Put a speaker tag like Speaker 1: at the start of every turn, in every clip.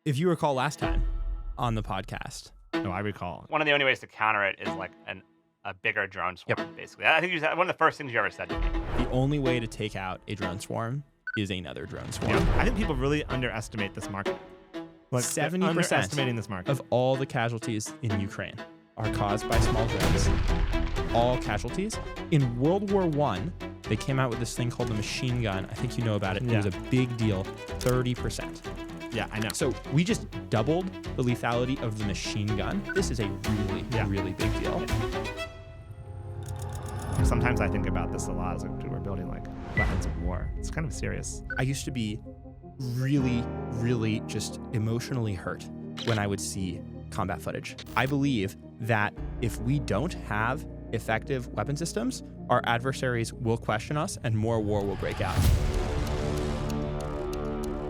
Speaker 1: if you recall last time on the podcast.
Speaker 2: No, I recall.
Speaker 3: One of the only ways to counter it is like a bigger drone swarm, basically. I think one of the first things you ever said to me.
Speaker 1: The only way to take out a drone swarm is another drone swarm.
Speaker 2: Yeah. I think people really underestimate this market. Like
Speaker 1: 70%
Speaker 2: underestimating this market.
Speaker 1: of all the casualties in Ukraine are caused by small drones. All casualties. In World War I, they came out with this thing called the machine gun. I think you know about it.
Speaker 2: Yeah.
Speaker 1: It was a big deal. 30%.
Speaker 2: Yeah, I know.
Speaker 1: So we just doubled the lethality of the machine gun. This is a really, really big deal.
Speaker 2: Sometimes I think about this a lot as we're building like weapons of war. It's kind of serious.
Speaker 1: I used to be really, really just emotionally hurt when I would see combat footage. I believe that if we don't have effective weapon systems, our adversaries will question us and more war will break out.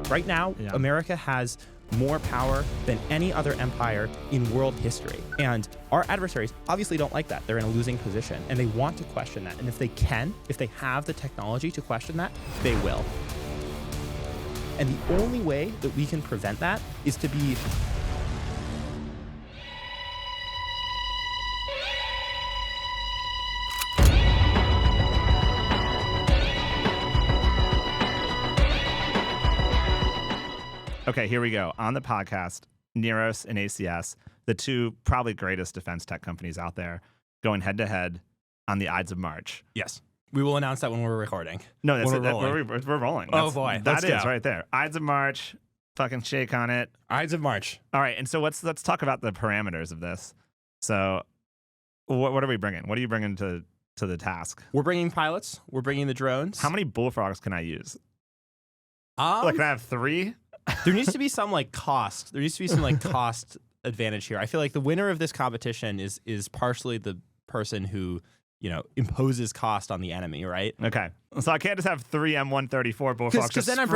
Speaker 1: Right now, America has more power than any other empire in world history. And our adversaries obviously don't like that. They're in a losing position and they want to question that. And if they can, if they have the technology to question that, they will. And the only way that we can prevent that is to be
Speaker 2: Okay, here we go. On the podcast, Neros and ACS, the two probably greatest defense tech companies out there, going head to head on the Ides of March.
Speaker 1: Yes. We will announce that when we're recording.
Speaker 2: No, that's
Speaker 1: when
Speaker 2: we're rolling.
Speaker 1: Oh boy,
Speaker 2: that is right there. Ides of March. Fucking shake on it.
Speaker 1: Ides of March.
Speaker 2: All right, and so let's talk about the parameters of this. So, what are we bringing? What are you bringing to the task?
Speaker 1: We're bringing pilots. We're bringing the drones.
Speaker 2: How many bullfrogs can I use? Can I have 3?
Speaker 1: There needs to be some cost. There needs to be some cost advantage here. I feel like the winner of this competition is partially the person who imposes cost on the enemy, right?
Speaker 2: Okay, so I can't just have 3 M134 bullfrogs just
Speaker 1: then I'm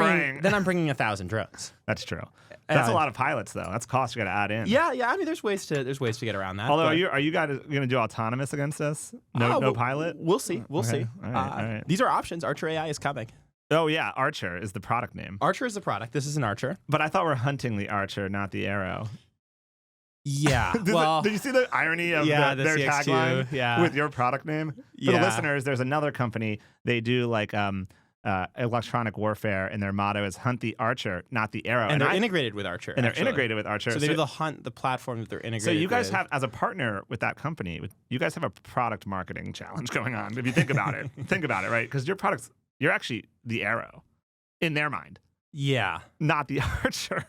Speaker 1: bringing 1,000 drones.
Speaker 2: That's true. That's a lot of pilots though. That's cost you got to add in.
Speaker 1: Yeah. I mean, there's ways to get around that.
Speaker 2: Although, are you guys going to do autonomous against this? No pilot.
Speaker 1: We'll see. We'll see.
Speaker 2: All right.
Speaker 1: These are options. Archer AI is coming.
Speaker 2: Oh yeah, Archer is the product name.
Speaker 1: Archer is the product. This is an Archer.
Speaker 2: But I thought we're hunting the Archer, not the arrow.
Speaker 1: Yeah.
Speaker 2: Did you see the irony of their
Speaker 1: CX2,
Speaker 2: tagline with your product name? For the listeners, there's another company. They do electronic warfare, and their motto is "Hunt the Archer, not the arrow."
Speaker 1: And they're integrated with Archer.
Speaker 2: And they're integrated with Archer.
Speaker 1: So they do the hunt, the platform that they're integrated.
Speaker 2: So you guys
Speaker 1: with.
Speaker 2: have, as a partner with that company, you guys have a product marketing challenge going on. If you think about it, right? Because your products, you're actually the arrow in their mind.
Speaker 1: Yeah.
Speaker 2: Not the Archer.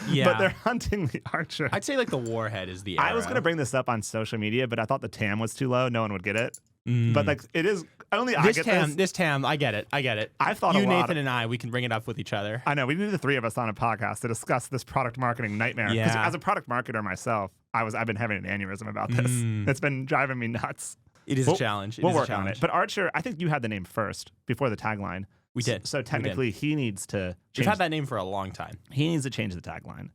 Speaker 1: Yeah.
Speaker 2: But they're hunting the Archer.
Speaker 1: I'd say the warhead is the arrow.
Speaker 2: I was going to bring this up on social media, but I thought the TAM was too low. No one would get it. But it is only I get this.
Speaker 1: This TAM, I get it.
Speaker 2: I thought
Speaker 1: you, Nathan, and I, we can bring it up with each other.
Speaker 2: I know. We need the 3 of us on a podcast to discuss this product marketing nightmare. Because as a product marketer myself, I've been having an aneurysm about this. It's been driving me nuts.
Speaker 1: It is a challenge.
Speaker 2: We'll work on it. But Archer, I think you had the name first before the tagline.
Speaker 1: We did.
Speaker 2: So technically, he needs to change.
Speaker 1: We've had that name for a long time.
Speaker 2: He needs to change the tagline.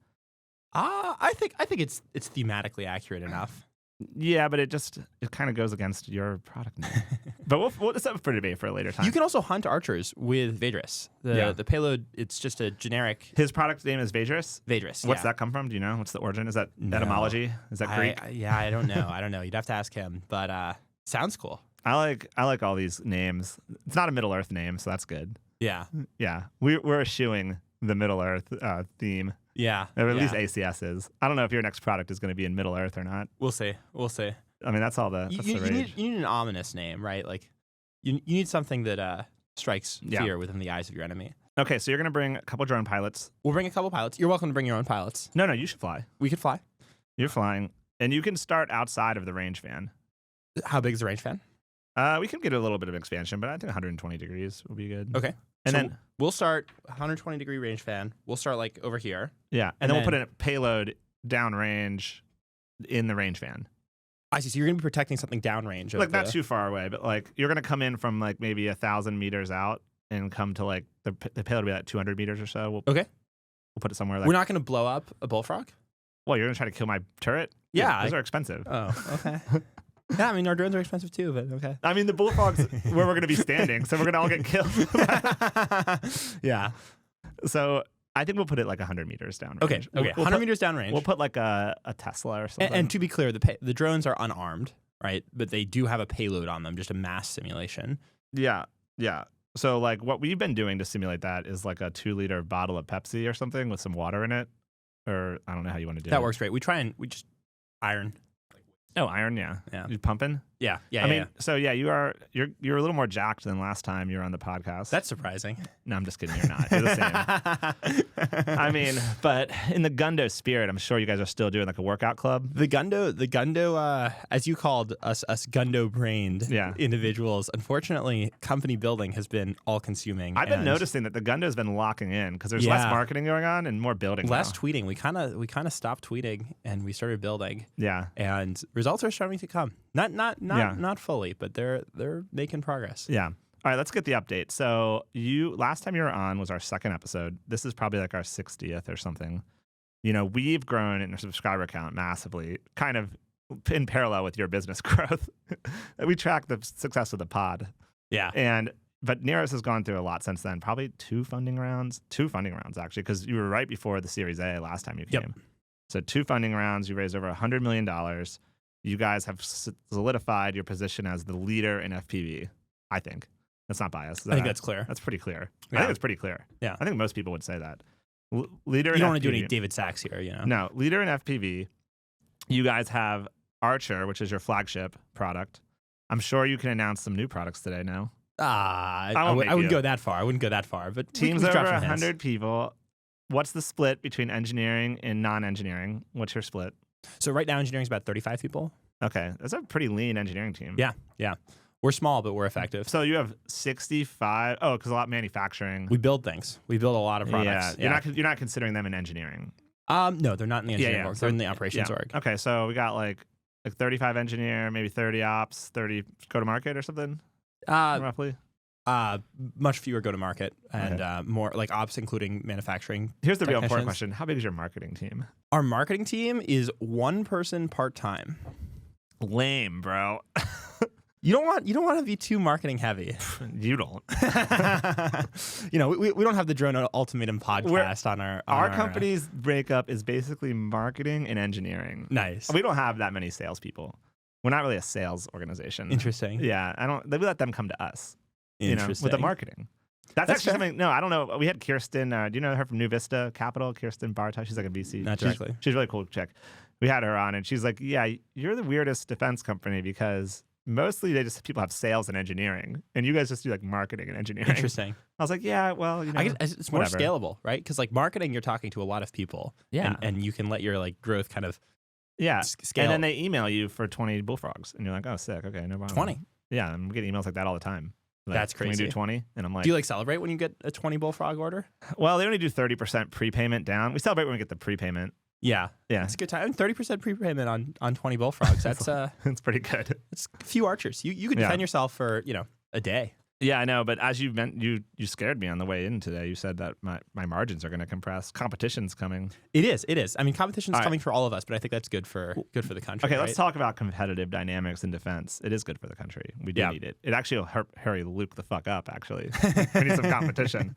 Speaker 1: I think it's thematically accurate enough.
Speaker 2: Yeah, but it kind of goes against your product name. But we'll it's up for debate for a later time.
Speaker 1: You can also hunt archers with Vedris. The payload, it's just a generic.
Speaker 2: His product name is Vedris?
Speaker 1: Vedris.
Speaker 2: What's that come from? Do you know? What's the origin? Is that etymology? Is that Greek?
Speaker 1: I don't know. You'd have to ask him. But sounds cool.
Speaker 2: I like all these names. It's not a Middle Earth name, so that's good.
Speaker 1: Yeah.
Speaker 2: Yeah. We're eschewing the Middle Earth theme.
Speaker 1: Yeah.
Speaker 2: Or at least ACS is. I don't know if your next product is going to be in Middle Earth or not.
Speaker 1: We'll see.
Speaker 2: I mean, that's all the rage.
Speaker 1: You need an ominous name, right? You need something that strikes fear within the eyes of your enemy.
Speaker 2: Okay, so you're going to bring a couple drone pilots.
Speaker 1: We'll bring a couple pilots. You're welcome to bring your own pilots.
Speaker 2: No, you should fly.
Speaker 1: We could fly.
Speaker 2: You're flying. And you can start outside of the range fan.
Speaker 1: How big is the range fan?
Speaker 2: We can get a little bit of expansion, but I think 120 degrees will be good.
Speaker 1: Okay.
Speaker 2: And
Speaker 1: so
Speaker 2: then
Speaker 1: we'll start 120-degree range fan. We'll start over here.
Speaker 2: Yeah. And then we'll put a payload downrange in the range fan.
Speaker 1: I see. So you're going to be protecting something downrange.
Speaker 2: Not too far away, but you're going to come in from maybe 1,000 meters out and come to the payload will be 200 meters or so.
Speaker 1: Okay.
Speaker 2: We'll put it somewhere.
Speaker 1: We're not going to blow up a bullfrog?
Speaker 2: Well, you're going to try to kill my turret?
Speaker 1: Yeah.
Speaker 2: Those are expensive.
Speaker 1: Oh, okay. Yeah, I mean, our drones are expensive too, but okay.
Speaker 2: I mean, the bullfrogs where we're going to be standing, so we're going to all get killed.
Speaker 1: Yeah.
Speaker 2: So I think we'll put it like 100 meters down.
Speaker 1: Okay. 100 meters downrange.
Speaker 2: We'll put like a Tesla or something.
Speaker 1: And to be clear, the drones are unarmed, right? But they do have a payload on them, just a mass simulation.
Speaker 2: Yeah. So like what we've been doing to simulate that is like a 2-liter bottle of Pepsi or something with some water in it. Or I don't know how you want to do it.
Speaker 1: That works great. We just iron.
Speaker 2: Oh, iron, yeah. You pumping?
Speaker 1: Yeah.
Speaker 2: I mean, so yeah, you're a little more jacked than last time you were on the podcast.
Speaker 1: That's surprising.
Speaker 2: No, I'm just kidding. You're not. You're the same. I mean, but in the Gundo spirit, I'm sure you guys are still doing like a workout club.
Speaker 1: The Gundo, as you called us Gundo-brained individuals. Unfortunately, company building has been all-consuming.
Speaker 2: I've been noticing that the Gundo's been locking in because there's less marketing going on and more building.
Speaker 1: Less tweeting. We kind of stopped tweeting and we started building.
Speaker 2: Yeah,
Speaker 1: and results are starting to come. Not fully, but they're making progress.
Speaker 2: Yeah. All right, let's get the update. So last time you were on was our second episode. This is probably like our 60th or something. You know, we've grown in our subscriber count massively, kind of in parallel with your business growth. We track the success of the pod.
Speaker 1: Yeah.
Speaker 2: But Neros has gone through a lot since then. Probably two funding rounds actually, because you were right before the Series A last time you came.
Speaker 1: Yep.
Speaker 2: So 2 funding rounds. You raised over $100 million. You guys have solidified your position as the leader in FPV, I think. That's not biased.
Speaker 1: I think that's clear.
Speaker 2: That's pretty clear.
Speaker 1: Yeah.
Speaker 2: I think it's pretty clear.
Speaker 1: Yeah.
Speaker 2: I think most people would say that. Leader
Speaker 1: you
Speaker 2: in FPV.
Speaker 1: don't want to do any David Sachs here, you know?
Speaker 2: No, leader in FPV. You guys have Archer, which is your flagship product. I'm sure you can announce some new products today now.
Speaker 1: I wouldn't go that far. I wouldn't go that far. But
Speaker 2: teams over 100 people. What's the split between engineering and non-engineering? What's your split?
Speaker 1: So right now, engineering is about 35 people.
Speaker 2: Okay. That's a pretty lean engineering team.
Speaker 1: Yeah. We're small, but we're effective.
Speaker 2: So you have 65. Oh, because a lot of manufacturing.
Speaker 1: We build things. We build a lot of products.
Speaker 2: Yeah. You're not considering them in engineering.
Speaker 1: No, they're not in the engineering org. They're in the operations org.
Speaker 2: Okay. So we got like 35 engineer, maybe 30 ops, 30 go to market or something, roughly.
Speaker 1: Much fewer go to market and more like ops, including manufacturing.
Speaker 2: Here's the real important question: how big is your marketing team?
Speaker 1: Our marketing team is 1 person part time.
Speaker 2: Lame, bro.
Speaker 1: You don't want to be too marketing heavy.
Speaker 2: You don't.
Speaker 1: We don't have the Drone Ultimatum podcast on our
Speaker 2: company's breakup is basically marketing and engineering.
Speaker 1: Nice.
Speaker 2: We don't have that many salespeople. We're not really a sales organization.
Speaker 1: Interesting.
Speaker 2: Yeah, we let them come to us.
Speaker 1: Interesting.
Speaker 2: With the marketing. That's actually something. No, I don't know. We had Kirsten. Do you know her from New Vista Capital? Kirsten Barta. She's like a VC.
Speaker 1: Not directly.
Speaker 2: She's a really cool chick. We had her on, and she's like, "Yeah, you're the weirdest defense company because mostly people have sales and engineering, and you guys just do like marketing and engineering."
Speaker 1: Interesting.
Speaker 2: I was like, "Yeah, well,
Speaker 1: I guess it's more scalable, right? Because like marketing, you're talking to a lot of people, and you can let your like growth kind of scale.
Speaker 2: And then they email you for 20 bullfrogs, and you're like, "Oh, sick. Okay, no problem."
Speaker 1: 20.
Speaker 2: Yeah, I'm getting emails like that all the time. Like,
Speaker 1: that's crazy.
Speaker 2: Can we do 20? And I'm like,
Speaker 1: do you like celebrate when you get a 20 bullfrog order?
Speaker 2: Well, they only do 30% prepayment down. We celebrate when we get the prepayment.
Speaker 1: Yeah. It's a good time. 30% prepayment on 20 bullfrogs. That's
Speaker 2: that's pretty good.
Speaker 1: It's a few archers. You could defend yourself for a day.
Speaker 2: Yeah, I know. But as you meant, you scared me on the way in today. You said that my margins are going to compress. Competition's coming.
Speaker 1: It is. I mean, competition's coming for all of us, but I think that's good for the country.
Speaker 2: Okay,
Speaker 1: right?
Speaker 2: let's talk about competitive dynamics in defense. It is good for the country. We do need it. It actually will hurry Luke the fuck up. Actually, we need some competition.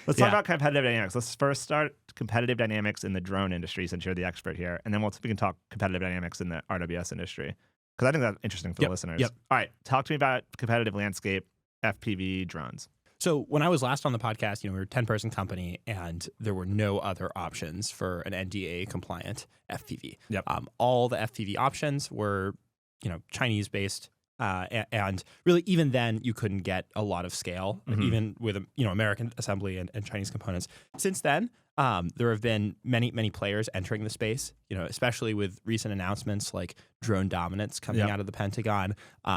Speaker 2: Let's talk about competitive dynamics. Let's first start competitive dynamics in the drone industry, since you're the expert here, and then we can talk competitive dynamics in the RWS industry, because I think that's interesting for the listeners.
Speaker 1: Yep.
Speaker 2: All right, talk to me about competitive landscape. FPV drones.
Speaker 1: So when I was last on the podcast, we were a 10-person company, and there were no other options for an NDA compliant FPV.
Speaker 2: Yep.
Speaker 1: All the FPV options were, Chinese based, and really even then you couldn't get a lot of scale, even with American assembly and Chinese components. Since then, there have been many players entering the space. Especially with recent announcements like drone dominance coming out of the Pentagon.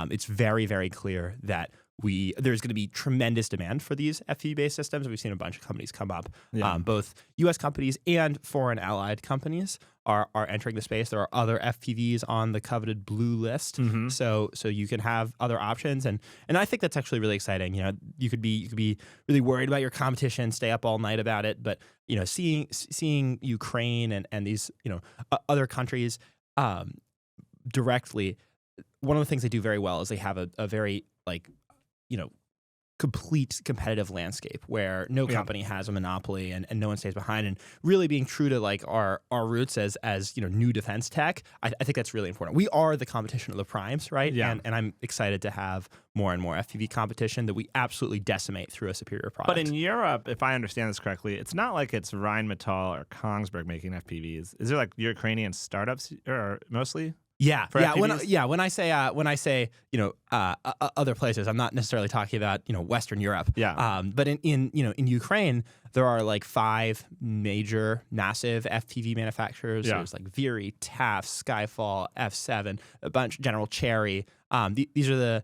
Speaker 1: It's very, very clear that there's going to be tremendous demand for these FPV-based systems. We've seen a bunch of companies come up. Both U.S. companies and foreign allied companies are entering the space. There are other FPVs on the coveted blue list, so you can have other options, and I think that's actually really exciting. You could be really worried about your competition, stay up all night about it, but seeing Ukraine and these other countries directly, one of the things they do very well is they have a very complete competitive landscape where no company has a monopoly and no one stays behind, and really being true to like our roots as new defense tech. I think that's really important. We are the competition of the primes, right?
Speaker 2: Yeah.
Speaker 1: And I'm excited to have more and more FPV competition that we absolutely decimate through a superior product.
Speaker 2: But in Europe, if I understand this correctly, it's not like it's Rheinmetall or Kongsberg making FPVs. Is there like Ukrainian startups or mostly?
Speaker 1: Yeah,
Speaker 2: for
Speaker 1: yeah.
Speaker 2: FPVs?
Speaker 1: When I say other places, I'm not necessarily talking about Western Europe.
Speaker 2: Yeah.
Speaker 1: But in Ukraine, there are like 5 major massive FPV manufacturers.
Speaker 2: Yeah.
Speaker 1: There's like Viri, TAF, Skyfall, F7, a bunch, General Cherry. These are the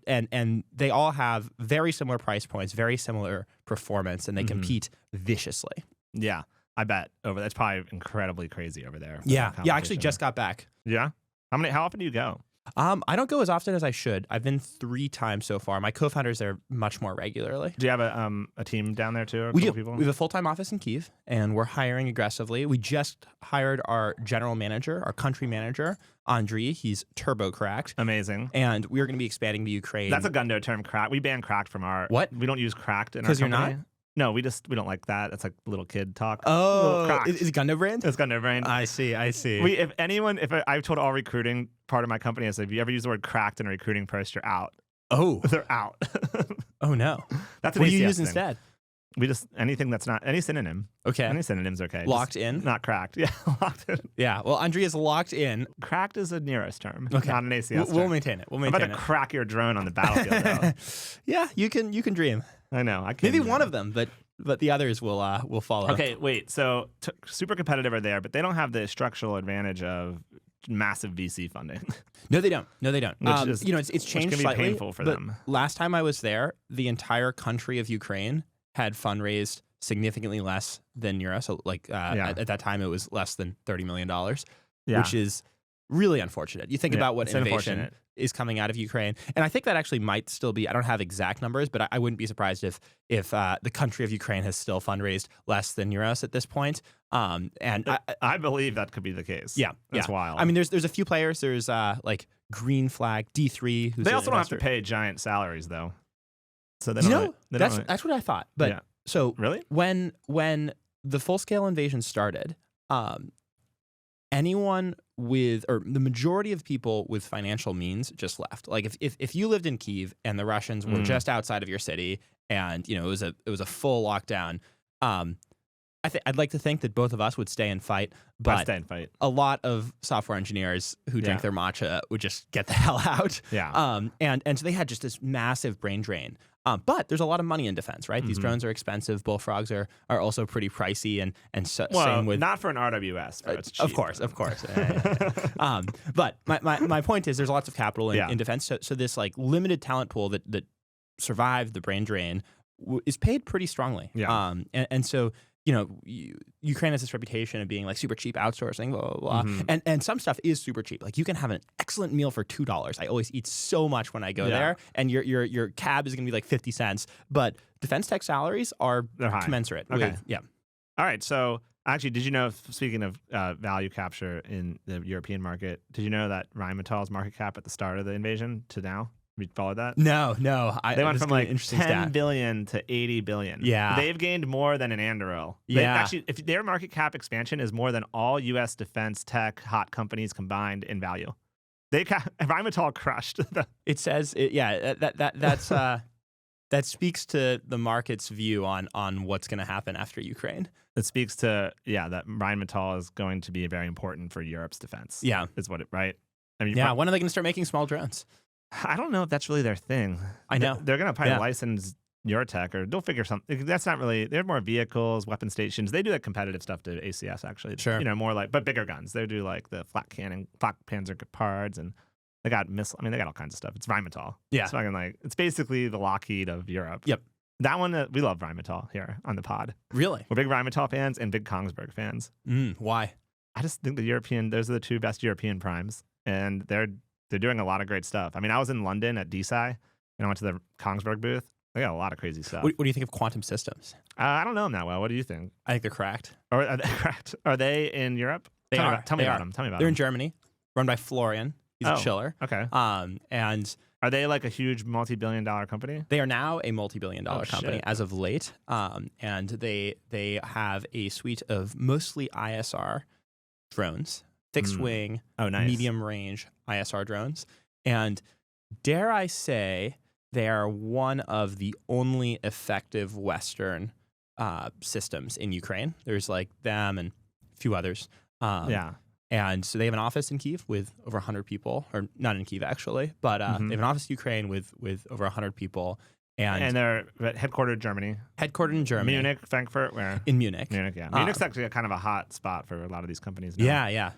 Speaker 1: and they all have very similar price points, very similar performance, and they compete viciously.
Speaker 2: Yeah, I bet that's probably incredibly crazy over there.
Speaker 1: Yeah. I actually just got back.
Speaker 2: Yeah. How often do you go?
Speaker 1: I don't go as often as I should. I've been 3 times so far. My co-founders are much more regularly.
Speaker 2: Do you have a team down there too?
Speaker 1: We do.
Speaker 2: People?
Speaker 1: We have a full-time office in Kyiv, and we're hiring aggressively. We just hired our general manager, our country manager, Anduril. He's turbo cracked.
Speaker 2: Amazing.
Speaker 1: And we're going to be expanding to Ukraine.
Speaker 2: That's a Gundo term, cracked. We ban cracked from our...
Speaker 1: What?
Speaker 2: We don't use cracked in our
Speaker 1: company.
Speaker 2: Because you're
Speaker 1: not?
Speaker 2: No, we don't like that. It's like little kid talk.
Speaker 1: Oh, is it Gundo brand?
Speaker 2: It's Gundo brand.
Speaker 1: I see.
Speaker 2: If I've told all recruiting part of my company, I said, if you ever use the word cracked in a recruiting post, you're out.
Speaker 1: Oh.
Speaker 2: They're out.
Speaker 1: Oh, no.
Speaker 2: That's
Speaker 1: what do you
Speaker 2: ACS
Speaker 1: use
Speaker 2: thing.
Speaker 1: instead?
Speaker 2: We just, anything that's not, any synonym.
Speaker 1: Okay.
Speaker 2: Any synonym's okay.
Speaker 1: Locked
Speaker 2: just
Speaker 1: in?
Speaker 2: Not cracked. Yeah, locked in.
Speaker 1: Yeah. Well, Andrea is locked in.
Speaker 2: Cracked is a Neros term,
Speaker 1: okay.
Speaker 2: not an ACS term.
Speaker 1: We'll maintain it.
Speaker 2: I'm about to crack your drone on the battlefield, though.
Speaker 1: Yeah, you can dream.
Speaker 2: I know. I can't
Speaker 1: Maybe one of them, but the others will follow.
Speaker 2: Okay, wait. So super competitive are there, but they don't have the structural advantage of massive VC funding.
Speaker 1: No, they don't. It's changed
Speaker 2: which can be
Speaker 1: slightly.
Speaker 2: painful for them.
Speaker 1: Last time I was there, the entire country of Ukraine had fundraised significantly less than Neros. So at that time, it was less than $30 million, which is really unfortunate. You think about what innovation is coming out of Ukraine, and I think that actually might still be. I don't have exact numbers, but I wouldn't be surprised if the country of Ukraine has still fundraised less than Neros at this point. And
Speaker 2: I believe that could be the case.
Speaker 1: Yeah,
Speaker 2: that's wild.
Speaker 1: I mean, there's a few players. There's like Green Flag, D3. Who's
Speaker 2: they also don't have to pay giant salaries though. So they don't.
Speaker 1: That's what I thought. But
Speaker 2: yeah.
Speaker 1: So
Speaker 2: really,
Speaker 1: when the full scale invasion started, anyone the majority of people with financial means just left. Like if you lived in Kyiv and the Russians were just outside of your city, and it was a full lockdown, I'd like to think that both of us would stay and fight, but
Speaker 2: I'd stay and fight.
Speaker 1: A lot of software engineers who drink their matcha would just get the hell out.
Speaker 2: Yeah.
Speaker 1: And so they had just this massive brain drain. But there's a lot of money in defense, right? These drones are expensive. Bullfrogs are also pretty pricey, and same with
Speaker 2: not for an RWS. But it's cheap.
Speaker 1: Of course. But my point is, there's lots of capital in defense. So this like limited talent pool that survived the brain drain is paid pretty strongly.
Speaker 2: Yeah.
Speaker 1: And so Ukraine has this reputation of being like super cheap outsourcing, blah, blah, blah. And some stuff is super cheap. Like you can have an excellent meal for $2. I always eat so much when I go there, and your cab is going to be like 50 cents. But defense tech salaries are commensurate.
Speaker 2: Okay.
Speaker 1: All
Speaker 2: right. So actually, did you know, speaking of value capture in the European market, did you know that Rheinmetall's market cap at the start of the invasion to now? We followed that?
Speaker 1: No.
Speaker 2: They went from like 10 billion to 80 billion.
Speaker 1: Yeah.
Speaker 2: They've gained more than an Anduril. Actually, if their market cap expansion is more than all U.S. defense tech hot companies combined in value. Rheinmetall crushed.
Speaker 1: It says, that speaks to the market's view on what's going to happen after Ukraine.
Speaker 2: It speaks to, that Rheinmetall is going to be very important for Europe's defense.
Speaker 1: Yeah.
Speaker 2: Is what right? I mean,
Speaker 1: when are they going to start making small drones?
Speaker 2: I don't know if that's really their thing.
Speaker 1: I know.
Speaker 2: They're going to probably license your tech, or they'll figure something. That's not really, they're more vehicles, weapon stations. They do that competitive stuff to ACS, actually.
Speaker 1: Sure.
Speaker 2: More like, but bigger guns. They do like the flat Panzer Gepards, and they got they got all kinds of stuff. It's Rheinmetall.
Speaker 1: Yeah.
Speaker 2: It's fucking it's basically the Lockheed of Europe.
Speaker 1: Yep.
Speaker 2: That one, we love Rheinmetall here on the pod.
Speaker 1: Really?
Speaker 2: We're big Rheinmetall fans and big Kongsberg fans.
Speaker 1: Why?
Speaker 2: I just think those are the 2 best European primes, and they're doing a lot of great stuff. I mean, I was in London at DSI, and I went to the Kongsberg booth. They got a lot of crazy stuff.
Speaker 1: What do you think of Quantum Systems?
Speaker 2: I don't know them that well. What do you think?
Speaker 1: I think they're cracked.
Speaker 2: Are they cracked? Are they in Europe?
Speaker 1: Tell me
Speaker 2: about them.
Speaker 1: They're in Germany, run by Florian. He's a chiller.
Speaker 2: Okay.
Speaker 1: And
Speaker 2: Are they like a huge multi-billion-dollar company?
Speaker 1: They are now a multi-billion-dollar company
Speaker 2: shit.
Speaker 1: as of late, and they have a suite of mostly ISR drones, fixed wing,
Speaker 2: nice.
Speaker 1: medium range ISR drones, and dare I say they are one of the only effective Western systems in Ukraine. There's like them and a few others. And so they have an office in Kyiv with over 100 people, or not in Kyiv actually, but they have an office in Ukraine with over 100 people.
Speaker 2: And they're headquartered in Germany.
Speaker 1: Headquartered in Germany.
Speaker 2: Munich, Frankfurt, where?
Speaker 1: In Munich.
Speaker 2: Munich, yeah. Munich's actually a kind of a hot spot for a lot of these companies now.
Speaker 1: Yeah.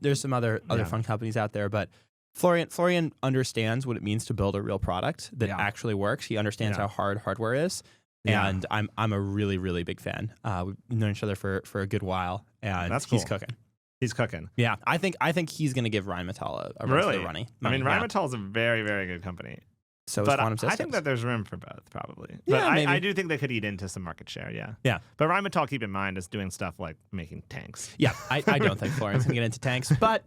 Speaker 1: There's some other fun companies out there, but Florian understands what it means to build a real product that actually works. He understands how hard hardware is. And I'm a really, really big fan. We've known each other for a good while, and
Speaker 2: that's cool.
Speaker 1: He's cooking.
Speaker 2: He's cooking.
Speaker 1: Yeah, I think he's going to give Rheinmetall a run for the runny.
Speaker 2: I mean, Rheinmetall is a very, very good company.
Speaker 1: So is Quantum Systems.
Speaker 2: I think that there's room for both, probably.
Speaker 1: Yeah,
Speaker 2: but
Speaker 1: maybe.
Speaker 2: I do think they could eat into some market share, yeah. But Rheinmetall, keep in mind, is doing stuff like making tanks.
Speaker 1: Yeah, I don't think Florian's going to get into tanks, but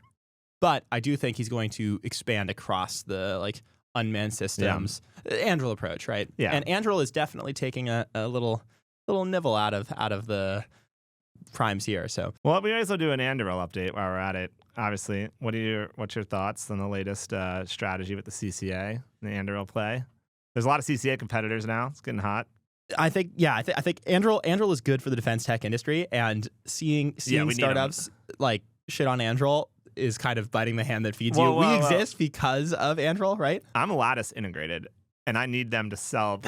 Speaker 1: I do think he's going to expand across the like unmanned systems, Anduril approach, right?
Speaker 2: Yeah.
Speaker 1: And Anduril is definitely taking a little nibble out of the primes here. So
Speaker 2: well, we might as well do an Anduril update while we're at it. Obviously, what's your thoughts on the latest strategy with the CCA, the Anduril play? There's a lot of CCA competitors now. It's getting hot.
Speaker 1: I think Anduril is good for the defense tech industry, and seeing startups like shit on Anduril is kind of biting the hand that feeds you. We exist because of Anduril, right?
Speaker 2: I'm Lattice integrated, and I need them to sell.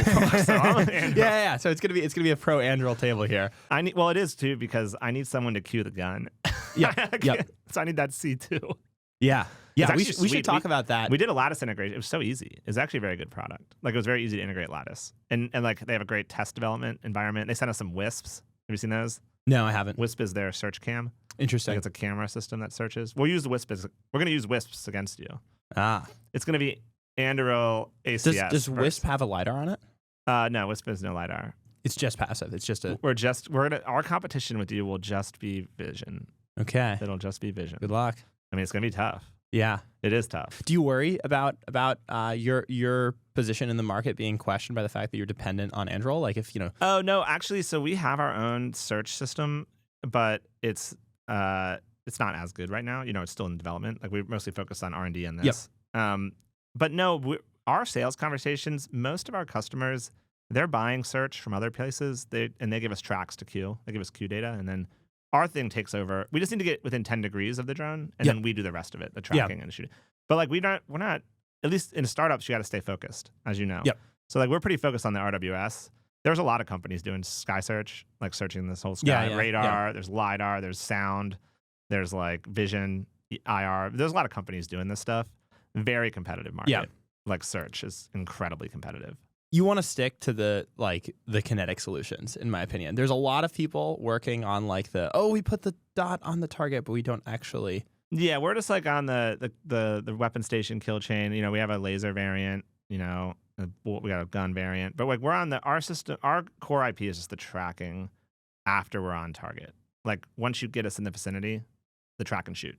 Speaker 2: So I'm
Speaker 1: yeah. So it's gonna be a pro Anduril table here.
Speaker 2: It is too, because I need someone to cue the gun.
Speaker 1: Yep.
Speaker 2: So I need that C2.
Speaker 1: Yeah. We should talk about that.
Speaker 2: We did a Lattice integration. It was so easy. It was actually a very good product. Like, it was very easy to integrate Lattice, and like they have a great test development environment. They sent us some Wisps. Have you seen those?
Speaker 1: No, I haven't.
Speaker 2: Wisp is their search cam.
Speaker 1: Interesting.
Speaker 2: Like, it's a camera system that searches. We'll use the Wisp. We're going to use Wisps against you. It's going to be Anduril ACS.
Speaker 1: Does Wisp have a LiDAR on it?
Speaker 2: No, Wisp has no LiDAR.
Speaker 1: It's just passive. It's just
Speaker 2: our competition with you will just be vision.
Speaker 1: Okay.
Speaker 2: It'll just be vision.
Speaker 1: Good luck.
Speaker 2: I mean, it's going to be tough.
Speaker 1: Yeah.
Speaker 2: It is tough.
Speaker 1: Do you worry about your position in the market being questioned by the fact that you're dependent on Anduril? Like, if
Speaker 2: Oh no, actually, so we have our own search system, but it's not as good right now. It's still in development. Like, we mostly focus on R&D on this. But no, our sales conversations, most of our customers, they're buying search from other places. They give us tracks to queue. They give us queue data, and then our thing takes over. We just need to get within 10 degrees of the drone, and then we do the rest of it, the tracking and the shooting. But like, we're not, at least in startups, you got to stay focused, as you know. So like, we're pretty focused on the RWS. There's a lot of companies doing sky search, like searching this whole sky. Radar, there's LiDAR, there's sound, there's like vision, IR. There's a lot of companies doing this stuff. Very competitive market. Like, search is incredibly competitive.
Speaker 1: You want to stick to the kinetic solutions, in my opinion. There's a lot of people working on like we put the dot on the target, but we don't actually.
Speaker 2: Yeah, we're just like on the weapon station kill chain. We have a laser variant. We got a gun variant, but like, we're on our system. Our core IP is just the tracking after we're on target. Like, once you get us in the vicinity, the track and shoot.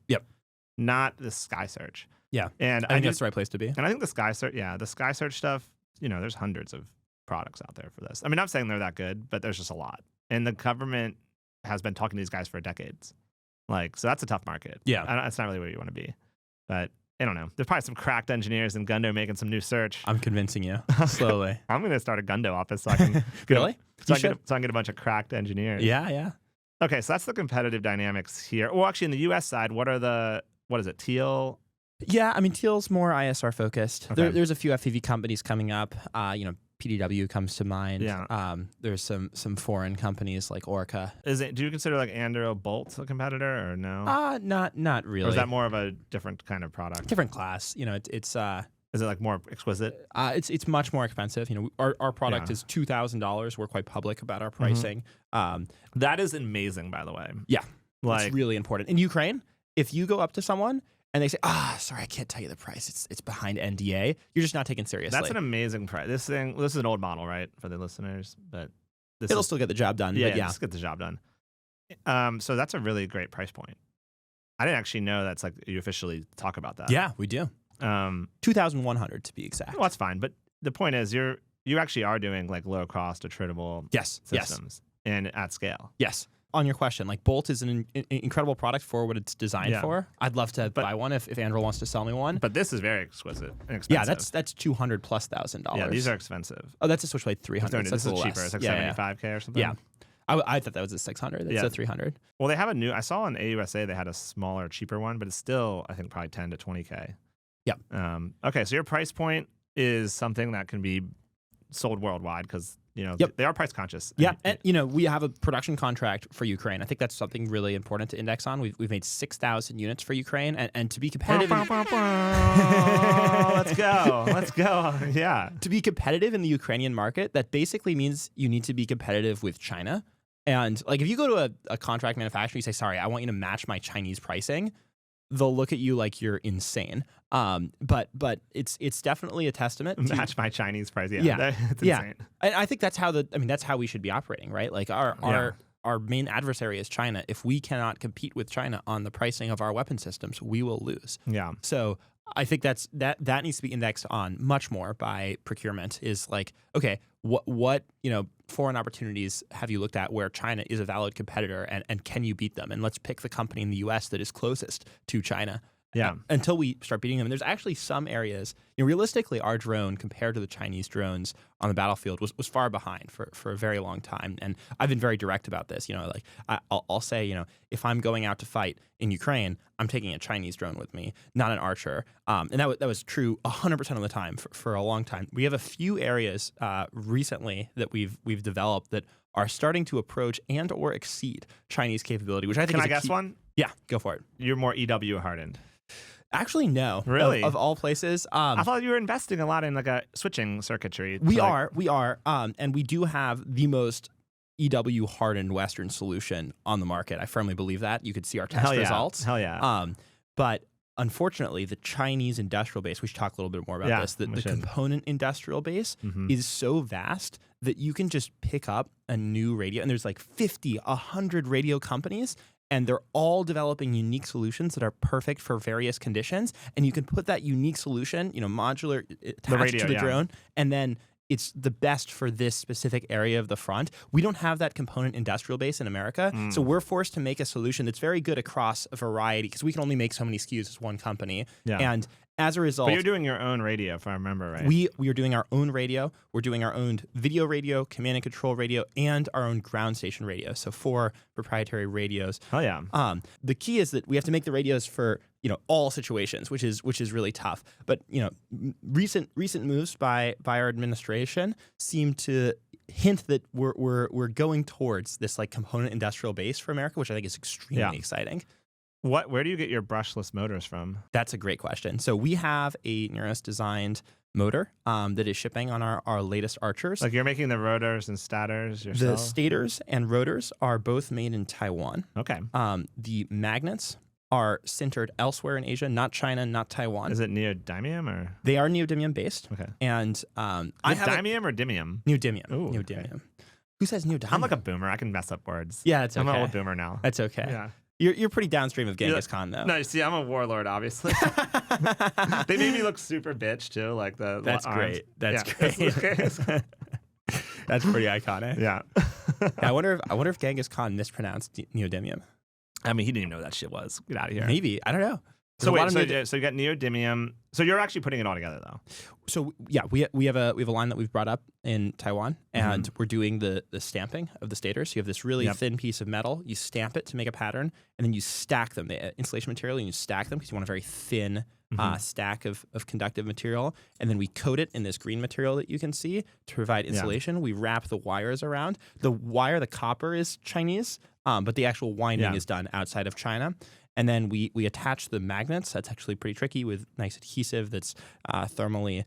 Speaker 2: Not the sky search.
Speaker 1: Yeah,
Speaker 2: and
Speaker 1: I think that's the right place to be.
Speaker 2: And I think the sky search stuff. There's hundreds of products out there for this. I mean, I'm saying they're that good, but there's just a lot. And the government has been talking to these guys for decades. Like, so that's a tough market.
Speaker 1: Yeah.
Speaker 2: That's not really where you want to be. But I don't know. There's probably some cracked engineers in Gundo making some new search.
Speaker 1: I'm convincing you slowly.
Speaker 2: I'm going to start a Gundo office so I can
Speaker 1: really?
Speaker 2: So I can get a bunch of cracked engineers.
Speaker 1: Yeah.
Speaker 2: Okay, so that's the competitive dynamics here. Well, actually, in the U.S. side, what is it, Teal?
Speaker 1: Yeah, I mean, Teal's more ISR focused.
Speaker 2: Okay.
Speaker 1: There's a few FPV companies coming up. PDW comes to mind.
Speaker 2: Yeah.
Speaker 1: There's some foreign companies like Orca.
Speaker 2: Do you consider like Anduril Bolt a competitor or no?
Speaker 1: Not really.
Speaker 2: Or is that more of a different kind of product?
Speaker 1: Different class. It's
Speaker 2: Is it like more exquisite?
Speaker 1: It's much more expensive. Our product is $2,000. We're quite public about our pricing.
Speaker 2: That is amazing, by the way.
Speaker 1: Yeah,
Speaker 2: like,
Speaker 1: it's really important. In Ukraine, if you go up to someone and they say, sorry, I can't tell you the price. It's behind NDA. You're just not taken seriously.
Speaker 2: That's an amazing price. This is an old model, right, for the listeners, but
Speaker 1: it'll still get the job done.
Speaker 2: Yeah, just get the job done. So that's a really great price point. I didn't actually know that's like you officially talk about that.
Speaker 1: Yeah, we do. 2,100 to be exact.
Speaker 2: Well, that's fine. But the point is, you actually are doing like low cost attritable systems and at scale.
Speaker 1: Yes. On your question, like Bolt is an incredible product for what it's designed for. I'd love to buy one if Anduril wants to sell me one.
Speaker 2: But this is very exquisite and expensive.
Speaker 1: Yeah, that's $200,000+.
Speaker 2: Yeah, these are expensive.
Speaker 1: Oh, that's a Switchblade 300.
Speaker 2: This is cheaper. It's like $75K or something.
Speaker 1: Yeah. I thought that was a 600. It's a 300.
Speaker 2: Well, they have I saw on AUSA they had a smaller, cheaper one, but it's still, I think, probably 10 to 20K.
Speaker 1: Yeah.
Speaker 2: Okay, so your price point is something that can be sold worldwide because they are price conscious.
Speaker 1: Yeah, and we have a production contract for Ukraine. I think that's something really important to index on. We've made 6,000 units for Ukraine, and to be competitive.
Speaker 2: Let's go. Yeah.
Speaker 1: To be competitive in the Ukrainian market, that basically means you need to be competitive with China. And like if you go to a contract manufacturer, you say, "Sorry, I want you to match my Chinese pricing." They'll look at you like you're insane. But it's definitely a testament to
Speaker 2: match my Chinese price. Yeah. It's insane.
Speaker 1: And I think that's how we should be operating, right? Like our main adversary is China. If we cannot compete with China on the pricing of our weapon systems, we will lose.
Speaker 2: Yeah.
Speaker 1: So I think that needs to be indexed on much more by procurement. Is like, okay, what foreign opportunities have you looked at where China is a valid competitor, and can you beat them? And let's pick the company in the U.S. that is closest to China.
Speaker 2: Yeah.
Speaker 1: Until we start beating them. And there's actually some areas, realistically, our drone compared to the Chinese drones on the battlefield was far behind for a very long time. And I've been very direct about this. I'll say, if I'm going out to fight in Ukraine, I'm taking a Chinese drone with me, not an Archer. And that was true 100% of the time for a long time. We have a few areas recently that we've developed that are starting to approach and or exceed Chinese capability, which I think
Speaker 2: Can I guess one?
Speaker 1: Yeah, go for it.
Speaker 2: You're more EW hardened.
Speaker 1: Actually, no.
Speaker 2: Really?
Speaker 1: Of all places.
Speaker 2: I thought you were investing a lot in like a switching circuitry.
Speaker 1: We are. And we do have the most EW hardened Western solution on the market. I firmly believe that. You could see our test results.
Speaker 2: Hell yeah.
Speaker 1: But unfortunately, the Chinese industrial base, we should talk a little bit more about this, the component industrial base is so vast that you can just pick up a new radio, and there's like 50, 100 radio companies, and they're all developing unique solutions that are perfect for various conditions. And you can put that unique solution, modular attached to the drone, and then it's the best for this specific area of the front. We don't have that component industrial base in America, so we're forced to make a solution that's very good across a variety because we can only make so many SKUs as one company.
Speaker 2: Yeah.
Speaker 1: And as a result,
Speaker 2: but you're doing your own radio, if I remember right.
Speaker 1: We are doing our own radio. We're doing our own video radio, command and control radio, and our own ground station radio. So 4 proprietary radios.
Speaker 2: Hell yeah.
Speaker 1: The key is that we have to make the radios for all situations, which is really tough. But recent moves by our administration seem to hint that we're going towards this like component industrial base for America, which I think is extremely exciting.
Speaker 2: Where do you get your brushless motors from?
Speaker 1: That's a great question. So we have a Neros designed motor that is shipping on our latest Archers.
Speaker 2: Like you're making the rotors and stators yourself?
Speaker 1: The stators and rotors are both made in Taiwan.
Speaker 2: Okay.
Speaker 1: The magnets are sintered elsewhere in Asia, not China, not Taiwan.
Speaker 2: Is it neodymium or?
Speaker 1: They are neodymium based.
Speaker 2: Okay.
Speaker 1: And
Speaker 2: neodymium or dymium?
Speaker 1: Neodymium.
Speaker 2: Ooh,
Speaker 1: neodymium.
Speaker 2: Okay.
Speaker 1: Who says neodymium?
Speaker 2: I'm like a boomer. I can mess up words.
Speaker 1: Yeah, that's okay.
Speaker 2: I'm an old boomer now.
Speaker 1: That's okay.
Speaker 2: Yeah.
Speaker 1: You're pretty downstream of Genghis Khan, though.
Speaker 2: No, you see, I'm a warlord, obviously. They made me look super bitch, too. Like
Speaker 1: That's great. That's great. That's pretty iconic.
Speaker 2: Yeah.
Speaker 1: I wonder if Genghis Khan mispronounced neodymium.
Speaker 2: I mean, he didn't even know what that shit was. Get out of here.
Speaker 1: Maybe. I don't know.
Speaker 2: So wait, so you got neodymium. So you're actually putting it all together, though.
Speaker 1: So yeah, we have a line that we've brought up in Taiwan, and we're doing the stamping of the stators. So you have this really thin piece of metal. You stamp it to make a pattern, and then you stack them, the insulation material, and you stack them because you want a very thin stack of conductive material. And then we coat it in this green material that you can see to provide insulation. We wrap the wires around. The copper is Chinese, but the actual winding is done outside of China. And then we attach the magnets. That's actually pretty tricky with nice adhesive that's thermally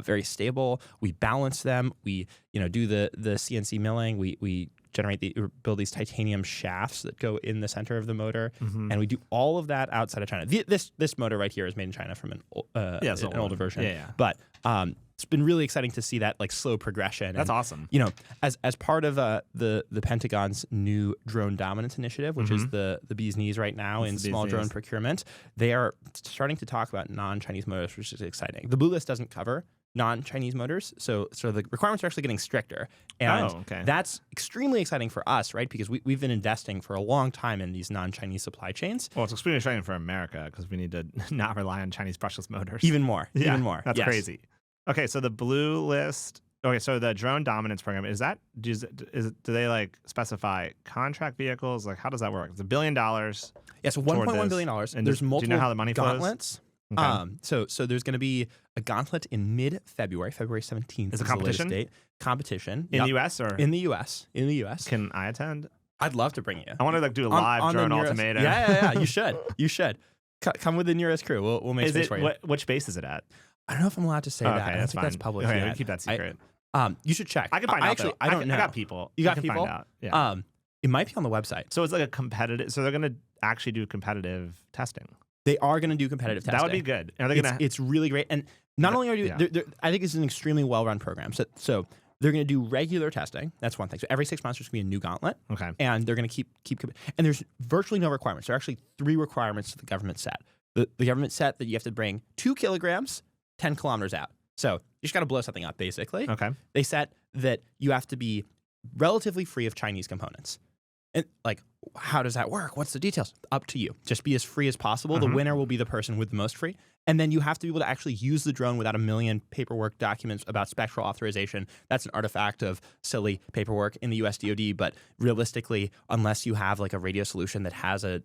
Speaker 1: very stable. We balance them. We do the CNC milling. We build these titanium shafts that go in the center of the motor,
Speaker 2: Mm-hmm.
Speaker 1: and we do all of that outside of China. This motor right here is made in China from an older version.
Speaker 2: Yeah.
Speaker 1: But it's been really exciting to see that like slow progression.
Speaker 2: That's
Speaker 1: and,
Speaker 2: awesome.
Speaker 1: You know, as part of the Pentagon's new drone dominance initiative, which is the bee's knees right now in small drone procurement, they are starting to talk about non-Chinese motors, which is exciting. The blue list doesn't cover non-Chinese motors, so the requirements are actually getting stricter, and that's extremely exciting for us, right? Because we've been investing for a long time in these non-Chinese supply chains.
Speaker 2: Well, it's extremely exciting for America because we need to not rely on Chinese brushless motors.
Speaker 1: Even more.
Speaker 2: That's crazy. Okay, so the blue list. Okay, so the drone dominance program do they like specify contract vehicles? Like, how does that work? It's $1 billion.
Speaker 1: Yeah, so $1.1 billion.
Speaker 2: And
Speaker 1: there's multiple
Speaker 2: do you know how the money
Speaker 1: gauntlets.
Speaker 2: Okay.
Speaker 1: So there's going to be a gauntlet in mid-February, February 17th.
Speaker 2: Is a competition?
Speaker 1: The latest date. Competition
Speaker 2: In the U.S. or
Speaker 1: in the U.S. In the U.S.
Speaker 2: Can I attend?
Speaker 1: I'd love to bring you.
Speaker 2: I want to like do a live drone ultimatum.
Speaker 1: Yeah. You should. Come with the Neros crew. We'll make space for you.
Speaker 2: Which base is it at?
Speaker 1: I don't know if I'm allowed to say that. I don't think that's public
Speaker 2: Okay,
Speaker 1: yet.
Speaker 2: we keep that secret.
Speaker 1: You should check.
Speaker 2: I can find out.
Speaker 1: Actually, I don't know.
Speaker 2: I got people.
Speaker 1: You got
Speaker 2: I can
Speaker 1: people?
Speaker 2: Find out. Yeah.
Speaker 1: It might be on the website.
Speaker 2: So it's like a competitive. So they're going to actually do competitive testing.
Speaker 1: They are going to do competitive testing.
Speaker 2: That would be good. Are they
Speaker 1: It's really great. And not only are you, I think it's an extremely well-run program. So they're going to do regular testing. That's one thing. So every 6 months there's going to be a new gauntlet.
Speaker 2: Okay.
Speaker 1: And they're going to keep. And there's virtually no requirements. There are actually 3 requirements that the government set. The government set that you have to bring 2 kilograms, 10 kilometers out. So you just got to blow something up, basically.
Speaker 2: Okay.
Speaker 1: They set that you have to be relatively free of Chinese components. And like, how does that work? What's the details? Up to you. Just be as free as possible. The winner will be the person with the most free. And then you have to be able to actually use the drone without a million paperwork documents about spectral authorization. That's an artifact of silly paperwork in the US DoD. But realistically, unless you have like a radio solution that has a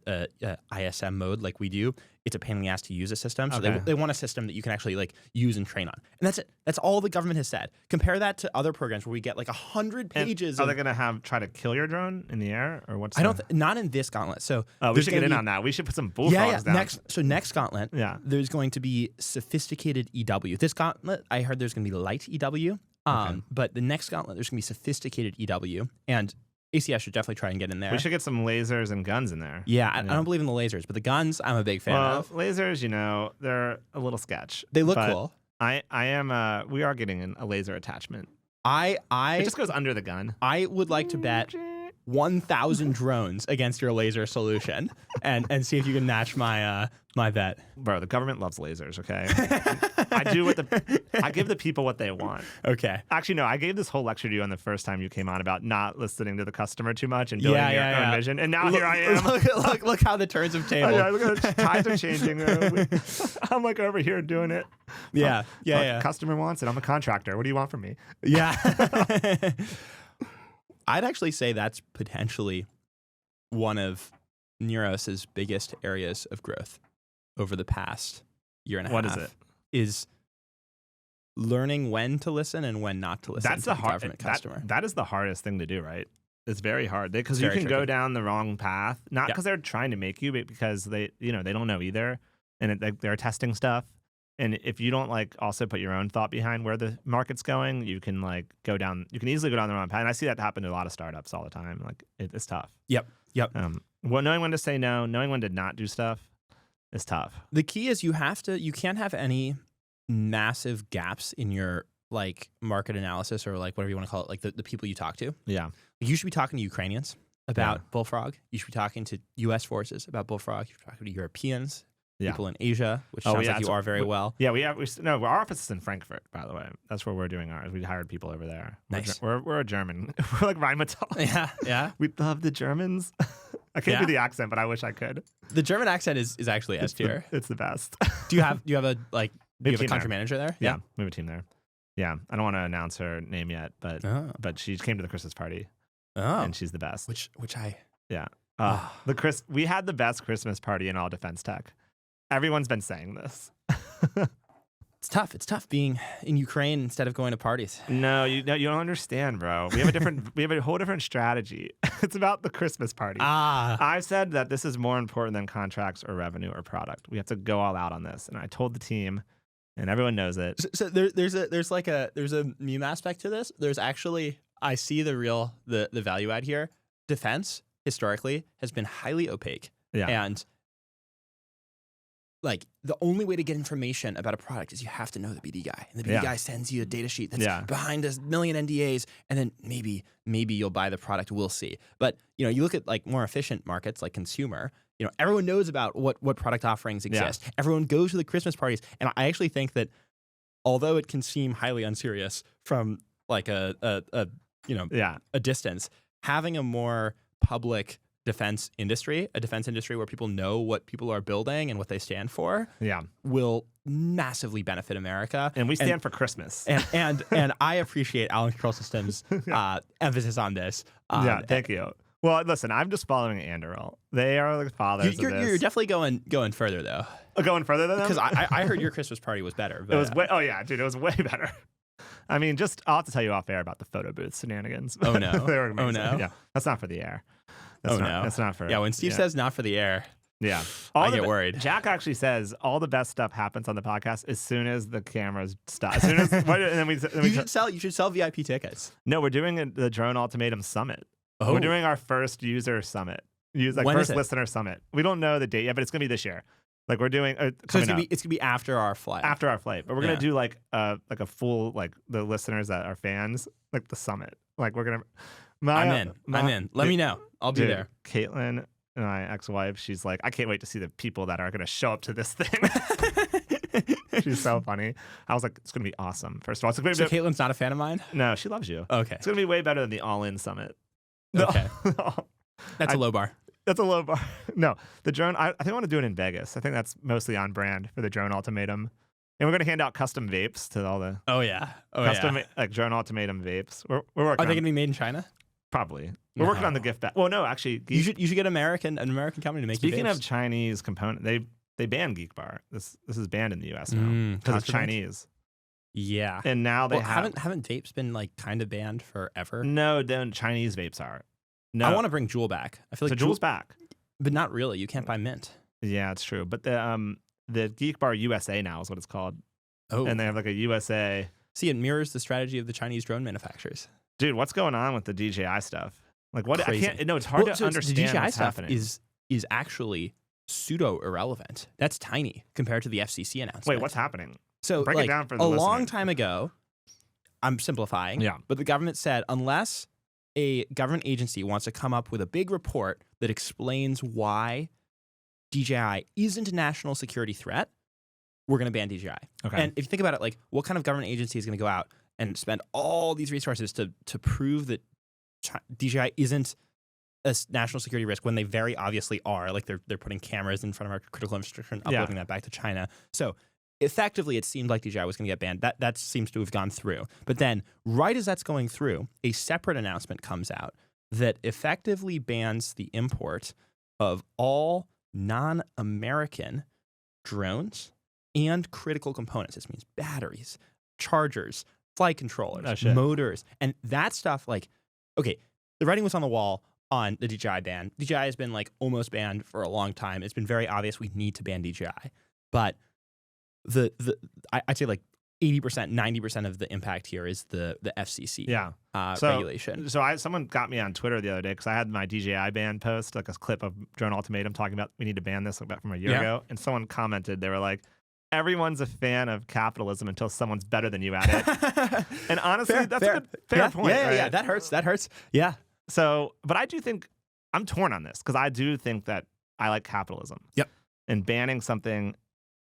Speaker 1: ISM mode like we do, it's a pain in the ass to use a system. So they want a system that you can actually like use and train on. And that's it. That's all the government has said. Compare that to other programs where we get like 100 pages.
Speaker 2: Are they going to try to kill your drone in the air, or what's?
Speaker 1: Not in this gauntlet. So
Speaker 2: we should get in on that. We should put some bullfrogs down.
Speaker 1: Next gauntlet. There's going to be sophisticated EW. This gauntlet, I heard there's going to be light EW. But the next gauntlet, there's going to be sophisticated EW, and ACS should definitely try and get in there.
Speaker 2: We should get some lasers and guns in there.
Speaker 1: Yeah, I don't believe in the lasers, but the guns, I'm a big fan of.
Speaker 2: Lasers, they're a little sketch.
Speaker 1: They look cool.
Speaker 2: We are getting a laser attachment. It just goes under the gun.
Speaker 1: I would like to bet 1,000 drones against your laser solution and see if you can match my bet.
Speaker 2: Bro, the government loves lasers, okay? I give the people what they want.
Speaker 1: Okay.
Speaker 2: Actually, no, I gave this whole lecture to you on the first time you came on about not listening to the customer too much and building your own vision. And now here I am.
Speaker 1: Look how the turns have tabled.
Speaker 2: Look at the tides are changing. I'm like over here doing it.
Speaker 1: Yeah.
Speaker 2: Customer wants it. I'm a contractor. What do you want from me?
Speaker 1: Yeah. I'd actually say that's potentially one of Neros's biggest areas of growth over the past year and a half.
Speaker 2: What is it?
Speaker 1: Is learning when to listen and when not to listen.
Speaker 2: That's
Speaker 1: to the government customer.
Speaker 2: That is the hardest thing to do, right? It's very hard because you can
Speaker 1: tricky.
Speaker 2: go down the wrong path, not because they're trying to make you, but because they don't know either, and they're testing stuff. And if you don't like also put your own thought behind where the market's going, you can easily go down the wrong path. And I see that happen to a lot of startups all the time. Like it's tough.
Speaker 1: Yep.
Speaker 2: Knowing when to say no, knowing when to not do stuff is tough.
Speaker 1: The key is you can't have any massive gaps in your like market analysis or like whatever you want to call it, like the people you talk to.
Speaker 2: Yeah.
Speaker 1: You should be talking to Ukrainians about Bullfrog. You should be talking to U.S. forces about Bullfrog. You should be talking to Europeans. People in Asia, which sounds like you are very well.
Speaker 2: Yeah, our office is in Frankfurt, by the way. That's where we're doing ours. We hired people over there.
Speaker 1: Nice.
Speaker 2: We're a German. We're like Rheinmetall.
Speaker 1: Yeah.
Speaker 2: We love the Germans. I can't do the accent, but I wish I could.
Speaker 1: The German accent is actually S tier.
Speaker 2: It's the best.
Speaker 1: Do you have a country manager there?
Speaker 2: Yeah, we have a team there. Yeah, I don't want to announce her name yet, but she came to the Christmas party.
Speaker 1: Oh,
Speaker 2: and she's the best.
Speaker 1: Which I
Speaker 2: we had the best Christmas party in all defense tech. Everyone's been saying this.
Speaker 1: It's tough being in Ukraine instead of going to parties.
Speaker 2: No, you don't understand, bro. We have a whole different strategy. It's about the Christmas party. I've said that this is more important than contracts or revenue or product. We have to go all out on this. And I told the team, and everyone knows it.
Speaker 1: So there's a meme aspect to this. There's actually I see the value add here. Defense historically has been highly opaque.
Speaker 2: Yeah.
Speaker 1: And like the only way to get information about a product is you have to know the BD guy. And the BD guy sends you a data sheet that's behind a million NDAs, and then maybe you'll buy the product. We'll see. But you look at like more efficient markets like consumer, everyone knows about what product offerings exist. Yeah. Everyone goes to the Christmas parties. And I actually think that although it can seem highly unserious from like a distance, having a more public defense industry where people know what people are building and what they stand for, will massively benefit America.
Speaker 2: And we stand for Christmas.
Speaker 1: And I appreciate Allen Control Systems' emphasis on this.
Speaker 2: Thank you. Well, listen, I'm just following Anduril. They are the fathers of this.
Speaker 1: You're definitely going further though.
Speaker 2: Going further than them?
Speaker 1: Because I heard your Christmas party was better. But,
Speaker 2: it was dude, it was way better. I mean, I'll have to tell you off air about the photo booth shenanigans.
Speaker 1: Oh no!
Speaker 2: Oh no! Yeah, that's not for the air. That's not for.
Speaker 1: Yeah, when Steve says not for the air,
Speaker 2: I
Speaker 1: get worried.
Speaker 2: Jack actually says all the best stuff happens on the podcast as soon as the cameras stop. As soon as and then
Speaker 1: you should sell VIP tickets.
Speaker 2: No, we're doing the Drone Ultimatum Summit. Oh. We're doing our first user summit. First listener summit. We don't know the date yet, but it's gonna be this year. Like we're doing.
Speaker 1: So it's gonna be after our flight.
Speaker 2: After our flight, but we're gonna do like a full the listeners that are fans like the summit. Like we're gonna.
Speaker 1: I'm in. Let me know. I'll be there.
Speaker 2: Caitlin, my ex-wife, she's like, I can't wait to see the people that are gonna show up to this thing. She's so funny. I was like, it's gonna be awesome. First of all,
Speaker 1: so Caitlin's not a fan of mine.
Speaker 2: No, she loves you.
Speaker 1: Okay,
Speaker 2: it's gonna be way better than the All-In Summit.
Speaker 1: Okay, that's a low bar.
Speaker 2: That's a low bar. No, the drone, I think I want to do it in Vegas. I think that's mostly on brand for the Drone Ultimatum. And we're going to hand out custom vapes to all the custom like Drone Ultimatum vapes. We're working.
Speaker 1: Are they going to be made in China?
Speaker 2: Probably. We're working on the gift bag. Well, no, actually.
Speaker 1: You should get an American company to make you vapes.
Speaker 2: Speaking of Chinese component, they banned Geek Bar. This is banned in the US now because it's Chinese.
Speaker 1: Yeah.
Speaker 2: And now they
Speaker 1: haven't vapes been like kind of banned forever?
Speaker 2: No, then Chinese vapes are. No.
Speaker 1: I want to bring Juul back. I feel like
Speaker 2: Juul's back.
Speaker 1: But not really. You can't buy mint.
Speaker 2: Yeah, it's true. But the Geek Bar USA now is what it's called.
Speaker 1: Oh.
Speaker 2: And they have like a USA.
Speaker 1: See, it mirrors the strategy of the Chinese drone manufacturers.
Speaker 2: Dude, what's going on with the DJI stuff? Like what?
Speaker 1: Crazy.
Speaker 2: I can't. No, it's hard to understand.
Speaker 1: The DJI
Speaker 2: what's
Speaker 1: stuff
Speaker 2: happening.
Speaker 1: is actually pseudo irrelevant. That's tiny compared to the FCC announcement.
Speaker 2: Wait, what's happening?
Speaker 1: So
Speaker 2: break it down for the
Speaker 1: listener. Long time ago, I'm simplifying.
Speaker 2: Yeah.
Speaker 1: But the government said unless a government agency wants to come up with a big report that explains why DJI isn't a national security threat, we're going to ban DJI.
Speaker 2: Okay.
Speaker 1: And if you think about it, like what kind of government agency is going to go out and spend all these resources to prove that DJI isn't a national security risk when they very obviously are? Like they're putting cameras in front of our critical infrastructure and uploading that back to China. So effectively, it seemed like DJI was going to get banned. That seems to have gone through. But then, right as that's going through, a separate announcement comes out that effectively bans the import of all non-American drones and critical components. This means batteries, chargers, flight controllers, motors, and that stuff. Like, okay, the writing was on the wall on the DJI ban. DJI has been like almost banned for a long time. It's been very obvious we need to ban DJI, but I'd say like 80%, 90% of the impact here is the FCC regulation.
Speaker 2: So someone got me on Twitter the other day because I had my DJI ban post, like a clip of Drone Ultimatum talking about we need to ban this from a year ago. And someone commented, they were like, everyone's a fan of capitalism until someone's better than you at it. And honestly, that's a fair point.
Speaker 1: Yeah, that hurts. Yeah.
Speaker 2: So, but I do think, I'm torn on this because I do think that I like capitalism.
Speaker 1: Yep.
Speaker 2: And banning something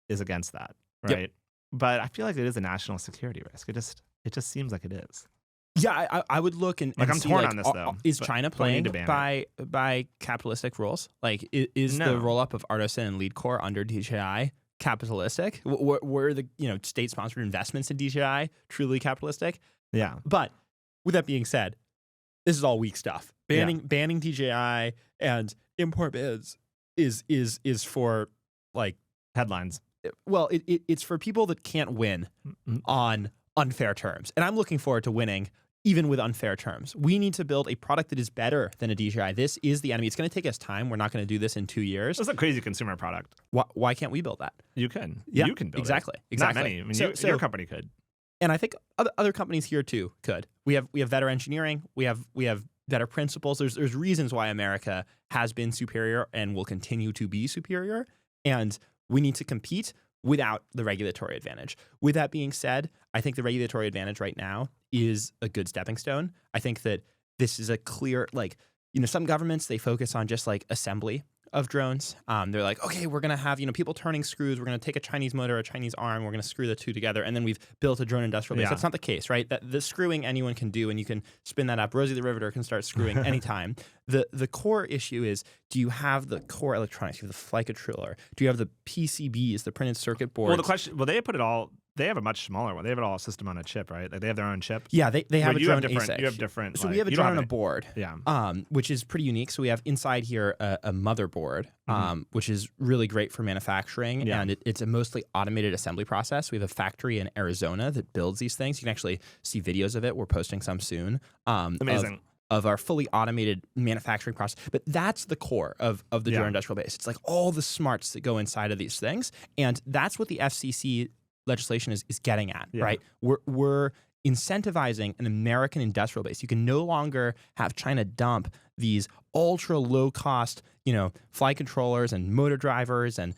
Speaker 2: is against that. Right. Yep. But I feel like it is a national security risk. It just seems like it is.
Speaker 1: Yeah, I would look and
Speaker 2: I'm
Speaker 1: see,
Speaker 2: torn on this though.
Speaker 1: Is China playing by capitalistic rules? Like, is the roll up of Artisan and LeadCore under DJI capitalistic? Were the state sponsored investments in DJI truly capitalistic?
Speaker 2: Yeah.
Speaker 1: But with that being said, this is all weak stuff. Banning DJI and import bids is for like
Speaker 2: headlines.
Speaker 1: Well, it's for people that can't win on unfair terms. And I'm looking forward to winning even with unfair terms. We need to build a product that is better than a DJI. This is the enemy. It's going to take us time. We're not going to do this in 2 years.
Speaker 2: It's a crazy consumer product.
Speaker 1: Why can't we build that?
Speaker 2: You can.
Speaker 1: Yeah,
Speaker 2: you can build
Speaker 1: exactly.
Speaker 2: it. Not many. I mean, your company could.
Speaker 1: And I think other companies here too could. We have better engineering. We have better principles. There's reasons why America has been superior and will continue to be superior. And we need to compete without the regulatory advantage. With that being said, I think the regulatory advantage right now is a good stepping stone. I think that this is a clear, some governments, they focus on just like assembly of drones. They're like, okay, we're going to have, people turning screws. We're going to take a Chinese motor, a Chinese arm. We're going to screw the two together. And then we've built a drone industrial base.
Speaker 2: Yeah.
Speaker 1: That's not the case, right? The screwing anyone can do, and you can spin that up. Rosie the Riveter can start screwing anytime. The core issue is, do you have the core electronics? Do you have the flight controller? Do you have the PCBs, the printed circuit boards?
Speaker 2: They have a much smaller one. They have it all system on a chip, right? Like they have their own chip.
Speaker 1: Yeah, they have a drone ASIC.
Speaker 2: You have different.
Speaker 1: So we have a drone on a board,
Speaker 2: yeah.
Speaker 1: Which is pretty unique. So we have inside here a motherboard, which is really great for manufacturing, and it's a mostly automated assembly process. We have a factory in Arizona that builds these things. You can actually see videos of it. We're posting some soon.
Speaker 2: Amazing.
Speaker 1: Of our fully automated manufacturing process. But that's the core of the drone industrial base. It's like all the smarts that go inside of these things, and that's what the FCC legislation is getting at, right? We're incentivizing an American industrial base. You can no longer have China dump these ultra low cost, flight controllers and motor drivers and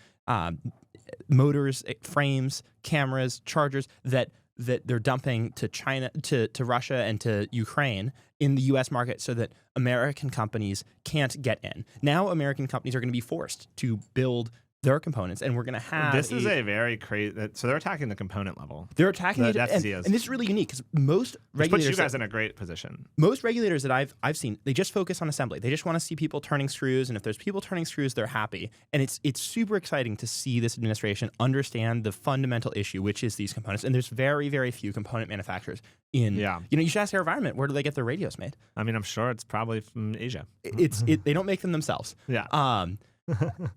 Speaker 1: motors, frames, cameras, chargers that they're dumping to China, to Russia and to Ukraine in the U.S. market, so that American companies can't get in. Now American companies are going to be forced to build their components, and we're going to have
Speaker 2: this is a very crazy. So they're attacking the component level.
Speaker 1: They're attacking it, and
Speaker 2: this
Speaker 1: is really unique because most regulators
Speaker 2: puts you guys in a great position.
Speaker 1: Most regulators that I've seen, they just focus on assembly. They just want to see people turning screws, and if there's people turning screws, they're happy. And it's super exciting to see this administration understand the fundamental issue, which is these components. And there's very, very few component manufacturers in.
Speaker 2: Yeah.
Speaker 1: You should ask AeroVironment, where do they get their radios made?
Speaker 2: I mean, I'm sure it's probably from Asia.
Speaker 1: They don't make them themselves.
Speaker 2: Yeah.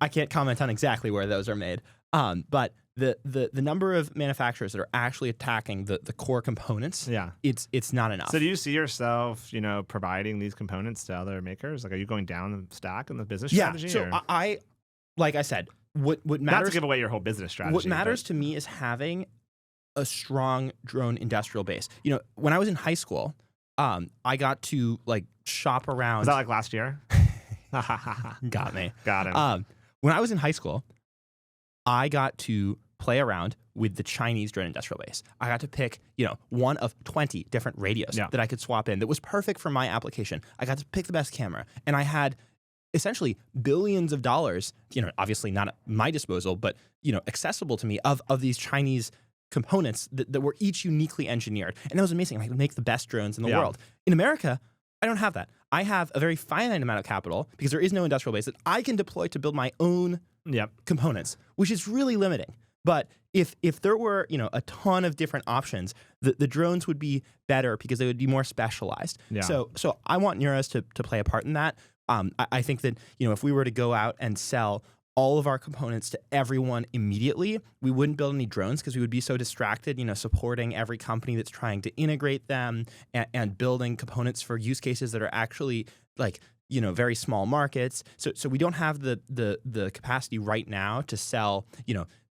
Speaker 1: I can't comment on exactly where those are made, but the number of manufacturers that are actually attacking the core components, it's not enough.
Speaker 2: So do you see yourself, providing these components to other makers? Like, are you going down the stack in the business strategy?
Speaker 1: So I like I said, what matters,
Speaker 2: not to give away your whole business strategy.
Speaker 1: What matters to me is having a strong drone industrial base. When I was in high school, I got to shop around.
Speaker 2: Was that like last year?
Speaker 1: Got me.
Speaker 2: Got him.
Speaker 1: When I was in high school, I got to play around with the Chinese drone industrial base. I got to pick, one of 20 different radios that I could swap in that was perfect for my application. I got to pick the best camera, and I had essentially billions of dollars, obviously not at my disposal, but, accessible to me of these Chinese components that were each uniquely engineered. And that was amazing. I could make the best drones in the world. In America, I don't have that. I have a very finite amount of capital because there is no industrial base that I can deploy to build my own components, which is really limiting. But if there were a ton of different options, the drones would be better because they would be more specialized.
Speaker 2: Yeah.
Speaker 1: So I want Neros to play a part in that. I think that if we were to go out and sell all of our components to everyone immediately, we wouldn't build any drones because we would be so distracted, supporting every company that's trying to integrate them and building components for use cases that are actually very small markets. So we don't have the capacity right now to sell,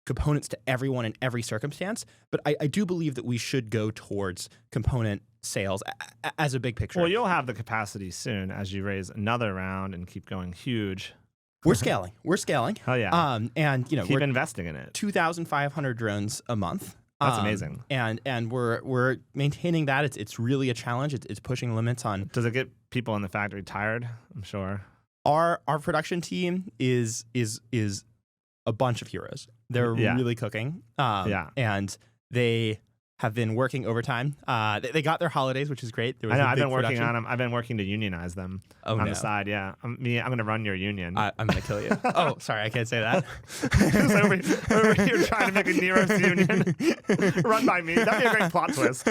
Speaker 1: components to everyone in every circumstance. But I do believe that we should go towards component sales as a big picture.
Speaker 2: Well, you'll have the capacity soon as you raise another round and keep going huge.
Speaker 1: We're scaling.
Speaker 2: Oh yeah.
Speaker 1: And
Speaker 2: keep
Speaker 1: we're
Speaker 2: investing in it.
Speaker 1: 2,500 drones a month.
Speaker 2: That's amazing.
Speaker 1: And we're maintaining that. It's really a challenge. It's pushing limits on.
Speaker 2: Does it get people in the factory tired? I'm sure.
Speaker 1: Our production team is a bunch of heroes. They're really cooking. And they have been working overtime. They got their holidays, which is great. There was
Speaker 2: I've been working on them. I've been working to unionize them on the side. Yeah, I'm going to run your union.
Speaker 1: I'm going to kill you. Oh, sorry, I can't say that.
Speaker 2: over here trying to make a Neros union run by me. That'd be a great plot twist.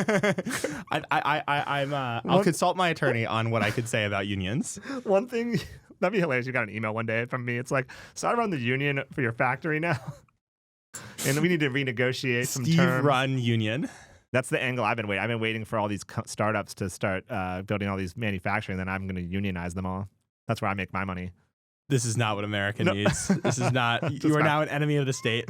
Speaker 1: I'll consult my attorney on what I could say about unions.
Speaker 2: One thing that'd be hilarious. You got an email one day from me. It's like, so I run the union for your factory now. And we need to renegotiate some terms.
Speaker 1: Run union.
Speaker 2: That's the angle I've been waiting. I've been waiting for all these startups to start building all these manufacturing. Then I'm going to unionize them all. That's where I make my money.
Speaker 1: This is not what America needs. This is not. You are now an enemy of the state.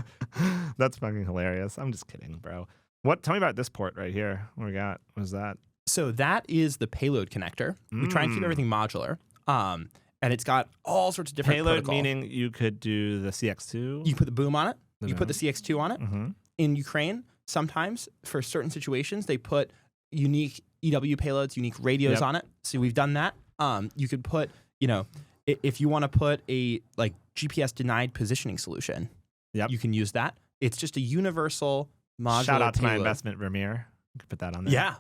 Speaker 2: That's fucking hilarious. I'm just kidding, bro. Tell me about this port right here. What we got? What is that?
Speaker 1: So that is the payload connector. We try and keep everything modular. And it's got all sorts of different
Speaker 2: payload,
Speaker 1: protocol.
Speaker 2: meaning you could do the CX2.
Speaker 1: You put the boom on it. You put the CX2 on it.
Speaker 2: Mm-hmm.
Speaker 1: In Ukraine, sometimes for certain situations, they put unique EW payloads, unique radios on it. So we've done that. You could put, if you want to put a like GPS denied positioning solution, you can use that. It's just a universal modular
Speaker 2: Shout out to
Speaker 1: payload.
Speaker 2: my investment, Vermeer. You could put that on there.
Speaker 1: Yeah.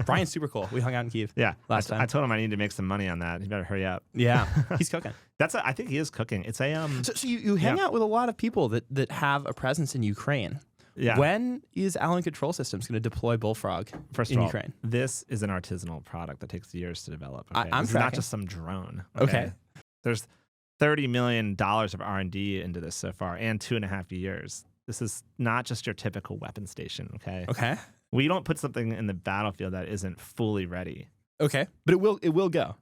Speaker 1: Brian's super cool. We hung out in Kyiv last time.
Speaker 2: I told him I need to make some money on that. He better hurry up.
Speaker 1: Yeah, he's cooking.
Speaker 2: I think he is cooking. It's a
Speaker 1: So you hang out with a lot of people that have a presence in Ukraine.
Speaker 2: Yeah.
Speaker 1: When is Allen Control Systems going to deploy Bullfrog in Ukraine?
Speaker 2: This is an artisanal product that takes years to develop. Okay?
Speaker 1: I'm
Speaker 2: this is not just some drone.
Speaker 1: Okay.
Speaker 2: There's $30 million of R&D into this so far, and 2.5 years. This is not just your typical weapon station. Okay. We don't put something in the battlefield that isn't fully ready.
Speaker 1: Okay. But it will go.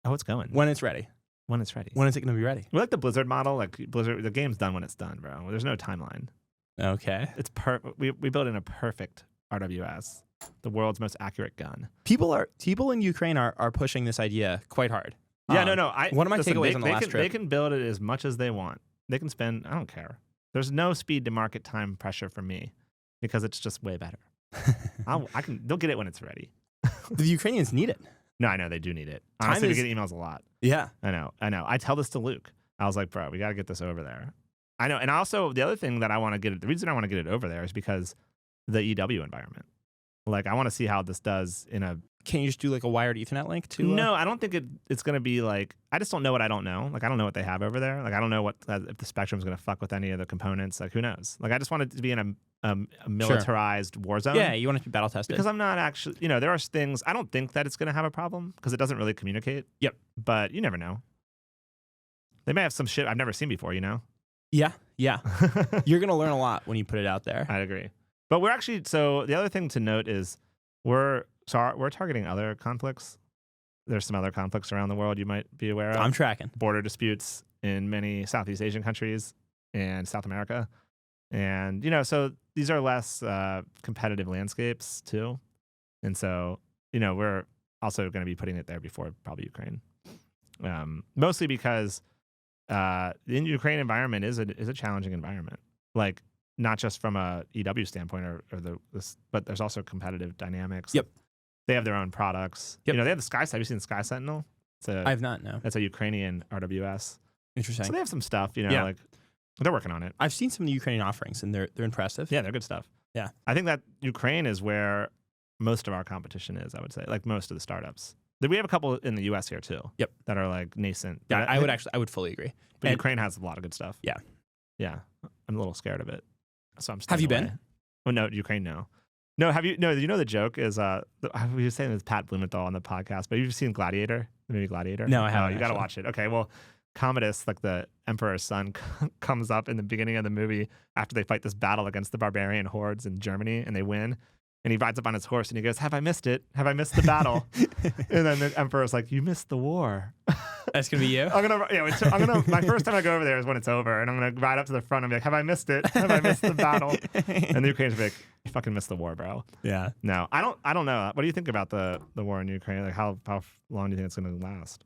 Speaker 2: Oh, it's going.
Speaker 1: When it's ready.
Speaker 2: When it's ready.
Speaker 1: When is it going to be ready?
Speaker 2: We like the Blizzard model. Like Blizzard, the game's done when it's done, bro. There's no timeline.
Speaker 1: Okay.
Speaker 2: It's we built in a perfect RWS, the world's most accurate gun.
Speaker 1: People in Ukraine are pushing this idea quite hard.
Speaker 2: Yeah,
Speaker 1: one of my takeaways on the last trip.
Speaker 2: They can build it as much as they want. They can spend. I don't care. There's no speed to market time pressure for me because it's just way better. They'll get it when it's ready.
Speaker 1: The Ukrainians need it.
Speaker 2: No, I know they do need it. Honestly, we get emails a lot.
Speaker 1: Yeah.
Speaker 2: I know. I tell this to Luke. I was like, bro, we got to get this over there. I know. And also, the other thing that the reason I want to get it over there is because the EW environment. Like, I want to see how this does in a.
Speaker 1: Can you just do like a wired Ethernet link to?
Speaker 2: No, I don't think it's going to be like. I just don't know what I don't know. Like, I don't know what they have over there. Like, I don't know if the spectrum's going to fuck with any of the components. Like, who knows? Like, I just want it to be in a militarized war zone.
Speaker 1: Yeah, you want it to be battle tested.
Speaker 2: Because I'm not actually, there are things. I don't think that it's going to have a problem because it doesn't really communicate.
Speaker 1: Yep.
Speaker 2: But you never know. They may have some shit I've never seen before.
Speaker 1: Yeah. You're going to learn a lot when you put it out there.
Speaker 2: I agree. But we're actually, so the other thing to note is we're targeting other conflicts. There's some other conflicts around the world you might be aware of.
Speaker 1: I'm tracking.
Speaker 2: Border disputes in many Southeast Asian countries and South America. And, so these are less competitive landscapes too. And so, we're also going to be putting it there before probably Ukraine. Mostly because the Ukraine environment is a challenging environment. Like, not just from a EW standpoint but there's also competitive dynamics.
Speaker 1: Yep.
Speaker 2: They have their own products.
Speaker 1: Yep.
Speaker 2: They have the Sky. Have you seen the Sky Sentinel?
Speaker 1: I have not, no.
Speaker 2: That's a Ukrainian RWS.
Speaker 1: Interesting.
Speaker 2: So they have some stuff, like they're working on it.
Speaker 1: I've seen some of the Ukrainian offerings and they're impressive.
Speaker 2: Yeah, they're good stuff.
Speaker 1: Yeah.
Speaker 2: I think that Ukraine is where most of our competition is, I would say. Like most of the startups. We have a couple in the US here too.
Speaker 1: Yep.
Speaker 2: That are like nascent.
Speaker 1: Yeah, I would fully agree.
Speaker 2: But Ukraine has a lot of good stuff.
Speaker 1: Yeah.
Speaker 2: Yeah. I'm a little scared of it. So I'm
Speaker 1: Have you
Speaker 2: away.
Speaker 1: been?
Speaker 2: Oh no, Ukraine no. No, the joke is we were saying this Pat Blumenthal on the podcast, but you've seen Gladiator, the movie Gladiator?
Speaker 1: No, I haven't.
Speaker 2: You got to watch it. Okay, well, Commodus, like the emperor's son, comes up in the beginning of the movie after they fight this battle against the barbarian hordes in Germany, and they win. And he rides up on his horse and he goes, "Have I missed it? Have I missed the battle?" And then the emperor's like, "You missed the war."
Speaker 1: That's gonna be you.
Speaker 2: I'm gonna. My first time I go over there is when it's over, and I'm gonna ride up to the front and be like, "Have I missed it? Have I missed the battle?" And the Ukrainians be like, "You fucking missed the war, bro."
Speaker 1: Yeah.
Speaker 2: No, I don't know. What do you think about the war in Ukraine? Like, how long do you think it's gonna last?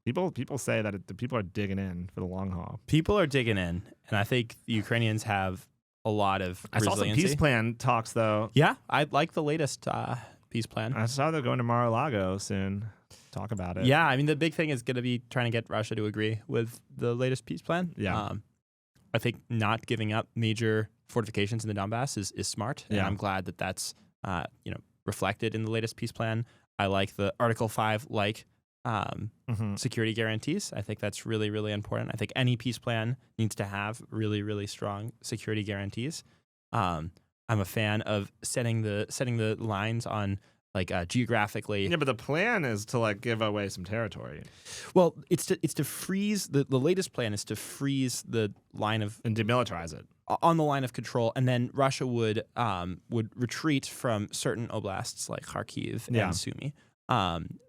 Speaker 2: People say that the people are digging in for the long haul.
Speaker 1: People are digging in, and I think the Ukrainians have a lot of resiliency.
Speaker 2: I saw some peace plan talks though.
Speaker 1: Yeah, I like the latest peace plan.
Speaker 2: I saw they're going to Mar-a-Lago soon. Talk about it.
Speaker 1: Yeah, I mean the big thing is going to be trying to get Russia to agree with the latest peace plan.
Speaker 2: Yeah,
Speaker 1: I think not giving up major fortifications in the Donbass is smart, and I'm glad that that's reflected in the latest peace plan. I like the Article 5 security guarantees. I think that's really, really important. I think any peace plan needs to have really, really strong security guarantees. I'm a fan of setting the lines on geographically.
Speaker 2: Yeah, but the plan is to give away some territory.
Speaker 1: Well, it's to freeze the latest plan is to freeze the line of
Speaker 2: and demilitarize it
Speaker 1: on the line of control, and then Russia would retreat from certain oblasts like Kharkiv and Sumy.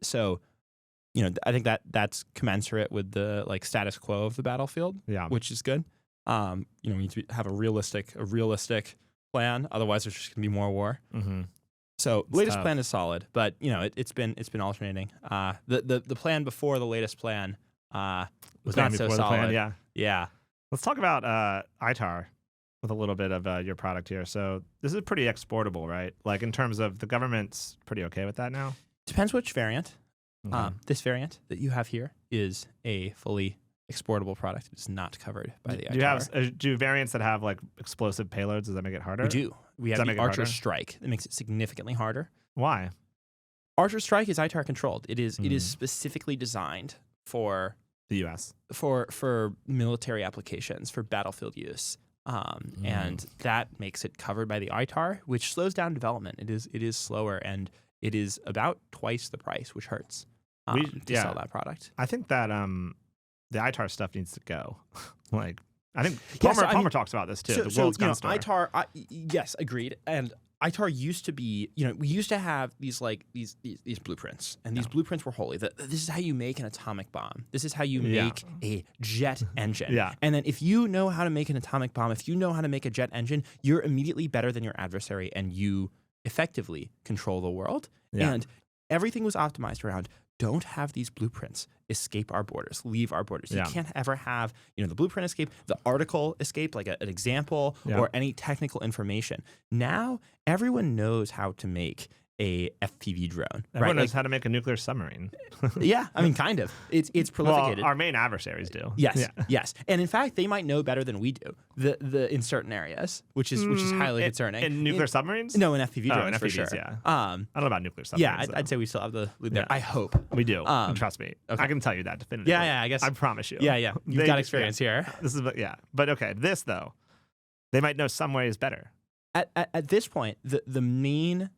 Speaker 1: So. I think that's commensurate with the status quo of the battlefield, which is good. We need to have a realistic plan. Otherwise, there's just going to be more war.
Speaker 2: Mm-hmm.
Speaker 1: So latest plan is solid, but it's been alternating. The plan before the latest plan was not so solid. Yeah.
Speaker 2: Let's talk about ITAR with a little bit of your product here. So this is pretty exportable, right? Like in terms of the government's pretty okay with that now?
Speaker 1: Depends which variant.
Speaker 2: Okay.
Speaker 1: This variant that you have here is a fully exportable product. It's not covered by the ITAR.
Speaker 2: Do variants that have like explosive payloads, does that make it harder?
Speaker 1: We do. We have the Archer Strike that makes it significantly harder.
Speaker 2: Why?
Speaker 1: Archer Strike is ITAR controlled. It is specifically designed for
Speaker 2: the U.S.
Speaker 1: for military applications, for battlefield use. And that makes it covered by the ITAR, which slows down development. It is slower, and it is about twice the price, which hurts to sell that product.
Speaker 2: I think that the ITAR stuff needs to go. Like, I think Palmer talks about this too. The World's Gun Store.
Speaker 1: ITAR, yes, agreed. And ITAR used to be, we used to have these blueprints, and these blueprints were holy. This is how you make an atomic bomb. This is how you make a jet engine.
Speaker 2: Yeah.
Speaker 1: And then if you know how to make an atomic bomb, if you know how to make a jet engine, you're immediately better than your adversary, and you effectively control the world.
Speaker 2: Yeah.
Speaker 1: And everything was optimized around don't have these blueprints escape our borders, leave our borders. You can't ever have, the blueprint escape, the article escape, like an example or any technical information. Now, everyone knows how to make a FPV drone.
Speaker 2: Everyone knows how to make a nuclear submarine.
Speaker 1: Yeah, I mean, kind of. It's prolificated.
Speaker 2: Well, our main adversaries do.
Speaker 1: Yes, yes. And in fact, they might know better than we do in certain areas, which is highly concerning.
Speaker 2: In nuclear submarines?
Speaker 1: No, in FPV drones,
Speaker 2: in FPVs,
Speaker 1: for sure.
Speaker 2: Yeah. I don't know about nuclear submarines.
Speaker 1: Yeah, I'd say we still have the lead there. I hope.
Speaker 2: We do. Trust me. Okay. I can tell you that definitively.
Speaker 1: Yeah, I guess.
Speaker 2: I promise you.
Speaker 1: Yeah. You've got experience here.
Speaker 2: This is, But okay, this, though, they might know some ways better.
Speaker 1: At this point, the main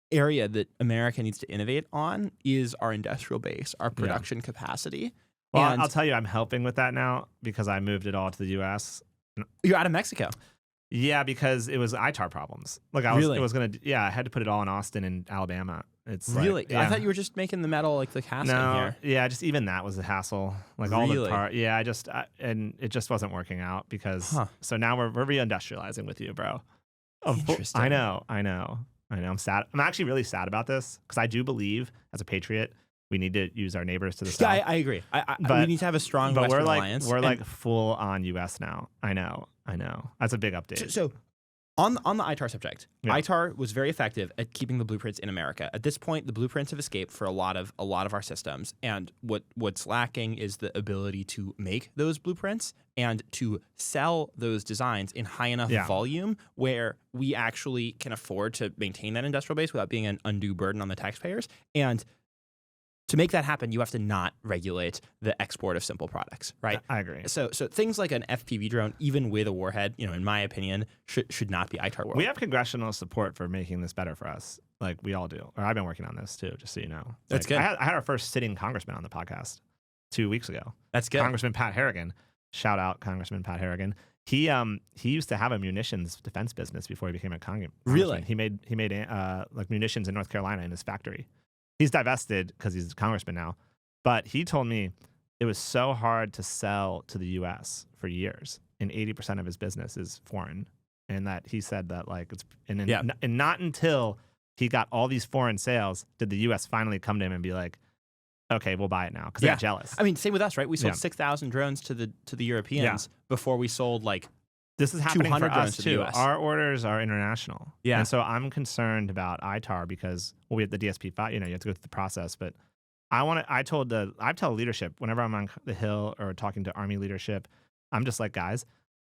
Speaker 1: area that America needs to innovate on is our industrial base, our production capacity.
Speaker 2: Well, I'll tell you, I'm helping with that now because I moved it all to the U.S.
Speaker 1: You're out of Mexico.
Speaker 2: Yeah, because it was ITAR problems. Like I had to put it all in Austin and Alabama. It's
Speaker 1: really.
Speaker 2: Like,
Speaker 1: I thought you were just making the metal, like the casting here.
Speaker 2: Yeah, just even that was a hassle. Like all the part. Yeah, and it just wasn't working out because. So now we're reindustrializing with you, bro.
Speaker 1: Interesting.
Speaker 2: I know. I'm sad. I'm actually really sad about this because I do believe, as a patriot, we need to use our neighbors to the south.
Speaker 1: Yeah, I agree. We need to have a strong Western alliance.
Speaker 2: We're like full on U.S. now. I know. That's a big update.
Speaker 1: So on the ITAR subject, ITAR was very effective at keeping the blueprints in America. At this point, the blueprints have escaped for a lot of our systems, and what's lacking is the ability to make those blueprints and to sell those designs in high enough volume where we actually can afford to maintain that industrial base without being an undue burden on the taxpayers. And to make that happen, you have to not regulate the export of simple products, right?
Speaker 2: I agree.
Speaker 1: So things like an FPV drone, even with a warhead, in my opinion, should not be ITAR world.
Speaker 2: We have congressional support for making this better for us. Like we all do. Or I've been working on this too, just so you know.
Speaker 1: That's good.
Speaker 2: I had our first sitting congressman on the podcast 2 weeks ago.
Speaker 1: That's good.
Speaker 2: Congressman Pat Harrigan. Shout out Congressman Pat Harrigan. He used to have a munitions defense business before he became a congressman.
Speaker 1: Really?
Speaker 2: He made like munitions in North Carolina in his factory. He's divested because he's a congressman now. But he told me it was so hard to sell to the U.S. for years, and 80% of his business is foreign. And that he said that and not until he got all these foreign sales did the U.S. finally come to him and be like, okay, we'll buy it now because they're jealous.
Speaker 1: I mean, same with us, right? We sold 6,000 drones to the Europeans before we sold
Speaker 2: this is happening for us too.
Speaker 1: US.
Speaker 2: Our orders are international.
Speaker 1: Yeah.
Speaker 2: And so I'm concerned about ITAR because we have the DSP-5, you have to go through the process. But I tell leadership whenever I'm on the Hill or talking to Army leadership, I'm just like, guys,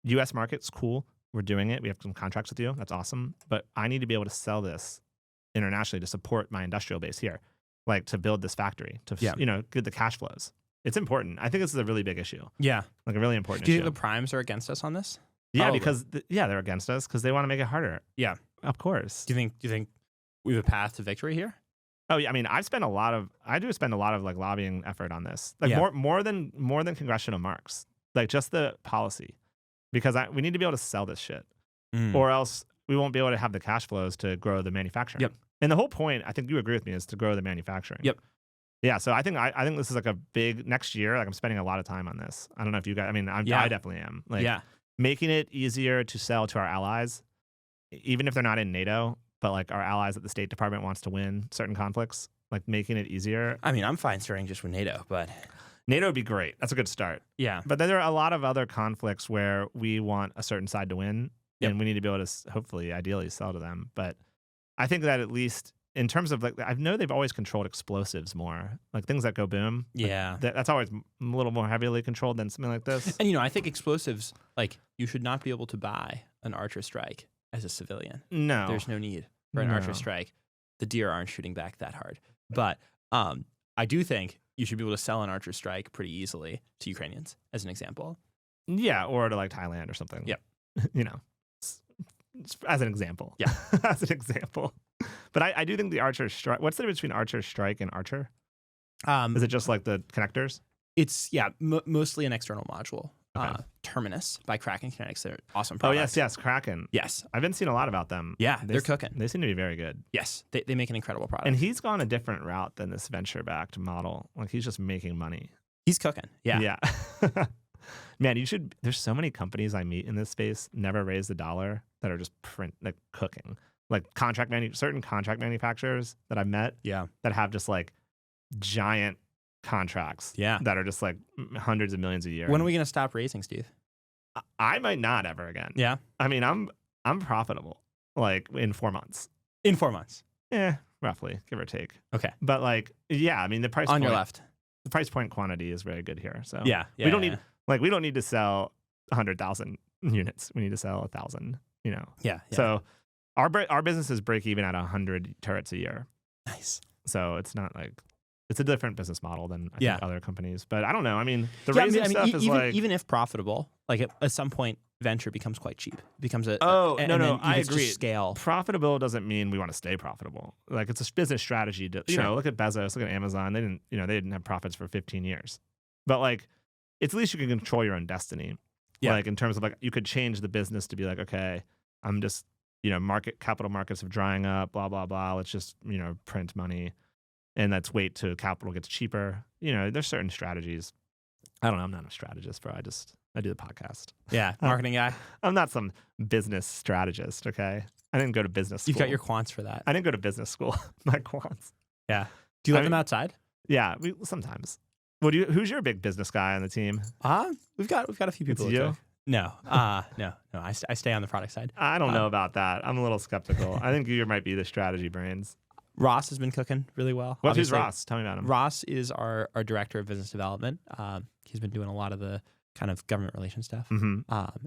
Speaker 2: US market's cool. We're doing it. We have some contracts with you. That's awesome. But I need to be able to sell this internationally to support my industrial base here, like to build this factory, to get the cash flows. It's important. I think this is a really big issue.
Speaker 1: Yeah.
Speaker 2: Like a really important
Speaker 1: issue.
Speaker 2: issue.
Speaker 1: Do you think the primes are against us on this?
Speaker 2: Yeah,
Speaker 1: Probably.
Speaker 2: because they're against us because they want to make it harder.
Speaker 1: Yeah,
Speaker 2: of course.
Speaker 1: Do you think we have a path to victory here?
Speaker 2: Oh yeah, I mean, I do spend a lot of like lobbying effort on this, like more than congressional marks, like just the policy, because we need to be able to sell this shit, or else we won't be able to have the cash flows to grow the manufacturing.
Speaker 1: Yep.
Speaker 2: And the whole point, I think you agree with me, is to grow the manufacturing.
Speaker 1: Yep.
Speaker 2: Yeah, so I think this is like a big next year. Like I'm spending a lot of time on this. I don't know if you guys. I mean, I definitely am. Like, making it easier to sell to our allies, even if they're not in NATO, but like our allies that the State Department wants to win certain conflicts, like making it easier.
Speaker 1: I mean, I'm fine starting just with NATO, but
Speaker 2: NATO would be great. That's a good start.
Speaker 1: yeah.
Speaker 2: But then there are a lot of other conflicts where we want a certain side to win, and we need to be able to hopefully, ideally, sell to them. But I think that at least in terms of like, I know they've always controlled explosives more, like things that go boom.
Speaker 1: Yeah.
Speaker 2: Like that's always a little more heavily controlled than something like this.
Speaker 1: And, I think explosives, like, you should not be able to buy an Archer Strike as a civilian.
Speaker 2: No.
Speaker 1: There's no need for an Archer Strike. The deer aren't shooting back that hard. But I do think you should be able to sell an Archer Strike pretty easily to Ukrainians, as an example.
Speaker 2: Yeah, or to like Thailand or something.
Speaker 1: Yep.
Speaker 2: As an example.
Speaker 1: Yeah.
Speaker 2: As an example. But I do think the Archer Strike, what's the difference between Archer Strike and Archer? Is it just like the connectors?
Speaker 1: It's, mostly an external module. Okay. Terminus by Kraken Kinetics. They're awesome products.
Speaker 2: Oh, yes, Kraken.
Speaker 1: Yes.
Speaker 2: I've been seeing a lot about them.
Speaker 1: Yeah, they're cooking.
Speaker 2: They seem to be very good.
Speaker 1: Yes, they make an incredible product.
Speaker 2: And he's gone a different route than this venture-backed model. Like, he's just making money.
Speaker 1: He's cooking. Yeah.
Speaker 2: Yeah. Man, there's so many companies I meet in this space, never raise the dollar, that are just cooking. Like certain contract manufacturers that I've met that have just like giant contracts that are just like hundreds of millions a year.
Speaker 1: When are we going to stop raising, Steve?
Speaker 2: I might not ever again.
Speaker 1: Yeah.
Speaker 2: I mean, I'm profitable like in 4 months.
Speaker 1: In 4 months.
Speaker 2: Yeah, roughly, give or take.
Speaker 1: Okay.
Speaker 2: But like, yeah, I mean, the price
Speaker 1: on
Speaker 2: point,
Speaker 1: your left.
Speaker 2: The price point quantity is very good here. So
Speaker 1: we
Speaker 2: don't need to sell 100,000 units. We need to sell 1,000.
Speaker 1: Yeah.
Speaker 2: So our businesses break even at 100 turrets a year.
Speaker 1: Nice.
Speaker 2: So it's not like it's a different business model than I think other companies. But I don't know. I mean, the raising stuff is like
Speaker 1: even if profitable, like at some point, venture becomes quite cheap. It becomes
Speaker 2: no, I agree.
Speaker 1: Scale.
Speaker 2: Profitable doesn't mean we want to stay profitable. Like it's a business strategy. Look at Bezos, look at Amazon. They didn't have profits for 15 years. But like, at least you can control your own destiny. Yeah. Like in terms of like, you could change the business to be like, okay, I'm just, capital markets are drying up, blah, blah, blah. Let's just, print money. And let's wait till capital gets cheaper. There's certain strategies. I don't know. I'm not a strategist, bro. I do the podcast.
Speaker 1: Yeah, marketing guy.
Speaker 2: I'm not some business strategist, okay? I didn't go to business school.
Speaker 1: You've got your quants for that.
Speaker 2: I didn't go to business school. My quants.
Speaker 1: Yeah. Do you let them outside?
Speaker 2: Yeah, sometimes. Well, who's your big business guy on the team?
Speaker 1: We've got a few people.
Speaker 2: It's you?
Speaker 1: No. No. I stay on the product side.
Speaker 2: I don't know about that. I'm a little skeptical. I think you might be the strategy brains.
Speaker 1: Ross has been cooking really well.
Speaker 2: Who's Ross? Tell me about him.
Speaker 1: Ross is our director of business development. He's been doing a lot of the kind of government relations stuff.
Speaker 2: Mm-hmm.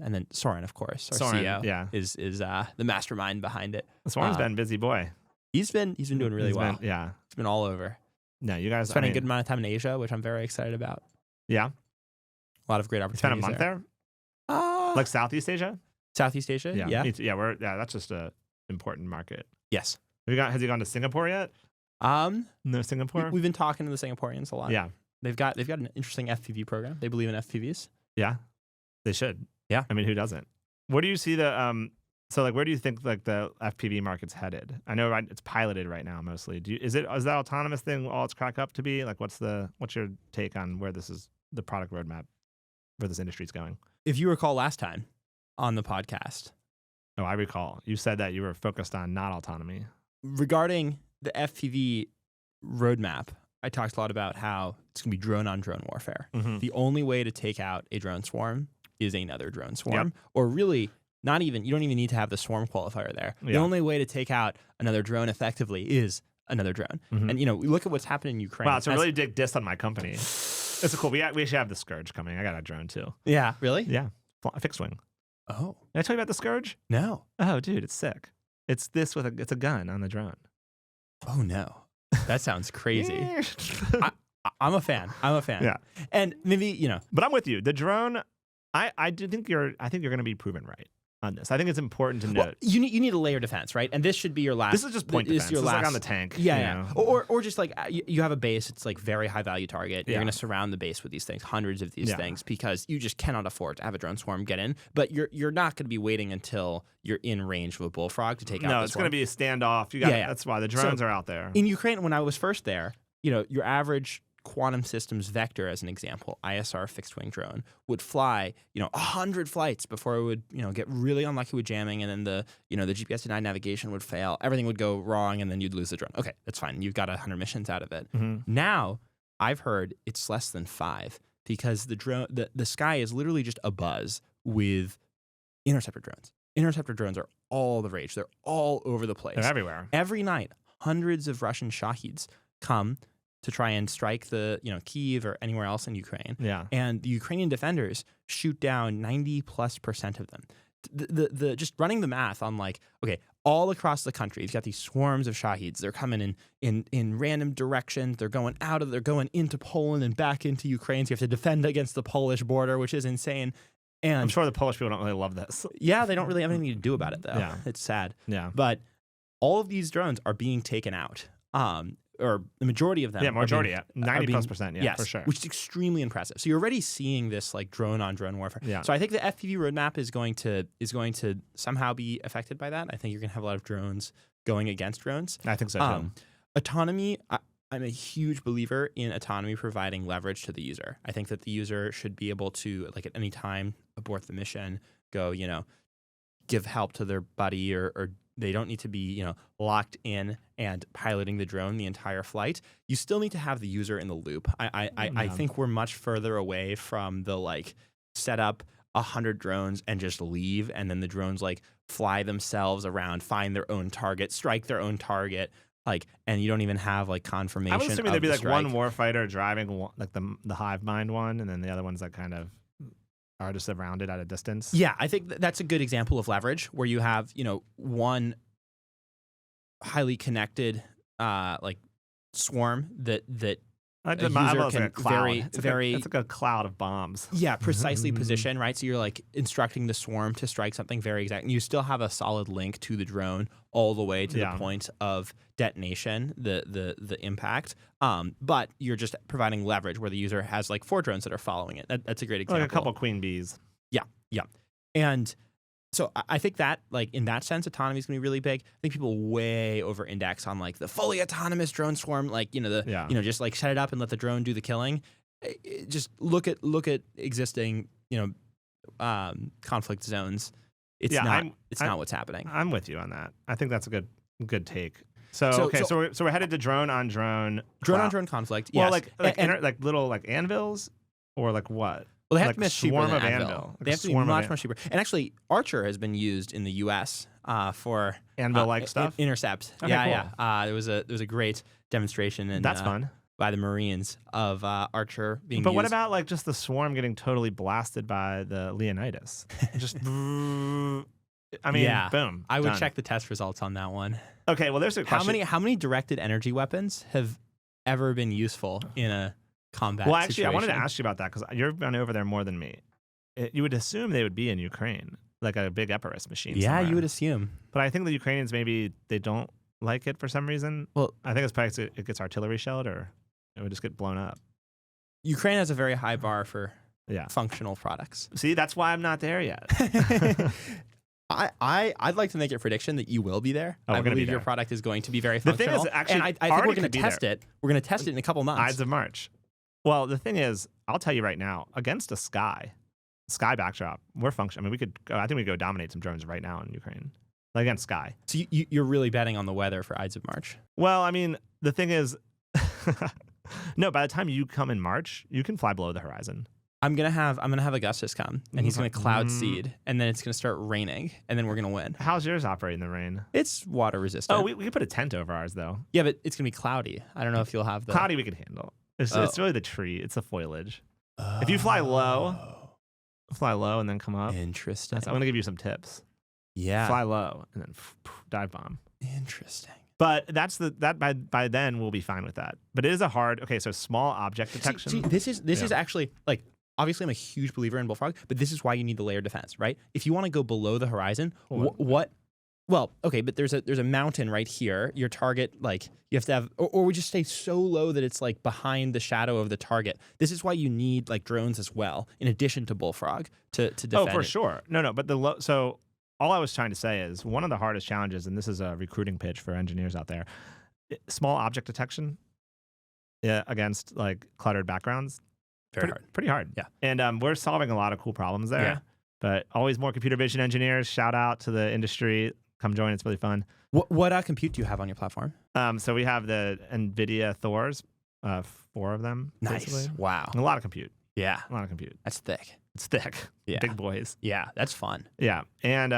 Speaker 1: And then Soren, of course, our CEO, is the mastermind behind it.
Speaker 2: Soren's been a busy boy.
Speaker 1: He's been doing really well.
Speaker 2: Yeah,
Speaker 1: he's been all over.
Speaker 2: No, you guys
Speaker 1: spending a good amount of time in Asia, which I'm very excited about.
Speaker 2: Yeah,
Speaker 1: a lot of great opportunities.
Speaker 2: Spent a month there. Like Southeast Asia.
Speaker 1: Southeast Asia.
Speaker 2: Yeah. That's just a important market.
Speaker 1: Yes.
Speaker 2: Has he gone to Singapore yet? No, Singapore.
Speaker 1: We've been talking to the Singaporeans a lot.
Speaker 2: Yeah.
Speaker 1: They've got an interesting FPV program. They believe in FPVs.
Speaker 2: Yeah, they should.
Speaker 1: Yeah.
Speaker 2: I mean, who doesn't? Where do you see the So like, where do you think like the FPV market's headed? I know it's piloted right now mostly. Is that autonomous thing all it's cracked up to be? Like, what's your take on where this is the product roadmap, where this industry's going?
Speaker 1: If you recall last time on the podcast.
Speaker 2: Oh, I recall. You said that you were focused on not autonomy.
Speaker 1: Regarding the FPV roadmap, I talked a lot about how it's going to be drone-on-drone warfare.
Speaker 2: Mm-hmm.
Speaker 1: The only way to take out a drone swarm is another drone swarm. Yep. Or really, you don't even need to have the swarm qualifier there. The only way to take out another drone effectively is another drone. Mm-hmm. And, we look at what's happening in Ukraine.
Speaker 2: Wow, it's a really big diss on my company. It's cool. We actually have the Scourge coming. I got a drone, too.
Speaker 1: Yeah, really?
Speaker 2: Yeah, a fixed wing.
Speaker 1: Oh.
Speaker 2: Did I tell you about the Scourge?
Speaker 1: No.
Speaker 2: Oh, dude, it's sick. It's this it's a gun on the drone.
Speaker 1: Oh, no. That sounds crazy. I'm a fan.
Speaker 2: Yeah.
Speaker 1: And maybe,
Speaker 2: But I'm with you. The drone, I think you're going to be proven right on this. I think it's important to note.
Speaker 1: Well, you need a layer defense, right? And this should be your last.
Speaker 2: This is just point defense. This is like on the tank.
Speaker 1: Yeah. Or just like you have a base. It's like very high value target. You're going to surround the base with these things, hundreds of these things, because you just cannot afford to have a drone swarm get in. But you're not going to be waiting until you're in range of a bullfrog to take out.
Speaker 2: No, it's going to be a standoff. That's why the drones are out there.
Speaker 1: In Ukraine, when I was first there, your average quantum systems vector as an example, ISR fixed wing drone, would fly, 100 flights before it would, get really unlucky with jamming, and then the GPS denied navigation would fail, everything would go wrong, and then you'd lose the drone. Okay, that's fine. You've got 100 missions out of it. Now, I've heard it's less than 5 because the sky is literally just abuzz with interceptor drones. Interceptor drones are all the rage. They're all over the place.
Speaker 2: They're everywhere.
Speaker 1: Every night, hundreds of Russian Shahids come to try and strike the, Kyiv or anywhere else in Ukraine.
Speaker 2: Yeah.
Speaker 1: And the Ukrainian defenders shoot down 90+% of them. The just running the math on all across the country, you've got these swarms of Shahids. They're coming in random directions. They're going into Poland and back into Ukraine. So you have to defend against the Polish border, which is insane. And
Speaker 2: I'm sure the Polish people don't really love this.
Speaker 1: Yeah, they don't really have anything to do about it, though.
Speaker 2: Yeah.
Speaker 1: It's sad.
Speaker 2: Yeah.
Speaker 1: But all of these drones are being taken out. Or the majority of them.
Speaker 2: Yeah, majority, 90+%,
Speaker 1: yes,
Speaker 2: for sure.
Speaker 1: Which is extremely impressive. So you're already seeing this drone on drone warfare.
Speaker 2: Yeah.
Speaker 1: So I think the FPV roadmap is going to somehow be affected by that. I think you're going to have a lot of drones going against drones.
Speaker 2: I think so too.
Speaker 1: Autonomy, I'm a huge believer in autonomy providing leverage to the user. I think that the user should be able to, at any time, abort the mission, go, give help to their buddy, or they don't need to be, locked in and piloting the drone the entire flight. You still need to have the user in the loop. I think we're much further away from the set up 100 drones and just leave, and then the drones fly themselves around, find their own target, strike their own target. And you don't even have confirmation.
Speaker 2: I was assuming there'd be
Speaker 1: strike.
Speaker 2: one warfighter driving the hive mind one, and then the other ones that kind of are just around it at a distance.
Speaker 1: Yeah, I think that's a good example of leverage where you have one highly connected swarm that a user can
Speaker 2: it's like a cloud of bombs.
Speaker 1: Yeah, precisely position, right? So you're instructing the swarm to strike something very exact. And you still have a solid link to the drone all the way to the point of detonation, the impact. But you're just providing leverage where the user has 4 drones that are following it. That's a great example.
Speaker 2: Like a couple queen bees.
Speaker 1: Yeah. And so I think that, in that sense, autonomy is going to be really big. I think people way over-index on, the fully autonomous drone swarm, just, set it up and let the drone do the killing. Just look at existing, conflict zones. It's not what's happening.
Speaker 2: I'm with you on that. I think that's a good take. So we're headed to drone on drone.
Speaker 1: Drone on drone conflict, yes.
Speaker 2: Well, little anvils, or what?
Speaker 1: Well, they have to be cheaper
Speaker 2: swarm
Speaker 1: than
Speaker 2: of
Speaker 1: anvil. They have to be much cheaper. And actually, Archer has been used in the U.S. For
Speaker 2: anvil-like stuff.
Speaker 1: Intercept.
Speaker 2: Okay,
Speaker 1: Yeah.
Speaker 2: cool.
Speaker 1: There was a great demonstration.
Speaker 2: That's fun.
Speaker 1: By the Marines of Archer being
Speaker 2: But
Speaker 1: used.
Speaker 2: what about just the swarm getting totally blasted by the Leonidas? Just, boom.
Speaker 1: I would
Speaker 2: done.
Speaker 1: check the test results on that one.
Speaker 2: Okay, well, there's a question.
Speaker 1: How many directed energy weapons have ever been useful in a combat
Speaker 2: Well, actually,
Speaker 1: situation?
Speaker 2: I wanted to ask you about that because you've been over there more than me. You would assume they would be in Ukraine, like a big Epirus machine.
Speaker 1: Yeah,
Speaker 2: somewhere.
Speaker 1: you would assume.
Speaker 2: But I think the Ukrainians, maybe they don't like it for some reason.
Speaker 1: Well,
Speaker 2: I think it's probably it gets artillery shelled, or it would just get blown up.
Speaker 1: Ukraine has a very high bar for
Speaker 2: Yeah.
Speaker 1: functional products.
Speaker 2: See, that's why I'm not there yet.
Speaker 1: I'd like to make a prediction that you will be there.
Speaker 2: Oh,
Speaker 1: I
Speaker 2: we're gonna be
Speaker 1: believe your
Speaker 2: there.
Speaker 1: product is going to be very
Speaker 2: The
Speaker 1: functional.
Speaker 2: thing is, actually,
Speaker 1: and I think
Speaker 2: already
Speaker 1: we're going
Speaker 2: could
Speaker 1: to
Speaker 2: be
Speaker 1: test
Speaker 2: there.
Speaker 1: it. We're going to test it in a couple months.
Speaker 2: Ides of March. Well, the thing is, I'll tell you right now, against a sky backdrop, we're functional. I mean, we could. I think we could go dominate some drones right now in Ukraine, against sky.
Speaker 1: So you're really betting on the weather for Ides of March.
Speaker 2: Well, I mean, the thing is, no. By the time you come in March, you can fly below the horizon.
Speaker 1: I'm gonna have Augustus come, and he's gonna cloud seed, and then it's gonna start raining, and then we're gonna win.
Speaker 2: How's yours operate in the rain?
Speaker 1: It's water resistant.
Speaker 2: Oh, we could put a tent over ours though.
Speaker 1: Yeah, but it's gonna be cloudy. I don't know if you'll have the
Speaker 2: Cloudy we could handle. It's really the tree. It's the foliage. If you fly low and then come up.
Speaker 1: Interesting.
Speaker 2: I'm gonna give you some tips.
Speaker 1: Yeah.
Speaker 2: Fly low and then dive bomb.
Speaker 1: Interesting.
Speaker 2: But by then we'll be fine with that. But it is a hard. Okay, so small object detection.
Speaker 1: See, this is actually obviously I'm a huge believer in Bullfrog, but this is why you need the layered defense, right? If you want to go below the horizon, what? Well, okay, but there's a mountain right here. Your target, you have to have, or we just stay so low that it's behind the shadow of the target. This is why you need drones as well, in addition to Bullfrog to defend.
Speaker 2: Oh, for sure. No, but so all I was trying to say is one of the hardest challenges, and this is a recruiting pitch for engineers out there. Small object detection against like cluttered backgrounds. Pretty hard.
Speaker 1: Yeah.
Speaker 2: And we're solving a lot of cool problems there.
Speaker 1: Yeah.
Speaker 2: But always more computer vision engineers. Shout out to the industry. Come join. It's really fun.
Speaker 1: What compute do you have on your platform?
Speaker 2: So we have the NVIDIA Thors, 4 of them.
Speaker 1: Nice.
Speaker 2: Basically.
Speaker 1: Wow.
Speaker 2: A lot of compute.
Speaker 1: Yeah.
Speaker 2: A lot of compute.
Speaker 1: That's thick.
Speaker 2: It's thick.
Speaker 1: Yeah.
Speaker 2: Big boys.
Speaker 1: Yeah. That's fun.
Speaker 2: Yeah. And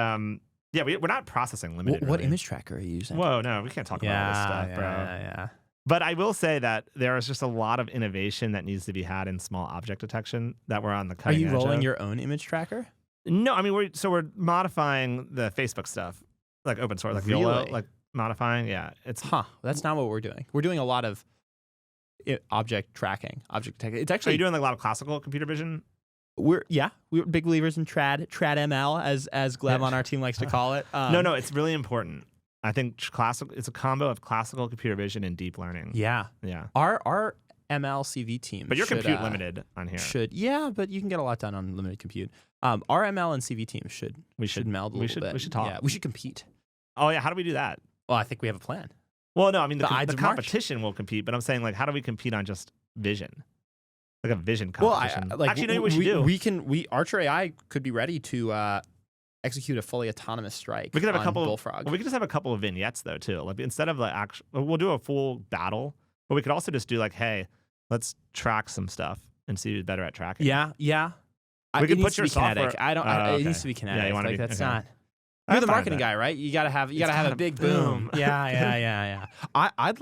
Speaker 2: we're not processing limited.
Speaker 1: What
Speaker 2: really.
Speaker 1: image tracker are you using?
Speaker 2: Whoa, no, we can't talk about all this stuff, bro.
Speaker 1: Yeah.
Speaker 2: But I will say that there is just a lot of innovation that needs to be had in small object detection that we're on the
Speaker 1: Are
Speaker 2: cutting edge
Speaker 1: you rolling
Speaker 2: of.
Speaker 1: your own image tracker?
Speaker 2: No, I mean we're modifying the Facebook stuff, like open source, like YOLO,
Speaker 1: Really?
Speaker 2: like modifying. Yeah, it's
Speaker 1: That's not what we're doing. We're doing a lot of object tracking, object detection. It's
Speaker 2: Are
Speaker 1: actually
Speaker 2: you doing like a lot of classical computer vision?
Speaker 1: we're big believers in trad ML as Gleb on our team likes to call it.
Speaker 2: No, it's really important. I think it's a combo of classical computer vision and deep learning.
Speaker 1: Yeah.
Speaker 2: Yeah.
Speaker 1: Our ML CV team.
Speaker 2: But you're
Speaker 1: should,
Speaker 2: compute limited on here.
Speaker 1: But you can get a lot done on limited compute. Our ML and CV teams should meld a little bit.
Speaker 2: We should talk.
Speaker 1: Yeah, we should compete.
Speaker 2: Oh yeah, how do we do that?
Speaker 1: Well, I think we have a plan.
Speaker 2: Well, no, I mean the
Speaker 1: Ides of March.
Speaker 2: competition will compete, but I'm saying like how do we compete on just vision? Like a vision competition.
Speaker 1: Well,
Speaker 2: Actually, you know what we should do?
Speaker 1: Archer AI could be ready to execute a fully autonomous strike.
Speaker 2: We could have
Speaker 1: on
Speaker 2: a couple.
Speaker 1: Bullfrog.
Speaker 2: Well, we could just have a couple of vignettes though too. Like instead of the actual, we'll do a full battle, but we could also just do like, hey, let's track some stuff and see who's better at tracking.
Speaker 1: Yeah.
Speaker 2: We could
Speaker 1: it
Speaker 2: put
Speaker 1: needs to
Speaker 2: your
Speaker 1: be kinetic.
Speaker 2: software-
Speaker 1: I don't.
Speaker 2: okay.
Speaker 1: It needs to be kinetic.
Speaker 2: Yeah, you wanna
Speaker 1: like
Speaker 2: be-
Speaker 1: that's
Speaker 2: okay.
Speaker 1: not. You're
Speaker 2: I'm
Speaker 1: the
Speaker 2: fine with
Speaker 1: marketing
Speaker 2: that.
Speaker 1: guy, right? You gotta have
Speaker 2: gotta
Speaker 1: a big boom. Yeah. I'd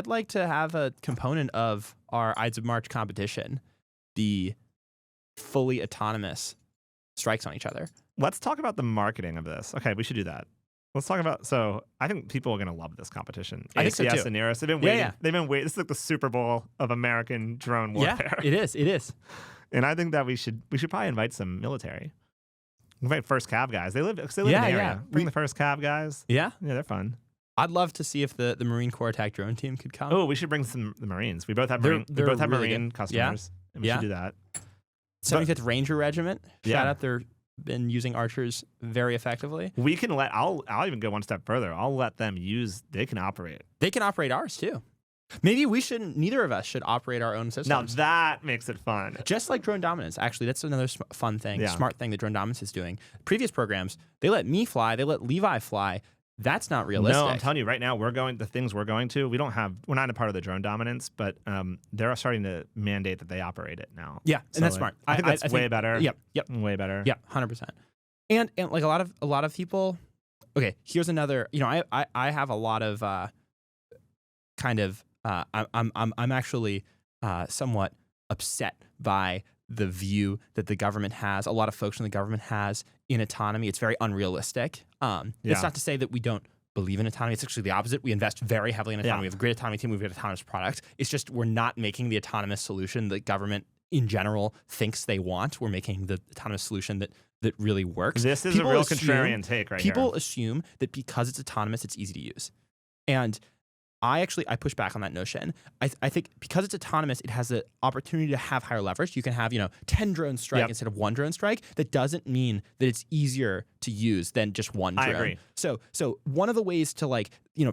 Speaker 1: like to have a component of our Ides of March competition be fully autonomous strikes on each other.
Speaker 2: Let's talk about the marketing of this. Okay, we should do that. Let's talk about. So I think people are going to love this competition.
Speaker 1: I think so,
Speaker 2: ACS
Speaker 1: too.
Speaker 2: and Neros. They've been waiting.
Speaker 1: Yeah.
Speaker 2: They've been waiting. This is like the Super Bowl of American drone warfare.
Speaker 1: Yeah, it is.
Speaker 2: And I think that we should probably invite some military. Invite first cab guys. They live in the
Speaker 1: Yeah.
Speaker 2: area. Bring the first cab guys.
Speaker 1: Yeah.
Speaker 2: Yeah, they're fun.
Speaker 1: I'd love to see if the Marine Corps attack drone team could come.
Speaker 2: Oh, we should bring the Marines. We both have
Speaker 1: They're
Speaker 2: Marine
Speaker 1: really good.
Speaker 2: customers. And we
Speaker 1: Yeah.
Speaker 2: should do that.
Speaker 1: 75th Ranger Regiment.
Speaker 2: Yeah.
Speaker 1: Shout out, they've been using archers very effectively.
Speaker 2: We can let. I'll even go one step further. I'll let them use. They can operate.
Speaker 1: They can operate ours too. Maybe we shouldn't. Neither of us should operate our own systems.
Speaker 2: Now that makes it fun.
Speaker 1: Just like drone dominance, actually, that's another fun thing,
Speaker 2: Yeah.
Speaker 1: smart thing that drone dominance is doing. Previous programs, they let me fly, they let Levi fly. That's not realistic.
Speaker 2: No, I'm telling you right now, the things we're going to, we're not a part of the drone dominance, but they're starting to mandate that they operate it now.
Speaker 1: Yeah,
Speaker 2: So,
Speaker 1: and that's
Speaker 2: like,
Speaker 1: smart.
Speaker 2: I think that's way better.
Speaker 1: Yep.
Speaker 2: Way better.
Speaker 1: Yeah, 100%. And like a lot of people. Okay, here's another. I have a lot of I'm actually somewhat upset by the view that the government has. A lot of folks in the government has in autonomy. It's very unrealistic. It's not to say that we don't believe in autonomy. It's actually the opposite. We invest very heavily in autonomy.
Speaker 2: Yeah.
Speaker 1: We have a great autonomy team. We've got an autonomous product. It's just we're not making the autonomous solution that government in general thinks they want. We're making the autonomous solution that really works.
Speaker 2: This is
Speaker 1: People
Speaker 2: a real
Speaker 1: assume-
Speaker 2: contrarian take right here.
Speaker 1: People assume that because it's autonomous, it's easy to use. And I push back on that notion. I think because it's autonomous, it has the opportunity to have higher leverage. You can have, 10 drone strike
Speaker 2: Yep.
Speaker 1: instead of 1 drone strike. That doesn't mean that it's easier to use than just 1 drone.
Speaker 2: I agree.
Speaker 1: So one of the ways to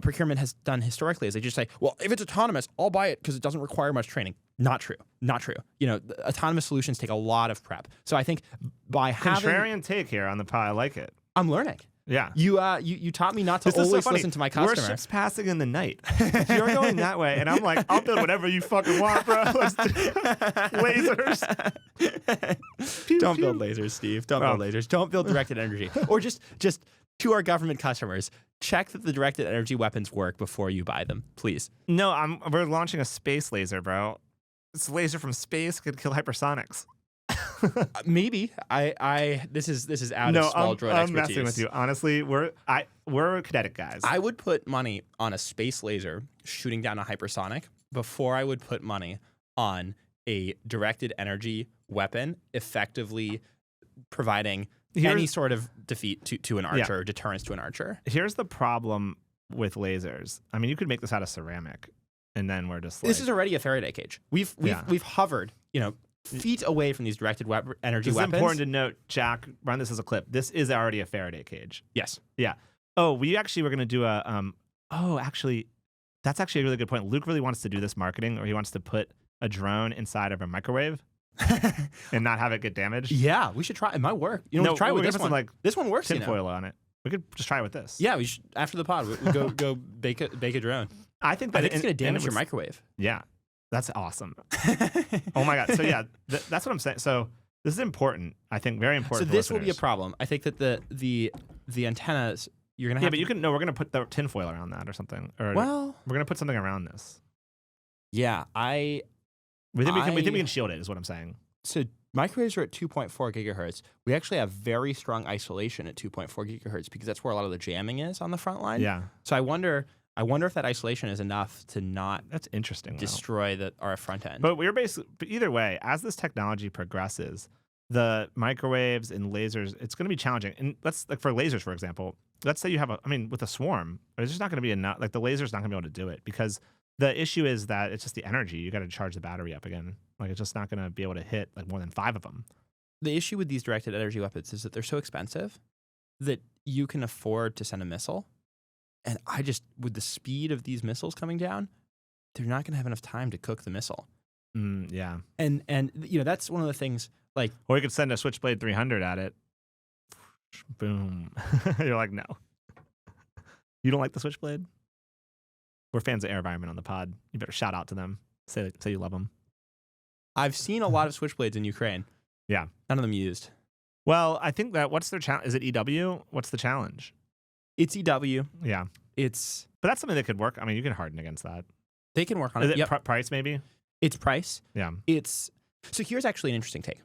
Speaker 1: procurement has done historically is they just say, well, if it's autonomous, I'll buy it because it doesn't require much training. Not true. The autonomous solutions take a lot of prep. So I think by having,
Speaker 2: Contrarian take here on the pie. I like it.
Speaker 1: I'm learning.
Speaker 2: Yeah.
Speaker 1: You taught me not to
Speaker 2: This is so
Speaker 1: always
Speaker 2: funny.
Speaker 1: listen to my customer.
Speaker 2: We're ships passing in the night. You're going that way, and I'm like, I'll build whatever you fucking want, bro. Let's do lasers. Pew,
Speaker 1: Don't
Speaker 2: pew.
Speaker 1: build lasers, Steve. Don't build lasers. Don't build directed energy. Or just to our government customers, check that the directed energy weapons work before you buy them, please.
Speaker 2: No, we're launching a space laser, bro. This laser from space could kill hypersonics.
Speaker 1: Maybe this is out of small drone
Speaker 2: I'm
Speaker 1: expertise.
Speaker 2: messing with you. Honestly, we're kinetic guys.
Speaker 1: I would put money on a space laser shooting down a hypersonic before I would put money on a directed energy weapon effectively providing any sort of defeat to an archer or deterrence to an archer.
Speaker 2: Here's the problem with lasers. I mean, you could make this out of ceramic, and then we're just like,
Speaker 1: This is already a Faraday cage. We've hovered, feet away from these directed energy
Speaker 2: This
Speaker 1: weapons.
Speaker 2: is important to note, Jack. Run this as a clip. This is already a Faraday cage.
Speaker 1: Yes.
Speaker 2: Yeah. Oh, we actually were going to do a. Actually, That's actually a really good point. Luke really wants to do this marketing, or he wants to put a drone inside of a microwave and not have it get damaged.
Speaker 1: Yeah, we should try. It might work. You know, we'll try it with this one.
Speaker 2: Like
Speaker 1: this one works.
Speaker 2: Tinfoil on it. We could just try it with this.
Speaker 1: Yeah, we should. After the pod, we go bake a drone.
Speaker 2: I think it's
Speaker 1: going to damage your microwave.
Speaker 2: Yeah, that's awesome. Oh my god. So yeah, that's what I'm saying. So this is important. I think very important.
Speaker 1: So this will be a problem. I think that the antennas you're gonna have.
Speaker 2: Yeah, but you can. No, we're gonna put the tinfoil around that or something. Or
Speaker 1: well,
Speaker 2: we're gonna put something around this.
Speaker 1: Yeah,
Speaker 2: we think we can shield it. Is what I'm saying.
Speaker 1: So microwaves are at 2.4 gigahertz. We actually have very strong isolation at 2.4 gigahertz because that's where a lot of the jamming is on the front line.
Speaker 2: Yeah.
Speaker 1: So I wonder if that isolation is enough to not
Speaker 2: that's interesting
Speaker 1: destroy the RF front end.
Speaker 2: But but either way, as this technology progresses, the microwaves and lasers, it's going to be challenging. And let's like for lasers, for example, let's say you have with a swarm, there's just not going to be enough. Like the laser's not going to be able to do it because the issue is that it's just the energy. You got to charge the battery up again. Like it's just not going to be able to hit like more than 5 of them.
Speaker 1: The issue with these directed energy weapons is that they're so expensive that you can afford to send a missile. And with the speed of these missiles coming down, they're not going to have enough time to cook the missile.
Speaker 2: Yeah.
Speaker 1: And you know, that's one of the things like.
Speaker 2: Or you could send a Switchblade 300 at it. Boom. You're like, no. You don't like the Switchblade? We're fans of AirVironment on the pod. You better shout out to them. Say you love them.
Speaker 1: I've seen a lot of Switchblades in Ukraine.
Speaker 2: Yeah.
Speaker 1: None of them used.
Speaker 2: Well, I think that what's their challenge? Is it EW? What's the challenge?
Speaker 1: It's EW.
Speaker 2: Yeah.
Speaker 1: But
Speaker 2: that's something that could work. I mean, you can harden against that.
Speaker 1: They can work on
Speaker 2: it.
Speaker 1: Is it
Speaker 2: price maybe?
Speaker 1: It's price.
Speaker 2: Yeah.
Speaker 1: So here's actually an interesting take.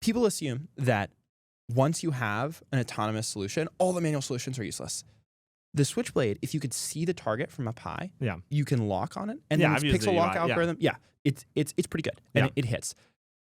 Speaker 1: People assume that once you have an autonomous solution, all the manual solutions are useless. The Switchblade, if you could see the target from up high, you can lock on it. And then this pixel lock algorithm, it's pretty good. And it hits.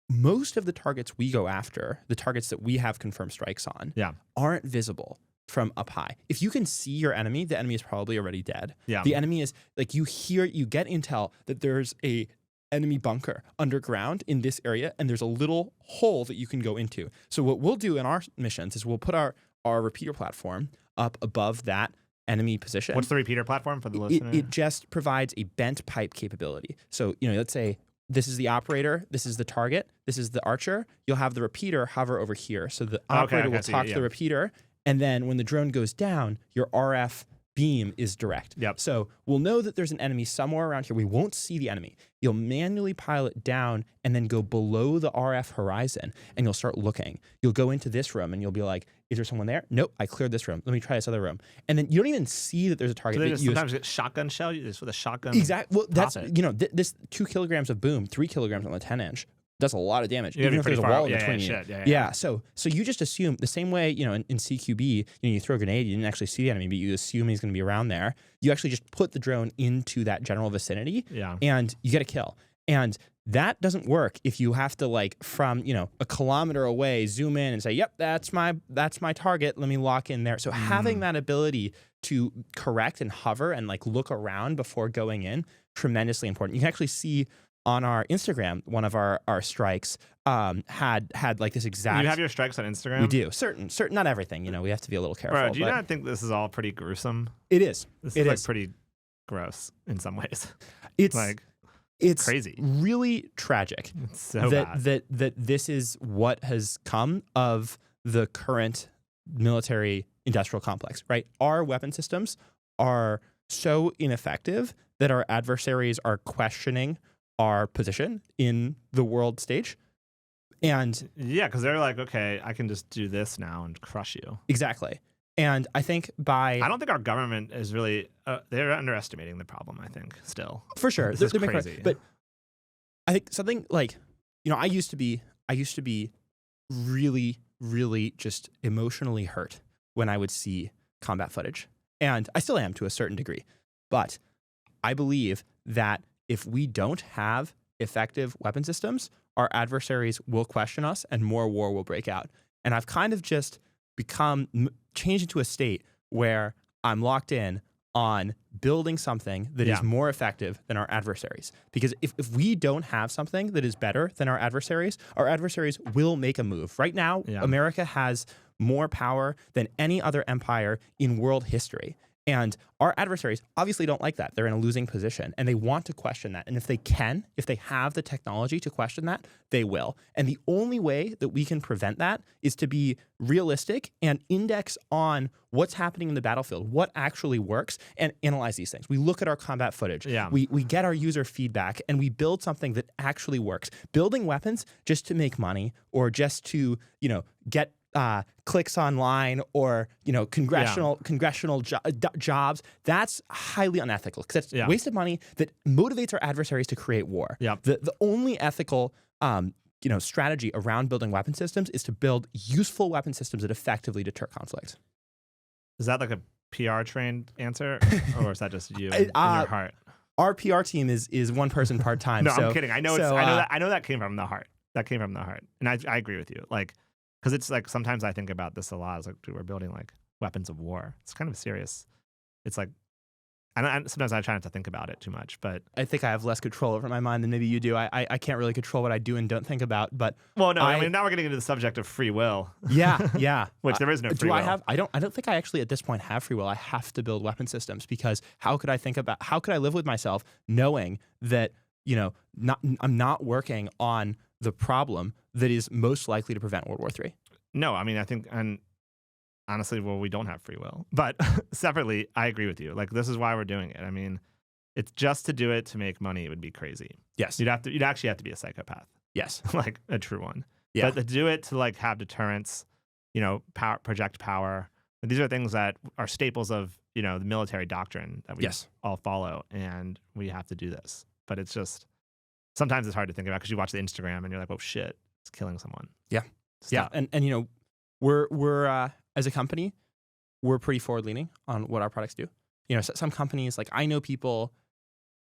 Speaker 1: Most of the targets we go after, the targets that we have confirmed strikes on, aren't visible from up high. If you can see your enemy, the enemy is probably already dead. Yeah. The enemy is, like, you get intel that there's a enemy bunker underground in this area, and there's a little hole that you can go into. So what we'll do in our missions is we'll put our repeater platform up above that enemy position.
Speaker 2: What's the repeater platform for the listener?
Speaker 1: It just provides a bent pipe capability. So, you know, let's say this is the operator, this is the target, this is the archer. You'll have the repeater hover over here. So the operator will talk to the repeater, and then when the drone goes down, your RF beam is direct.
Speaker 2: Yep.
Speaker 1: So we'll know that there's an enemy somewhere around here. We won't see the enemy. You'll manually pilot down and then go below the RF horizon, and you'll start looking. You'll go into this room, and you'll be like, is there someone there? Nope, I cleared this room. Let me try this other room. And then you don't even see that there's a target.
Speaker 2: So they sometimes get shotgun shell just with a shotgun.
Speaker 1: Exactly. Well, that's, you know, this 2 kilograms of boom, 3 kilograms on the 10-inch. Does a lot of damage, even if there's a wall in between you. Yeah. So you just assume the same way, you know, in CQB, you throw a grenade, you didn't actually see the enemy, but you assume he's going to be around there. You actually just put the drone into that general vicinity, and you get a kill. And that doesn't work if you have to, like, from, you know, a kilometer away, zoom in and say, yep, that's my target. Let me lock in there. So having that ability to correct and hover and, like, look around before going in, tremendously important. You can actually see on our Instagram, one of our strikes had like this exact.
Speaker 2: You have your strikes on Instagram?
Speaker 1: We do. Certain, not everything. You know, we have to be a little careful.
Speaker 2: Bro, do you not think this is all pretty gruesome?
Speaker 1: It is.
Speaker 2: This is like pretty gross in some ways.
Speaker 1: It's
Speaker 2: crazy.
Speaker 1: Really tragic.
Speaker 2: It's so bad.
Speaker 1: That this is what has come of the current military industrial complex, right? Our weapon systems are so ineffective that our adversaries are questioning our position in the world stage. And
Speaker 2: yeah, because they're like, okay, I can just do this now and crush you.
Speaker 1: Exactly. And I think I
Speaker 2: don't think our government is really, they're underestimating the problem, I think, still.
Speaker 1: For sure.
Speaker 2: This is crazy.
Speaker 1: But I think something like, you know, I used to be really, really just emotionally hurt when I would see combat footage. And I still am to a certain degree. But I believe that if we don't have effective weapon systems, our adversaries will question us and more war will break out. And I've kind of just changed into a state where I'm locked in on building something that is more effective than our adversaries. Because if we don't have something that is better than our adversaries will make a move. Right now, America has more power than any other empire in world history. And our adversaries obviously don't like that. They're in a losing position and they want to question that. And if they have the technology to question that, they will. And the only way that we can prevent that is to be realistic and index on what's happening in the battlefield, what actually works, and analyze these things. We look at our combat footage.
Speaker 2: Yeah.
Speaker 1: We get our user feedback and we build something that actually works. Building weapons just to make money or just to, get clicks online or congressional jobs, that's highly unethical because that's wasted money that motivates our adversaries to create war. The only ethical strategy around building weapon systems is to build useful weapon systems that effectively deter conflict.
Speaker 2: Is that like a PR trained answer, or is that just you in your heart?
Speaker 1: Our PR team is one person part time.
Speaker 2: No, I'm kidding. I know that came from the heart. That came from the heart, and I agree with you. Like, because it's like sometimes I think about this a lot. It's like, dude, we're building like weapons of war. It's kind of serious. It's like, and sometimes I try not to think about it too much, but
Speaker 1: I think I have less control over my mind than maybe you do. I can't really control what I do and don't think about. But
Speaker 2: well, no, I mean now we're getting into the subject of free will.
Speaker 1: Yeah.
Speaker 2: Which there is no free will.
Speaker 1: I don't think I actually at this point have free will. I have to build weapon systems because how could I live with myself knowing that I'm not working on the problem that is most likely to prevent World War III?
Speaker 2: No, I mean I think honestly, well, we don't have free will. But separately, I agree with you. Like, this is why we're doing it. I mean, it's just to do it to make money. It would be crazy.
Speaker 1: Yes.
Speaker 2: You'd actually have to be a psychopath.
Speaker 1: Yes.
Speaker 2: Like a true one.
Speaker 1: Yeah.
Speaker 2: But to do it to like have deterrence, project power. These are things that are staples of, the military doctrine that we all follow. And we have to do this. But it's just, sometimes it's hard to think about because you watch the Instagram and you're like, oh shit, it's killing someone.
Speaker 1: Yeah.
Speaker 2: Stop.
Speaker 1: Yeah. And we're as a company, we're pretty forward-leaning on what our products do. Some companies, like I know people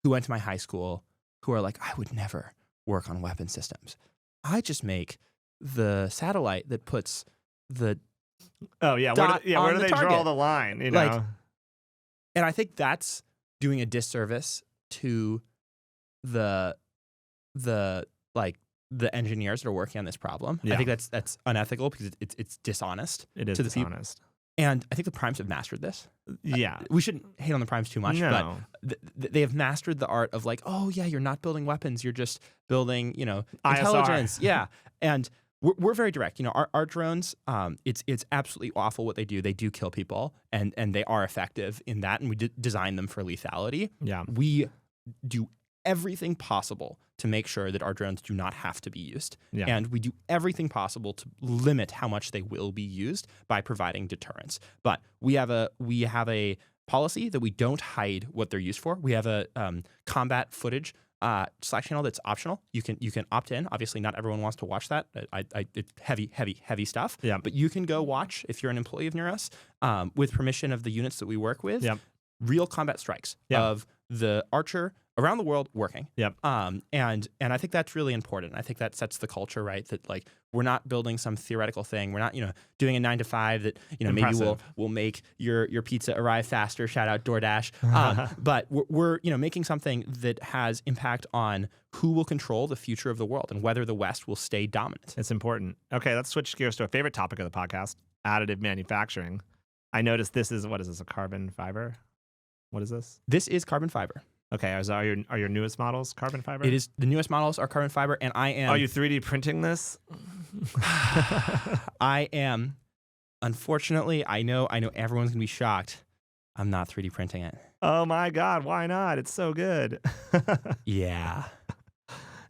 Speaker 1: who went to my high school who are like, I would never work on weapon systems. I just make the satellite that puts the
Speaker 2: where do they draw the line?
Speaker 1: Like, and I think that's doing a disservice to the engineers that are working on this problem. I think that's unethical because it's dishonest.
Speaker 2: It is dishonest.
Speaker 1: And I think the primes have mastered this.
Speaker 2: Yeah.
Speaker 1: We shouldn't hate on the primes too much, but they have mastered the art of like, oh yeah, you're not building weapons, you're just building, intelligence. Yeah. And we're very direct. Our drones, it's absolutely awful what they do. They do kill people and they are effective in that. And we design them for lethality.
Speaker 2: Yeah.
Speaker 1: We do everything possible to make sure that our drones do not have to be used. Yeah. And we do everything possible to limit how much they will be used by providing deterrence. But we have a policy that we don't hide what they're used for. We have a combat footage Slack channel that's optional. You can opt in. Obviously, not everyone wants to watch that. It's heavy stuff.
Speaker 2: Yeah.
Speaker 1: But you can go watch if you're an employee of Neros with permission of the units that we work with.
Speaker 2: Yep.
Speaker 1: Real combat strikes of the Archer around the world working.
Speaker 2: Yep.
Speaker 1: And I think that's really important. I think that sets the culture right. That like we're not building some theoretical thing. We're not doing a 9 to 5 that maybe we'll make your pizza arrive faster. Shout out DoorDash. But we're making something that has impact on who will control the future of the world and whether the West will stay dominant.
Speaker 2: It's important. Okay, let's switch gears to a favorite topic of the podcast: additive manufacturing. I noticed this is a carbon fiber? What is this?
Speaker 1: This is carbon fiber.
Speaker 2: Okay, are your newest models carbon fiber?
Speaker 1: It is. The newest models are carbon fiber, and I am.
Speaker 2: Are you 3D printing this?
Speaker 1: I am. Unfortunately, I know everyone's gonna be shocked. I'm not 3D printing it.
Speaker 2: Oh my God, why not? It's so good.
Speaker 1: Yeah.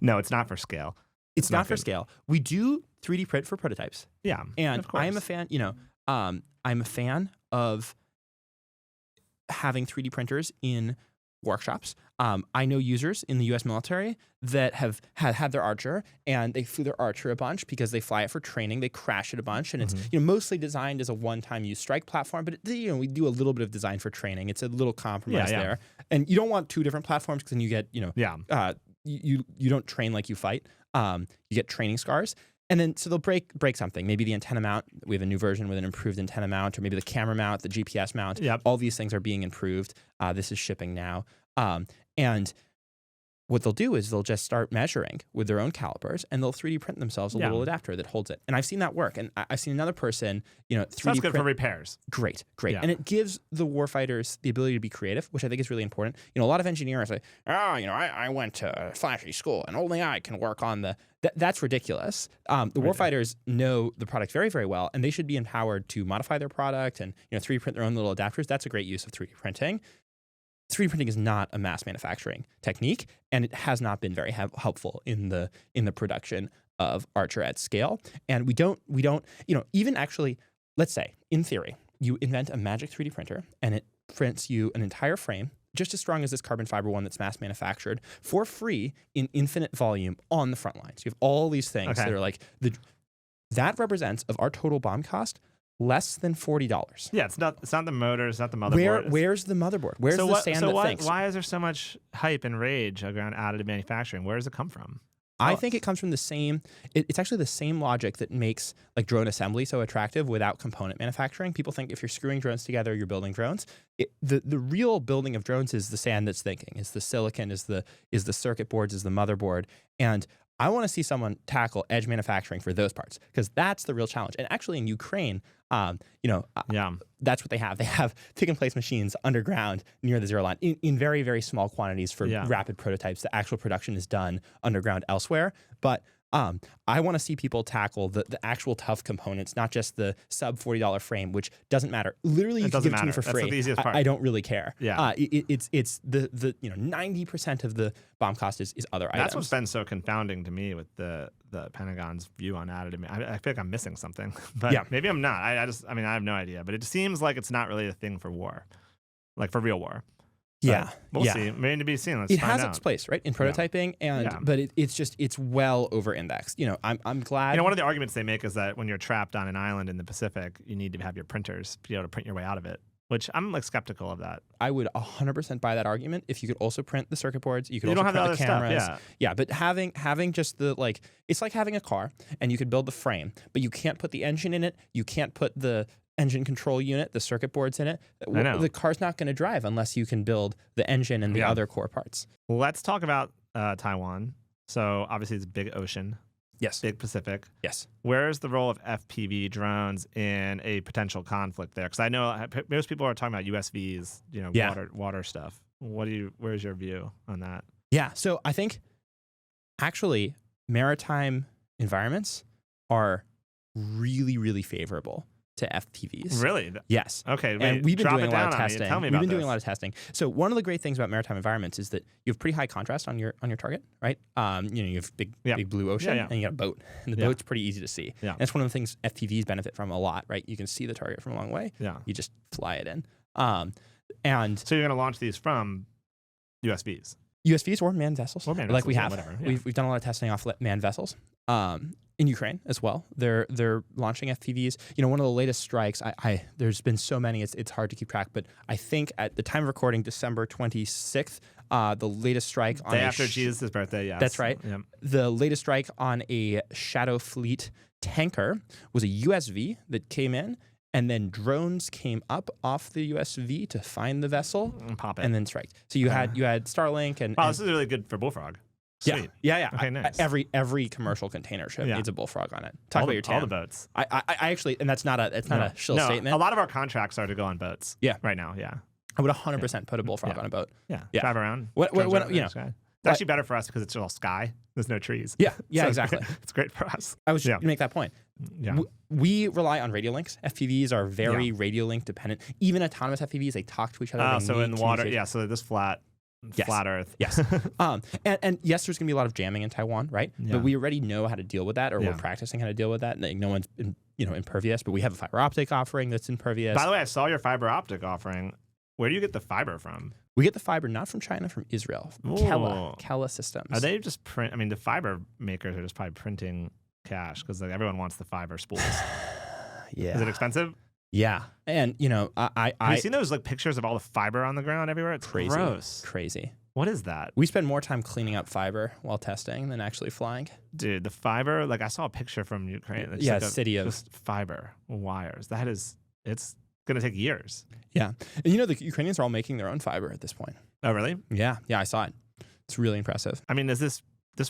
Speaker 2: No, it's not for scale.
Speaker 1: It's not for scale. We do 3D print for prototypes.
Speaker 2: Yeah,
Speaker 1: and
Speaker 2: of course.
Speaker 1: I am a fan. I'm a fan of having 3D printers in workshops. I know users in the U.S. military that have had their Archer, and they flew their Archer a bunch because they fly it for training. They crash it a bunch, and it's mostly designed as a one-time use strike platform. But we do a little bit of design for training. It's a little compromise there, and you don't want 2 different platforms because then you get you don't train like you fight. You get training scars. And then, so they'll break something. Maybe the antenna mount. We have a new version with an improved antenna mount, or maybe the camera mount, the GPS mount.
Speaker 2: Yep.
Speaker 1: All these things are being improved. This is shipping now. And what they'll do is they'll just start measuring with their own calipers, and they'll 3D print themselves a little adapter that holds it. And I've seen that work. And I've seen another person, 3D
Speaker 2: so that's good
Speaker 1: print.
Speaker 2: for repairs.
Speaker 1: Great.
Speaker 2: Yeah.
Speaker 1: And it gives the warfighters the ability to be creative, which I think is really important. A lot of engineers say, I went to flashy school and only I can work on the... That's ridiculous. The warfighters know the product very, very well, and they should be empowered to modify their product and 3D print their own little adapters. That's a great use of 3D printing. 3D printing is not a mass manufacturing technique, and it has not been very helpful in the production of Archer at scale. And we don't, even actually, let's say, in theory, you invent a magic 3D printer, and it prints you an entire frame, just as strong as this carbon fiber one that's mass manufactured, for free in infinite volume on the front lines. You have all these things that are like, that represents, of our total BOM cost, less than $40.
Speaker 2: Yeah, it's not the motor, it's not the motherboard.
Speaker 1: Where's the motherboard? Where's the sand that thinks?
Speaker 2: Why is there so much hype and rage around additive manufacturing? Where does it come from?
Speaker 1: I think it comes from the same, it's actually the same logic that makes like drone assembly so attractive without component manufacturing. People think if you're screwing drones together, you're building drones. The real building of drones is the sand that's thinking, is the silicon, is the circuit boards, is the motherboard. And I want to see someone tackle edge manufacturing for those parts, because that's the real challenge. And actually in Ukraine, that's what they have. They have pick-and-place machines underground near the zero line in very, very small quantities for rapid prototypes. The actual production is done underground elsewhere. But I want to see people tackle the actual tough components, not just the sub $40 frame, which doesn't matter. Literally, you can give it to me for free.
Speaker 2: That's the easiest part.
Speaker 1: I don't really care.
Speaker 2: Yeah.
Speaker 1: It's the 90% of the BOM cost is other items.
Speaker 2: That's what's been so confounding to me with the Pentagon's view on additive. I feel like I'm missing something, but maybe I'm not. I have no idea. But it seems like it's not really a thing for war, like for real war. But we'll see. Maybe to be seen. Let's
Speaker 1: it
Speaker 2: find
Speaker 1: has
Speaker 2: out.
Speaker 1: its place, right, in prototyping, but it's well over indexed. I'm glad.
Speaker 2: One of the arguments they make is that when you're trapped on an island in the Pacific, you need to have your printers be able to print your way out of it. Which I'm like skeptical of that.
Speaker 1: I would 100% buy that argument if you could also print the circuit boards. You could also
Speaker 2: don't have
Speaker 1: print the cameras.
Speaker 2: Stuff,
Speaker 1: but having just the it's like having a car, and you could build the frame, but you can't put the engine in it. You can't put the engine control unit, the circuit boards in it.
Speaker 2: I know.
Speaker 1: The car's not going to drive unless you can build the engine and the other core parts.
Speaker 2: Let's talk about Taiwan. So obviously it's a big ocean.
Speaker 1: Yes.
Speaker 2: Big Pacific.
Speaker 1: Yes.
Speaker 2: Where's the role of FPV drones in a potential conflict there? Because I know most people are talking about USVs, water stuff. Where's your view on that?
Speaker 1: Yeah. So I think actually maritime environments are really, really favorable to FPVs.
Speaker 2: Really?
Speaker 1: Yes.
Speaker 2: Okay.
Speaker 1: And we've been doing a lot of testing.
Speaker 2: Tell me about
Speaker 1: We've been doing a lot of testing. So one of the great things about maritime environments is that you have pretty high contrast on your target, right? You have big blue ocean, and you got a boat, and the boat's pretty easy to see.
Speaker 2: Yeah.
Speaker 1: And that's one of the things FPVs benefit from a lot, right? You can see the target from a long way.
Speaker 2: Yeah.
Speaker 1: You just fly it in. And
Speaker 2: so you're going to launch these from
Speaker 1: USVs or manned vessels, like we have.
Speaker 2: Whatever.
Speaker 1: Yeah. We've done a lot of testing off manned vessels. In Ukraine as well, they're launching FPVs. One of the latest strikes, there's been so many, it's hard to keep track. But I think at the time of recording, December 26th, the latest strike on
Speaker 2: day after Jesus' birthday. Yes,
Speaker 1: that's right.
Speaker 2: Yep.
Speaker 1: The latest strike on a Shadow Fleet tanker was a USV that came in, and then drones came up off the USV to find the vessel
Speaker 2: and pop it,
Speaker 1: and then strike. So you had Starlink and
Speaker 2: this is really good for Bullfrog. Sweet.
Speaker 1: Yeah.
Speaker 2: Okay, nice.
Speaker 1: Every commercial container ship needs a Bullfrog on it. Talk about your TAM.
Speaker 2: All the boats.
Speaker 1: I actually, and that's not a shill statement.
Speaker 2: A lot of our contracts are to go on boats.
Speaker 1: Yeah.
Speaker 2: Right now. Yeah.
Speaker 1: I would 100% put a Bullfrog on a boat.
Speaker 2: Yeah. Drive around.
Speaker 1: It's
Speaker 2: actually better for us because it's all sky. There's no trees.
Speaker 1: Yeah.
Speaker 2: So
Speaker 1: exactly.
Speaker 2: It's great for us.
Speaker 1: I was just going to make that point.
Speaker 2: Yeah.
Speaker 1: We rely on radio links. FPVs are very radio link dependent. Even autonomous FPVs, they talk to each other.
Speaker 2: So in the water, so this flat Earth.
Speaker 1: Yes. And yes, there's going to be a lot of jamming in Taiwan, right?
Speaker 2: Yeah.
Speaker 1: But we already know how to deal with that, or we're practicing how to deal with that. No one's impervious, but we have a fiber optic offering that's impervious.
Speaker 2: By the way, I saw your fiber optic offering. Where do you get the fiber from?
Speaker 1: We get the fiber not from China, from Israel. Kela Systems.
Speaker 2: Are they just print? I mean, the fiber makers are just probably printing cash because everyone wants the fiber spools.
Speaker 1: Yeah.
Speaker 2: Is it expensive?
Speaker 1: Yeah. And,
Speaker 2: have you seen those pictures of all the fiber on the ground everywhere? It's
Speaker 1: crazy.
Speaker 2: Gross.
Speaker 1: Crazy.
Speaker 2: What is that?
Speaker 1: We spend more time cleaning up fiber while testing than actually flying.
Speaker 2: Dude, the fiber, I saw a picture from Ukraine. It's
Speaker 1: city of
Speaker 2: just fiber wires. It's going to take years.
Speaker 1: Yeah. And the Ukrainians are all making their own fiber at this point.
Speaker 2: Oh, really?
Speaker 1: Yeah. Yeah, I saw it. It's really impressive.
Speaker 2: I mean, is this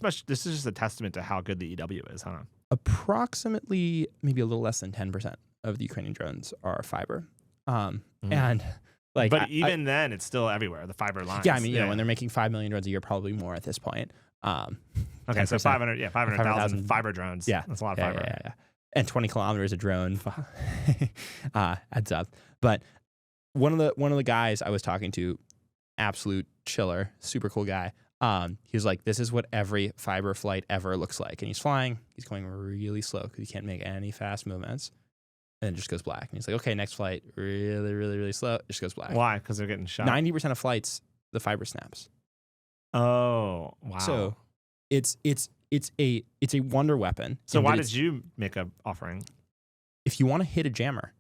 Speaker 2: much? This is just a testament to how good the EW is, huh?
Speaker 1: Approximately, maybe a little less than 10% of the Ukrainian drones are fiber, and like.
Speaker 2: But even then, it's still everywhere. The fiber lines.
Speaker 1: Yeah, I mean, you know, when they're making 5 million drones a year, probably more at this point.
Speaker 2: Okay, so 500,000 fiber drones.
Speaker 1: Yeah,
Speaker 2: that's a lot of fiber.
Speaker 1: Yeah. And 20 kilometers a drone adds up. But one of the guys I was talking to, absolute chiller, super cool guy. He was like, this is what every fiber flight ever looks like. And he's flying. He's going really slow because he can't make any fast movements. And it just goes black. And he's like, okay, next flight, really, really, really slow. It just goes black.
Speaker 2: Why? Because they're getting shot.
Speaker 1: 90% of flights, the fiber snaps.
Speaker 2: Oh, wow.
Speaker 1: So it's a wonder weapon.
Speaker 2: So why did you make an offering?
Speaker 1: If you want to hit a jammer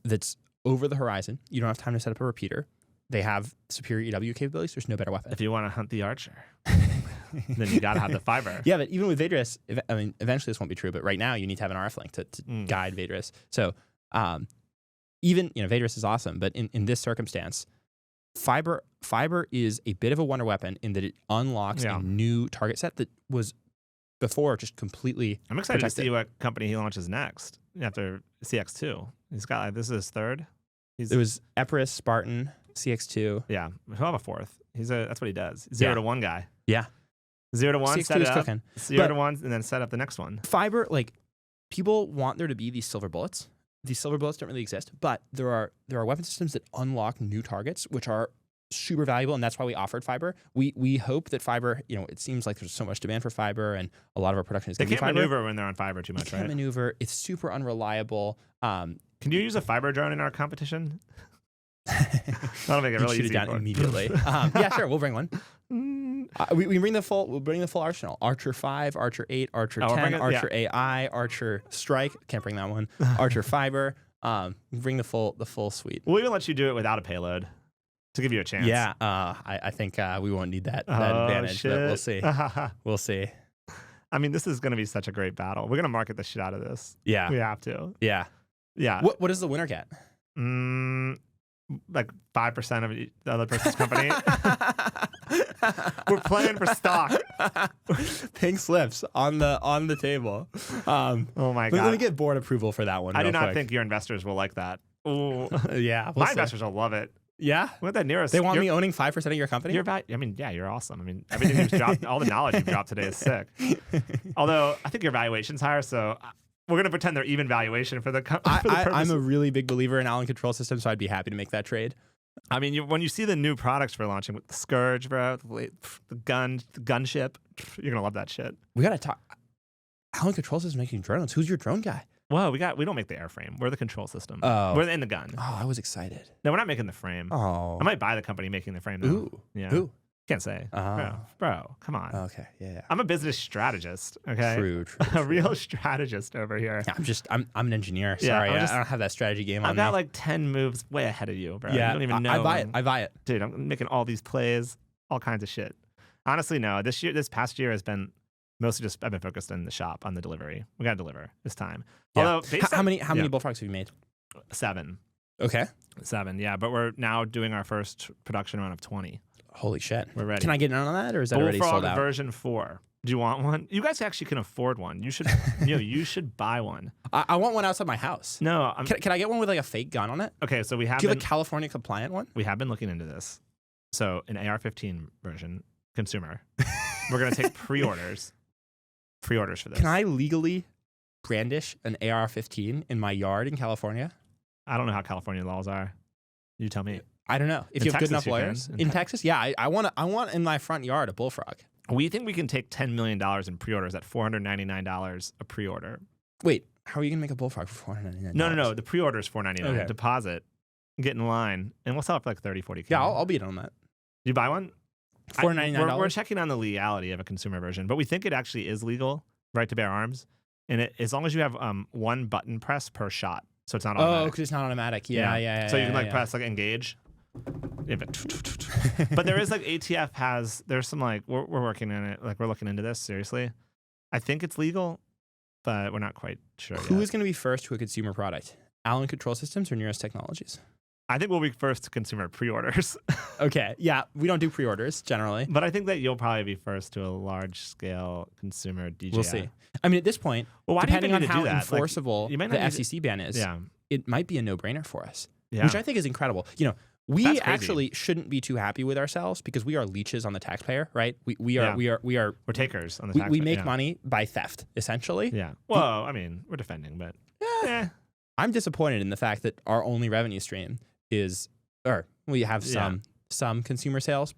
Speaker 1: that's over the horizon, you don't have time to set up a repeater. They have superior EW capabilities. There's no better weapon.
Speaker 2: If you want to hunt the archer, then you got to have the fiber.
Speaker 1: Yeah, but even with Vaderus, I mean, eventually this won't be true, but right now you need to have an RF link to guide Vaderus. So even, you know, Vaderus is awesome, but in this circumstance, fiber is a bit of a wonder weapon in that it unlocks a new target set that was before just completely
Speaker 2: I'm excited
Speaker 1: protected.
Speaker 2: to see what company he launches next after CX2. He's got, this is his third.
Speaker 1: It was Epirus, Spartan, CX2.
Speaker 2: Yeah, he'll have a fourth. That's what he does. 0 to 1 guy.
Speaker 1: Yeah.
Speaker 2: 0 to 1,
Speaker 1: CX2
Speaker 2: set it
Speaker 1: is
Speaker 2: up.
Speaker 1: cooking.
Speaker 2: 0 to 1, and then set up the next one.
Speaker 1: Fiber, like, people want there to be these silver bullets. These silver bullets don't really exist, but there are weapon systems that unlock new targets, which are super valuable, and that's why we offered fiber. We hope that fiber, you know, it seems like there's so much demand for fiber, and a lot of our production is going to be fiber.
Speaker 2: They can't maneuver when they're on fiber too much, right?
Speaker 1: Can't maneuver. It's super unreliable.
Speaker 2: Can you use a fiber drone in our competition? That'll make it really
Speaker 1: shoot
Speaker 2: easy.
Speaker 1: It down immediately. Yeah, sure. We'll bring one. We bring the full. We'll bring the full arsenal. Archer 5, Archer 8, Archer 10, Archer AI, Archer Strike. Can't bring that one. Archer Fiber. We bring the full suite.
Speaker 2: We'll even let you do it without a payload to give you a chance.
Speaker 1: Yeah. I think we won't need that advantage,
Speaker 2: shit.
Speaker 1: but we'll see. We'll see.
Speaker 2: I mean, this is going to be such a great battle. We're going to market the shit out of this.
Speaker 1: Yeah.
Speaker 2: We have to.
Speaker 1: Yeah.
Speaker 2: Yeah.
Speaker 1: What does the winner get?
Speaker 2: Like 5% of the other person's company. We're playing for stock.
Speaker 1: Pink slips on the table.
Speaker 2: Oh my god!
Speaker 1: Let me get board approval for that one.
Speaker 2: I do not think your investors will like that. Ooh.
Speaker 1: Yeah,
Speaker 2: my investors will love it.
Speaker 1: Yeah,
Speaker 2: what that Neros?
Speaker 1: They want me owning 5% of your company.
Speaker 2: I mean, yeah, you're awesome. I mean, everything you've dropped, all the knowledge you've dropped today is sick. Although I think your valuation's higher, so. We're going to pretend they're even valuation for the
Speaker 1: I'm a really big believer in Allen Control Systems, so I'd be happy to make that trade.
Speaker 2: I mean, when you see the new products we're launching with the Scourge, bro, the gunship, you're going to love that shit.
Speaker 1: We got to talk. Allen Control Systems making drones. Who's your drone guy?
Speaker 2: Well, we don't make the airframe. We're the control system.
Speaker 1: Oh.
Speaker 2: We're in the gun.
Speaker 1: Oh, I was excited.
Speaker 2: No, we're not making the frame.
Speaker 1: Oh.
Speaker 2: I might buy the company making the frame, though.
Speaker 1: Ooh.
Speaker 2: Yeah.
Speaker 1: Who?
Speaker 2: Can't say. Bro, come on.
Speaker 1: Okay, yeah.
Speaker 2: I'm a business strategist, okay?
Speaker 1: True.
Speaker 2: A real strategist over here.
Speaker 1: I'm an engineer. Sorry, I don't have that strategy game on me.
Speaker 2: I've got like 10 moves way ahead of you, bro.
Speaker 1: Yeah,
Speaker 2: you don't even know.
Speaker 1: I buy it.
Speaker 2: Dude, I'm making all these plays, all kinds of shit. Honestly, no. This past year has been mostly just I've been focused in the shop on the delivery. We gotta deliver this time.
Speaker 1: Yeah.
Speaker 2: Although
Speaker 1: how many bullfrogs have you made?
Speaker 2: 7.
Speaker 1: Okay.
Speaker 2: 7, yeah. But we're now doing our first production run of 20.
Speaker 1: Holy shit.
Speaker 2: We're ready.
Speaker 1: Can I get in on that, or is that already sold out?
Speaker 2: version 4. Do you want one? You guys actually can afford one. You should you should buy one.
Speaker 1: I want one outside my house.
Speaker 2: No.
Speaker 1: Can I get one with like a fake gun on it?
Speaker 2: Okay, so we have
Speaker 1: Do you have a California compliant one?
Speaker 2: We have been looking into this. So an AR-15 version, consumer. We're going to take pre-orders for this.
Speaker 1: Can I legally brandish an AR-15 in my yard in California?
Speaker 2: I don't know how California laws are. You tell me.
Speaker 1: I don't know. If
Speaker 2: In
Speaker 1: you have good
Speaker 2: Texas,
Speaker 1: enough lawyers. In Texas? Yeah, I want in my front yard a bullfrog.
Speaker 2: We think we can take $10 million in pre-orders at $499 a pre-order.
Speaker 1: Wait, how are you going to make a bullfrog for $499?
Speaker 2: No. The pre-order is $499.
Speaker 1: Okay.
Speaker 2: Deposit, get in line, and we'll sell it for like $30, $40K.
Speaker 1: Yeah, I'll beat on that.
Speaker 2: You buy one?
Speaker 1: $499?
Speaker 2: We're checking on the legality of a consumer version, but we think it actually is legal, right to bear arms. And as long as you have one button press per shot. So it's not automatic.
Speaker 1: Oh, because it's not automatic. Yeah.
Speaker 2: So you can press like engage. But there is like ATF has, there's some like, we're working on it. Like we're looking into this seriously. I think it's legal, but we're not quite sure
Speaker 1: Who is going to be first to a consumer product? Allen Control Systems or Neros Technologies?
Speaker 2: I think we'll be first to consumer pre-orders.
Speaker 1: Okay. Yeah, we don't do pre-orders generally.
Speaker 2: But I think that you'll probably be first to a large-scale consumer DJI.
Speaker 1: We'll see. I mean, at this point,
Speaker 2: Well, why do you
Speaker 1: depending
Speaker 2: even
Speaker 1: on
Speaker 2: need to
Speaker 1: how
Speaker 2: do that?
Speaker 1: enforceable
Speaker 2: you might
Speaker 1: the
Speaker 2: not need to-
Speaker 1: FCC ban is,
Speaker 2: Yeah.
Speaker 1: it might be a no-brainer for us,
Speaker 2: Yeah.
Speaker 1: which I think is incredible. You know, we
Speaker 2: That's crazy.
Speaker 1: actually shouldn't be too happy with ourselves because we are leeches on the taxpayer, right?
Speaker 2: Yeah.
Speaker 1: We're
Speaker 2: takers on the tax.
Speaker 1: we make money by theft, essentially.
Speaker 2: Yeah. Well, I mean, we're defending, but
Speaker 1: I'm disappointed in the fact that our only revenue stream is, or we have some consumer sales,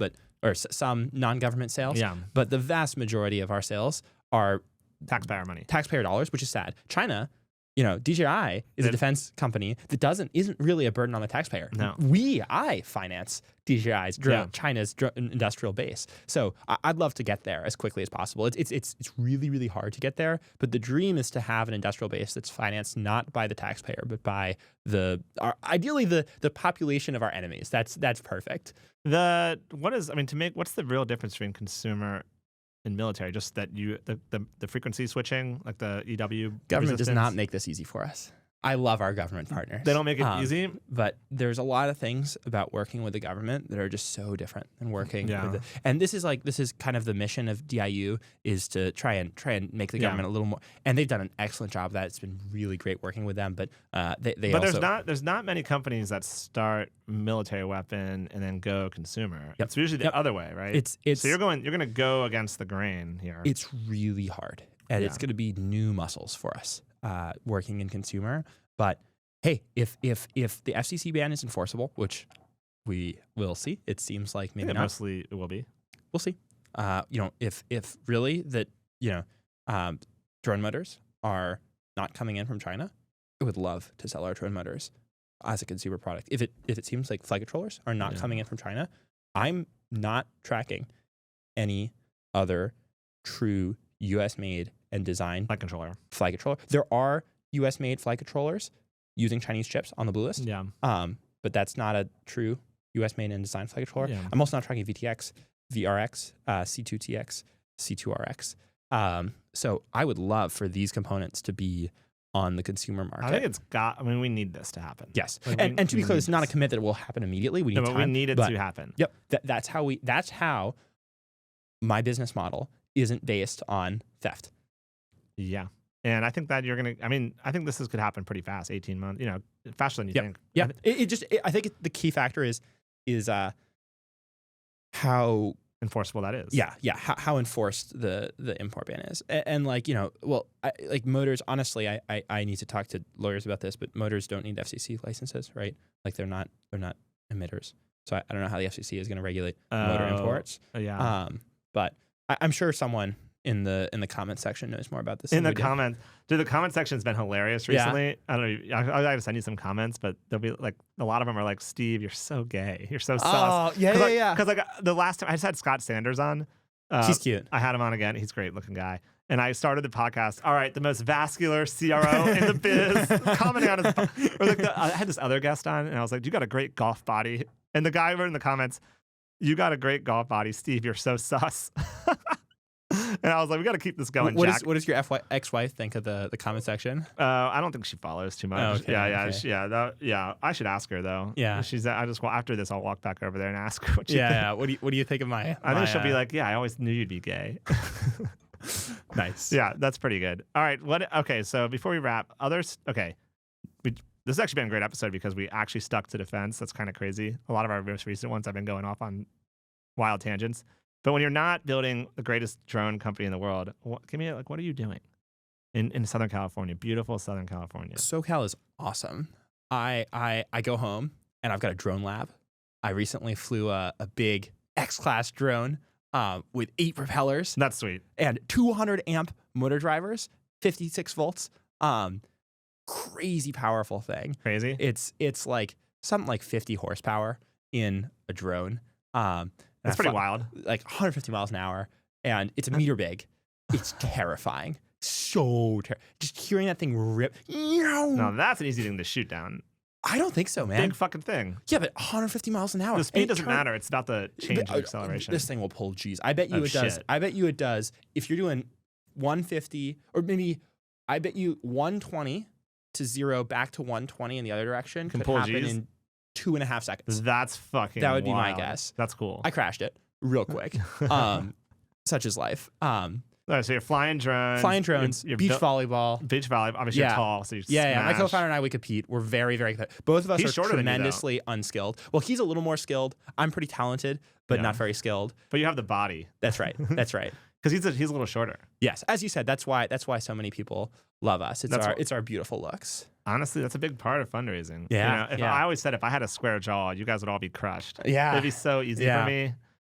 Speaker 1: some non-government sales.
Speaker 2: Yeah.
Speaker 1: But the vast majority of our sales are
Speaker 2: taxpayer money.
Speaker 1: taxpayer dollars, which is sad. China, you know, DJI is a defense company that isn't really a burden on the taxpayer.
Speaker 2: No.
Speaker 1: I finance DJI's China's industrial base. So I'd love to get there as quickly as possible. It's really, really hard to get there, but the dream is to have an industrial base that's financed not by the taxpayer, but by ideally the population of our enemies. That's perfect.
Speaker 2: What's the real difference between consumer and military? Just that the frequency switching, like the EW
Speaker 1: Government does
Speaker 2: resistance?
Speaker 1: not make this easy for us. I love our government partners.
Speaker 2: They don't make it easy,
Speaker 1: but there's a lot of things about working with the government that are just so different than working with and this is kind of the mission of DIU, is to try and make the government a little more, and they've done an excellent job of that. It's been really great working with them, but
Speaker 2: there's not many companies that start military weapon and then go consumer.
Speaker 1: Yep.
Speaker 2: It's usually the other way, right? So you're going to go against the grain here.
Speaker 1: It's really hard, and it's going to be new muscles for us working in consumer. But hey, if the FCC ban is enforceable, which we will see, it seems like maybe not.
Speaker 2: Mostly it will be.
Speaker 1: We'll see. If really that drone motors are not coming in from China, I would love to sell our drone motors as a consumer product. If it seems like flight controllers are not coming in from China, I'm not tracking any other true U.S. made and designed
Speaker 2: Flight controller.
Speaker 1: There are U.S. made flight controllers using Chinese chips on the blue list.
Speaker 2: Yeah.
Speaker 1: But that's not a true U.S. made and designed flight controller.
Speaker 2: Yeah.
Speaker 1: I'm also not tracking VTX, VRX, C2TX, C2RX. So I would love for these components to be on the consumer market.
Speaker 2: We need this to happen.
Speaker 1: Yes. And to be clear, it's not a commit that it will happen immediately. We need time.
Speaker 2: We need it to happen.
Speaker 1: Yep. That's how my business model isn't based on theft.
Speaker 2: Yeah. And I think that I think could happen pretty fast, 18 months, faster than you think.
Speaker 1: Yeah. I think the key factor is how
Speaker 2: enforceable that is.
Speaker 1: Yeah. How enforced the import ban is. And motors, honestly, I need to talk to lawyers about this, but motors don't need FCC licenses, right? Like they're not emitters. So I don't know how the FCC is going to regulate motor imports.
Speaker 2: Yeah.
Speaker 1: But I'm sure someone in the comment section knows more about this.
Speaker 2: The comment section's been hilarious recently. Yeah. I don't know. I gotta send you some comments, but there'll be like a lot of them are like, Steve, you're so gay. You're so sus.
Speaker 1: Oh, yeah.
Speaker 2: Because the last time I just had Scott Sanders on.
Speaker 1: He's cute.
Speaker 2: I had him on again. He's a great looking guy. And I started the podcast. All right, the most vascular CRO in the biz, commenting on his. I had this other guest on, and I was like, "You got a great golf body." And the guy wrote in the comments, "You got a great golf body, Steve. You're so sus." And I was like, we got to keep this going, Jack.
Speaker 1: What does your ex-wife think of the comment section?
Speaker 2: I don't think she follows too much.
Speaker 1: Oh, okay,
Speaker 2: I should ask her though.
Speaker 1: Yeah.
Speaker 2: After this, I'll walk back over there and ask her what she thinks.
Speaker 1: What do you think of my?
Speaker 2: I think she'll be like, yeah, I always knew you'd be gay.
Speaker 1: Nice.
Speaker 2: Yeah, that's pretty good. All right. Okay. So before we wrap, this has actually been a great episode because we actually stuck to defense. That's kind of crazy. A lot of our most recent ones, I've been going off on wild tangents. But when you're not building the greatest drone company in the world, what are you doing in Southern California? Beautiful Southern California.
Speaker 1: SoCal is awesome. I go home and I've got a drone lab. I recently flew a big X-class drone with 8 propellers.
Speaker 2: That's sweet.
Speaker 1: And 200 amp motor drivers, 56 volts. Crazy powerful thing.
Speaker 2: Crazy.
Speaker 1: It's like something like 50 horsepower in a drone.
Speaker 2: That's pretty wild.
Speaker 1: Like 150 miles an hour, and it's a meter big. It's terrifying. So just hearing that thing rip.
Speaker 2: No, that's an easy thing to shoot down.
Speaker 1: I don't think so, man.
Speaker 2: Big fucking thing.
Speaker 1: Yeah, but 150 miles an hour.
Speaker 2: The speed doesn't matter. It's about the change in acceleration.
Speaker 1: This thing will pull G's. I bet you it does. I bet you it does. If you're doing 150, or maybe I bet you 120 to 0 back to 120 in the other direction
Speaker 2: can
Speaker 1: could
Speaker 2: pull
Speaker 1: happen
Speaker 2: G's?
Speaker 1: in 2.5 seconds.
Speaker 2: That's fucking
Speaker 1: That would be my
Speaker 2: wild.
Speaker 1: guess.
Speaker 2: That's cool.
Speaker 1: I crashed it real quick. Such is life.
Speaker 2: All right, so you're flying drones. You're
Speaker 1: Beach volleyball.
Speaker 2: Beach volleyball. Obviously, you're tall, so you
Speaker 1: Yeah. My
Speaker 2: smash.
Speaker 1: co-founder and I, we compete. We're very, very good. Both of us
Speaker 2: He's
Speaker 1: are
Speaker 2: shorter than you, though.
Speaker 1: tremendously unskilled. Well, he's a little more skilled. I'm pretty talented, but not very skilled.
Speaker 2: But you have the body.
Speaker 1: That's right. That's right.
Speaker 2: Because he's a little shorter.
Speaker 1: Yes, as you said, that's why so many people love us. It's our beautiful looks.
Speaker 2: Honestly, that's a big part of fundraising.
Speaker 1: Yeah.
Speaker 2: I always said if I had a square jaw, you guys would all be crushed.
Speaker 1: Yeah.
Speaker 2: It'd be so easy for me.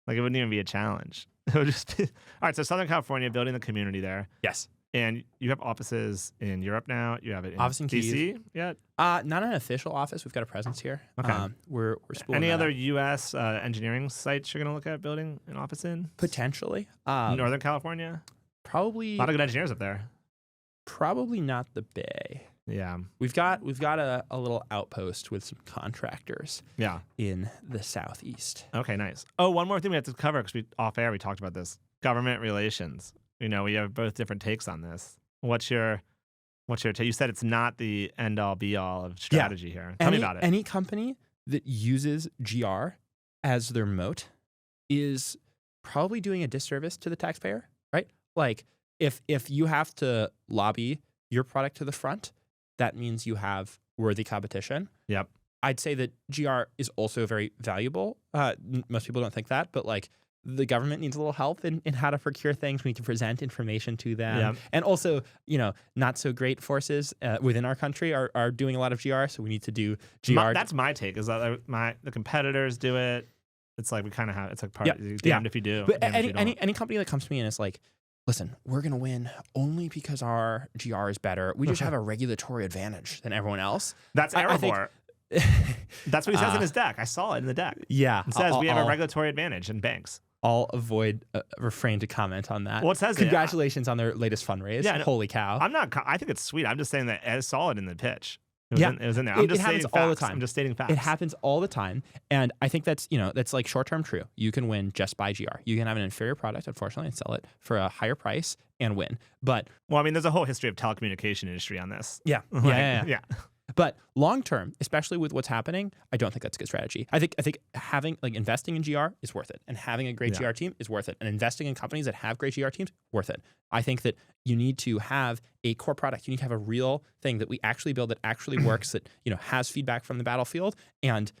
Speaker 2: Like it wouldn't even be a challenge. It would just be. All right, so Southern California, building the community there.
Speaker 1: Yes.
Speaker 2: And you have offices in Europe now. You have it in
Speaker 1: Office in
Speaker 2: DC yet?
Speaker 1: Not an official office. We've got a presence here.
Speaker 2: Okay.
Speaker 1: We're spooling
Speaker 2: Any
Speaker 1: that
Speaker 2: other
Speaker 1: up.
Speaker 2: U.S. Engineering sites you're going to look at building an office in?
Speaker 1: Potentially.
Speaker 2: Northern California?
Speaker 1: Probably.
Speaker 2: A lot of good engineers up there.
Speaker 1: Probably not the Bay.
Speaker 2: Yeah.
Speaker 1: We've got a little outpost with some contractors.
Speaker 2: Yeah.
Speaker 1: In the southeast.
Speaker 2: Okay, nice. Oh, one more thing we have to cover because off air we talked about this: government relations. We have both different takes on this. What's your take? You said it's not the end all be all of strategy here. Tell me about it.
Speaker 1: Any company that uses GR as their moat is probably doing a disservice to the taxpayer, right? Like if you have to lobby your product to the front, that means you have worthy competition.
Speaker 2: Yep.
Speaker 1: I'd say that GR is also very valuable. Most people don't think that, but like the government needs a little help in how to procure things. We need to present information to them.
Speaker 2: Yep.
Speaker 1: And also, not so great forces within our country are doing a lot of GR, so we need to do GR.
Speaker 2: That's my take, is that the competitors do it. It's like we kind of have, it's like part damned if you do.
Speaker 1: But any company that comes to me and is like, listen, we're going to win only because our GR is better. We just have a regulatory advantage than everyone else.
Speaker 2: That's Erebor. That's what he says in his deck. I saw it in the deck.
Speaker 1: Yeah.
Speaker 2: It says we have a regulatory advantage in banks.
Speaker 1: I'll refrain to comment on that.
Speaker 2: Well, it says
Speaker 1: congratulations on their latest fundraise. Yeah, holy cow.
Speaker 2: I think it's sweet. I'm just saying that I saw it in the pitch. It was in there.
Speaker 1: It happens all the time.
Speaker 2: I'm just stating facts.
Speaker 1: It happens all the time. And I think that's like short-term true. You can win just by GR. You can have an inferior product, unfortunately, and sell it for a higher price and win. But
Speaker 2: there's a whole history of telecommunication industry on this.
Speaker 1: Yeah.
Speaker 2: Yeah.
Speaker 1: But long term, especially with what's happening, I don't think that's a good strategy. I think having investing in GR is worth it, and having a great GR team is worth it, and investing in companies that have great GR teams worth it. I think that you need to have a core product. You need to have a real thing that we actually build that actually works, that has feedback from the battlefield and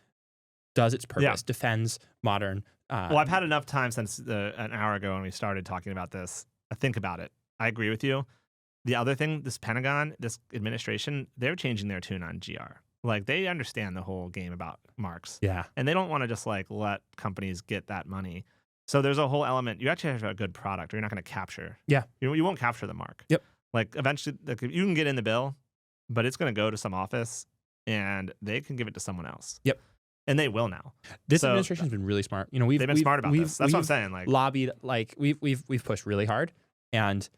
Speaker 1: does its purpose, defends modern.
Speaker 2: I've had enough time since an hour ago when we started talking about this. I think about it. I agree with you. The other thing, this Pentagon, this administration, they're changing their tune on GR. Like, they understand the whole game about marks.
Speaker 1: Yeah.
Speaker 2: And they don't want to just, let companies get that money. So there's a whole element. You actually have a good product, or you're not going to capture.
Speaker 1: Yeah.
Speaker 2: You won't capture the mark.
Speaker 1: Yep.
Speaker 2: Like, eventually, you can get in the bill, but it's going to go to some office, and they can give it to someone else.
Speaker 1: Yep.
Speaker 2: And they will now.
Speaker 1: This administration has been really smart.
Speaker 2: They've been smart about this. That's what I'm saying. Like,
Speaker 1: lobbied, we've pushed really hard, and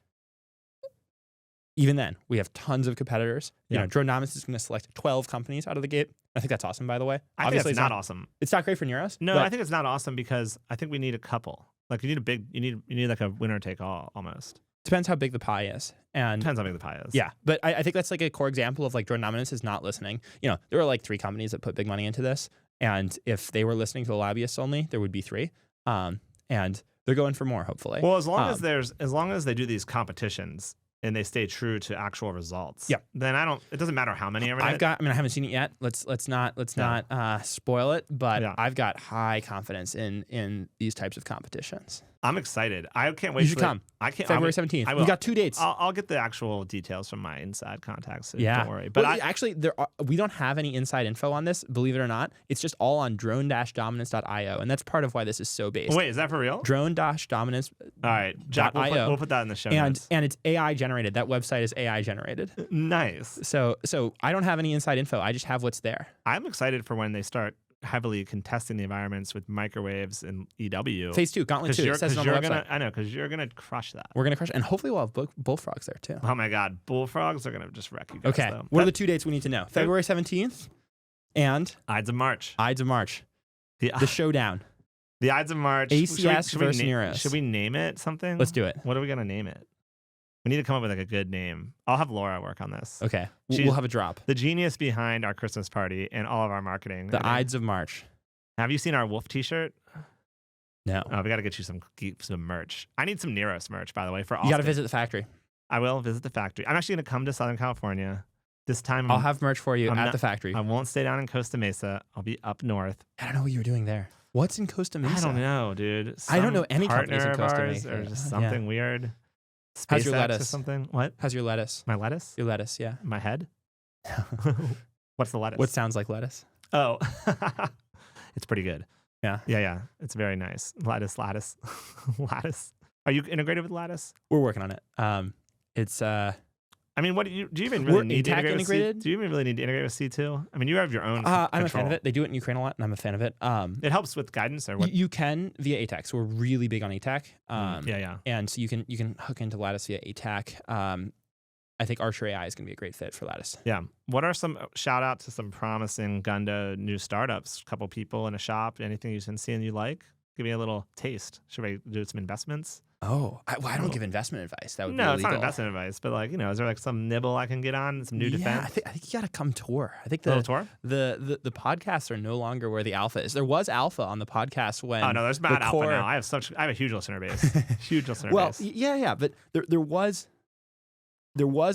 Speaker 1: even then, we have tons of competitors. Dronenomics is going to select 12 companies out of the gate. I think that's awesome, by the way.
Speaker 2: Obviously, it's not awesome.
Speaker 1: It's not great for Neros.
Speaker 2: No, I think it's not awesome because I think we need a couple. Like, you need like a winner take all almost.
Speaker 1: Depends how big the pie is.
Speaker 2: Depends how big the pie is.
Speaker 1: Yeah, but I think that's like a core example of Dronenomics is not listening. There are 3 companies that put big money into this, and if they were listening to the lobbyists only, there would be 3. And they're going for more, hopefully.
Speaker 2: Well, as long as they do these competitions and they stay true to actual results.
Speaker 1: Yeah.
Speaker 2: Then it doesn't matter how many are in
Speaker 1: it. I haven't seen it yet. Let's not spoil it, but I've got high confidence in these types of competitions.
Speaker 2: I'm excited. I can't wait.
Speaker 1: You should come.
Speaker 2: I can't.
Speaker 1: February 17th. We got 2 dates.
Speaker 2: I'll get the actual details from my inside contacts. So
Speaker 1: yeah.
Speaker 2: Don't worry. But
Speaker 1: actually, we don't have any inside info on this. Believe it or not, it's just all on drone-dominance.io, and that's part of why this is so based.
Speaker 2: Wait, is that for real?
Speaker 1: Drone-dominance.
Speaker 2: All right, Jack. We'll put that in the show notes.
Speaker 1: And it's AI generated. That website is AI generated.
Speaker 2: Nice.
Speaker 1: So I don't have any inside info. I just have what's there.
Speaker 2: I'm excited for when they start heavily contesting the environments with microwaves and EW.
Speaker 1: Phase 2, Gauntlet 2. It says it on the website.
Speaker 2: I know, because you're going to crush that.
Speaker 1: We're going to crush it. And hopefully we'll have bullfrogs there, too.
Speaker 2: Oh, my God. Bullfrogs are going to just wreck you guys,
Speaker 1: okay.
Speaker 2: though.
Speaker 1: What are the 2 dates we need to know? February 17th and...
Speaker 2: Ides of March.
Speaker 1: Ides of March. The showdown.
Speaker 2: The Ides of March.
Speaker 1: ACS versus Neros.
Speaker 2: Should we name it something?
Speaker 1: Let's do it.
Speaker 2: What are we going to name it? We need to come up with like a good name. I'll have Laura work on this.
Speaker 1: Okay.
Speaker 2: She's
Speaker 1: We'll have a drop.
Speaker 2: the genius behind our Christmas party and all of our marketing.
Speaker 1: The Ides of March.
Speaker 2: Have you seen our wolf T-shirt?
Speaker 1: No.
Speaker 2: Oh, we got to get you some merch. I need some Neros merch, by the way, for all.
Speaker 1: You got to visit the factory.
Speaker 2: I will visit the factory. I'm actually going to come to Southern California this time.
Speaker 1: I'll have merch for you at the factory.
Speaker 2: I won't stay down in Costa Mesa. I'll be up north.
Speaker 1: I don't know what you were doing there. What's in Costa Mesa?
Speaker 2: I don't know, dude.
Speaker 1: I don't know any companies in Costa Mesa.
Speaker 2: Or just something weird.
Speaker 1: How's your
Speaker 2: SpaceX
Speaker 1: lettuce?
Speaker 2: Or something? What?
Speaker 1: How's your lettuce?
Speaker 2: My lettuce?
Speaker 1: Your lettuce, yeah.
Speaker 2: My head? What's the lettuce?
Speaker 1: What sounds like lettuce?
Speaker 2: Oh, it's pretty good.
Speaker 1: Yeah.
Speaker 2: Yeah. It's very nice. Lattice. Lattice. Are you integrated with Lattice?
Speaker 1: We're working on it. It's
Speaker 2: I mean, what do you even really need to integrate
Speaker 1: integrated?
Speaker 2: with? Do you even really need to integrate with C2? I mean, you have your own.
Speaker 1: I'm a fan of it. They do it in Ukraine a lot, and I'm a fan of it.
Speaker 2: It helps with guidance, or what?
Speaker 1: You can via ATAC. So we're really big on ATAC.
Speaker 2: Yeah.
Speaker 1: And so you can hook into Lattice via ATAC. I think Archer AI is going to be a great fit for Lattice.
Speaker 2: Yeah. What are some shout out to some promising Gunda new startups? A couple people in a shop. Anything you've been seeing you like? Give me a little taste. Should we do some investments?
Speaker 1: Oh, I don't give investment advice. That would be
Speaker 2: no,
Speaker 1: illegal.
Speaker 2: it's not investment advice, but like, is there like some nibble I can get on? Some new defense?
Speaker 1: I think you got to come tour. I think
Speaker 2: the tour?
Speaker 1: The podcasts are no longer where the alpha is. There was alpha on the podcast when.
Speaker 2: Oh no, there's mad alpha now. I have a huge listener base. Huge listener base.
Speaker 1: Well, yeah, but there was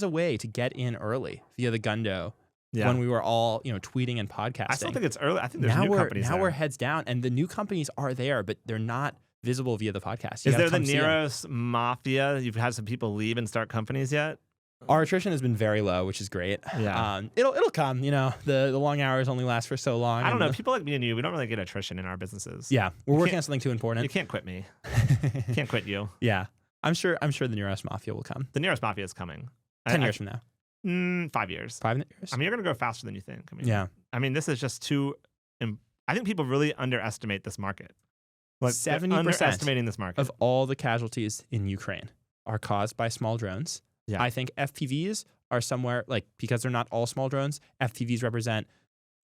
Speaker 1: a way to get in early via the Gundo. Yeah. When we were all, tweeting and podcasting.
Speaker 2: I still think it's early. I think there's new companies
Speaker 1: now
Speaker 2: there.
Speaker 1: We're heads down, and the new companies are there, but they're not visible via the podcast.
Speaker 2: Is there the Neros Mafia? You've had some people leave and start companies yet?
Speaker 1: Our attrition has been very low, which is great.
Speaker 2: Yeah.
Speaker 1: It'll come. The long hours only last for so long.
Speaker 2: I don't know. People like me and you, we don't really get attrition in our businesses.
Speaker 1: Yeah, we're working on something too important.
Speaker 2: You can't quit me. Can't quit you.
Speaker 1: Yeah, I'm sure the Neros Mafia will come.
Speaker 2: The Neros Mafia is coming.
Speaker 1: 10 years from now.
Speaker 2: 5 years.
Speaker 1: 5 years?
Speaker 2: I mean, you're going to go faster than you think.
Speaker 1: Yeah.
Speaker 2: I mean, this is just too... I think people really underestimate this market. Like
Speaker 1: 70%
Speaker 2: underestimating this market.
Speaker 1: of all the casualties in Ukraine are caused by small drones.
Speaker 2: Yeah.
Speaker 1: I think FPVs are somewhere, because they're not all small drones, FPVs represent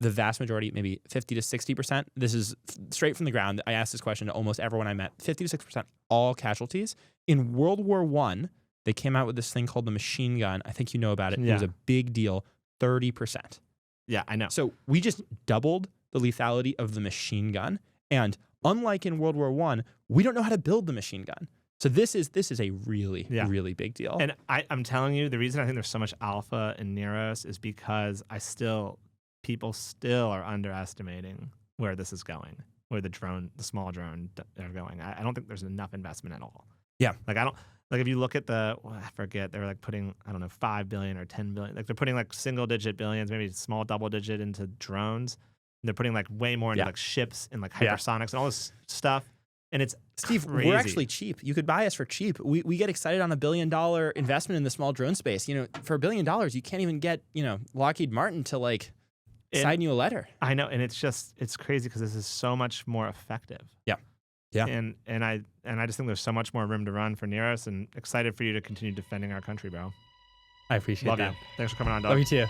Speaker 1: the vast majority, maybe 50 to 60%. This is straight from the ground. I asked this question to almost everyone I met. 50 to 60% all casualties. In World War I, they came out with this thing called the machine gun. I think you know about it.
Speaker 2: Yeah.
Speaker 1: It was a big deal. 30%.
Speaker 2: Yeah, I know.
Speaker 1: So we just doubled the lethality of the machine gun. And unlike in World War I, we don't know how to build the machine gun. So this is a really, really big deal.
Speaker 2: And I'm telling you, the reason I think there's so much alpha in Neros is because people still are underestimating where this is going, where the small drone are going. I don't think there's enough investment at all.
Speaker 1: Yeah.
Speaker 2: If you look at I forget, they were putting, 5 billion or 10 billion. They're putting single digit billions, maybe small double digit into drones. And they're putting way more into ships and hypersonics and all this stuff. And it's
Speaker 1: Steve,
Speaker 2: crazy.
Speaker 1: We're actually cheap. You could buy us for cheap. We get excited on $1 billion investment in the small drone space. For $1 billion, you can't even get, Lockheed Martin to sign you a letter.
Speaker 2: I know. And it's crazy because this is so much more effective.
Speaker 1: Yeah. Yeah.
Speaker 2: And I just think there's so much more room to run for Neros, and excited for you to continue defending our country, bro.
Speaker 1: I appreciate
Speaker 2: Love
Speaker 1: that.
Speaker 2: you. Thanks for coming on, dog.
Speaker 1: Love you too.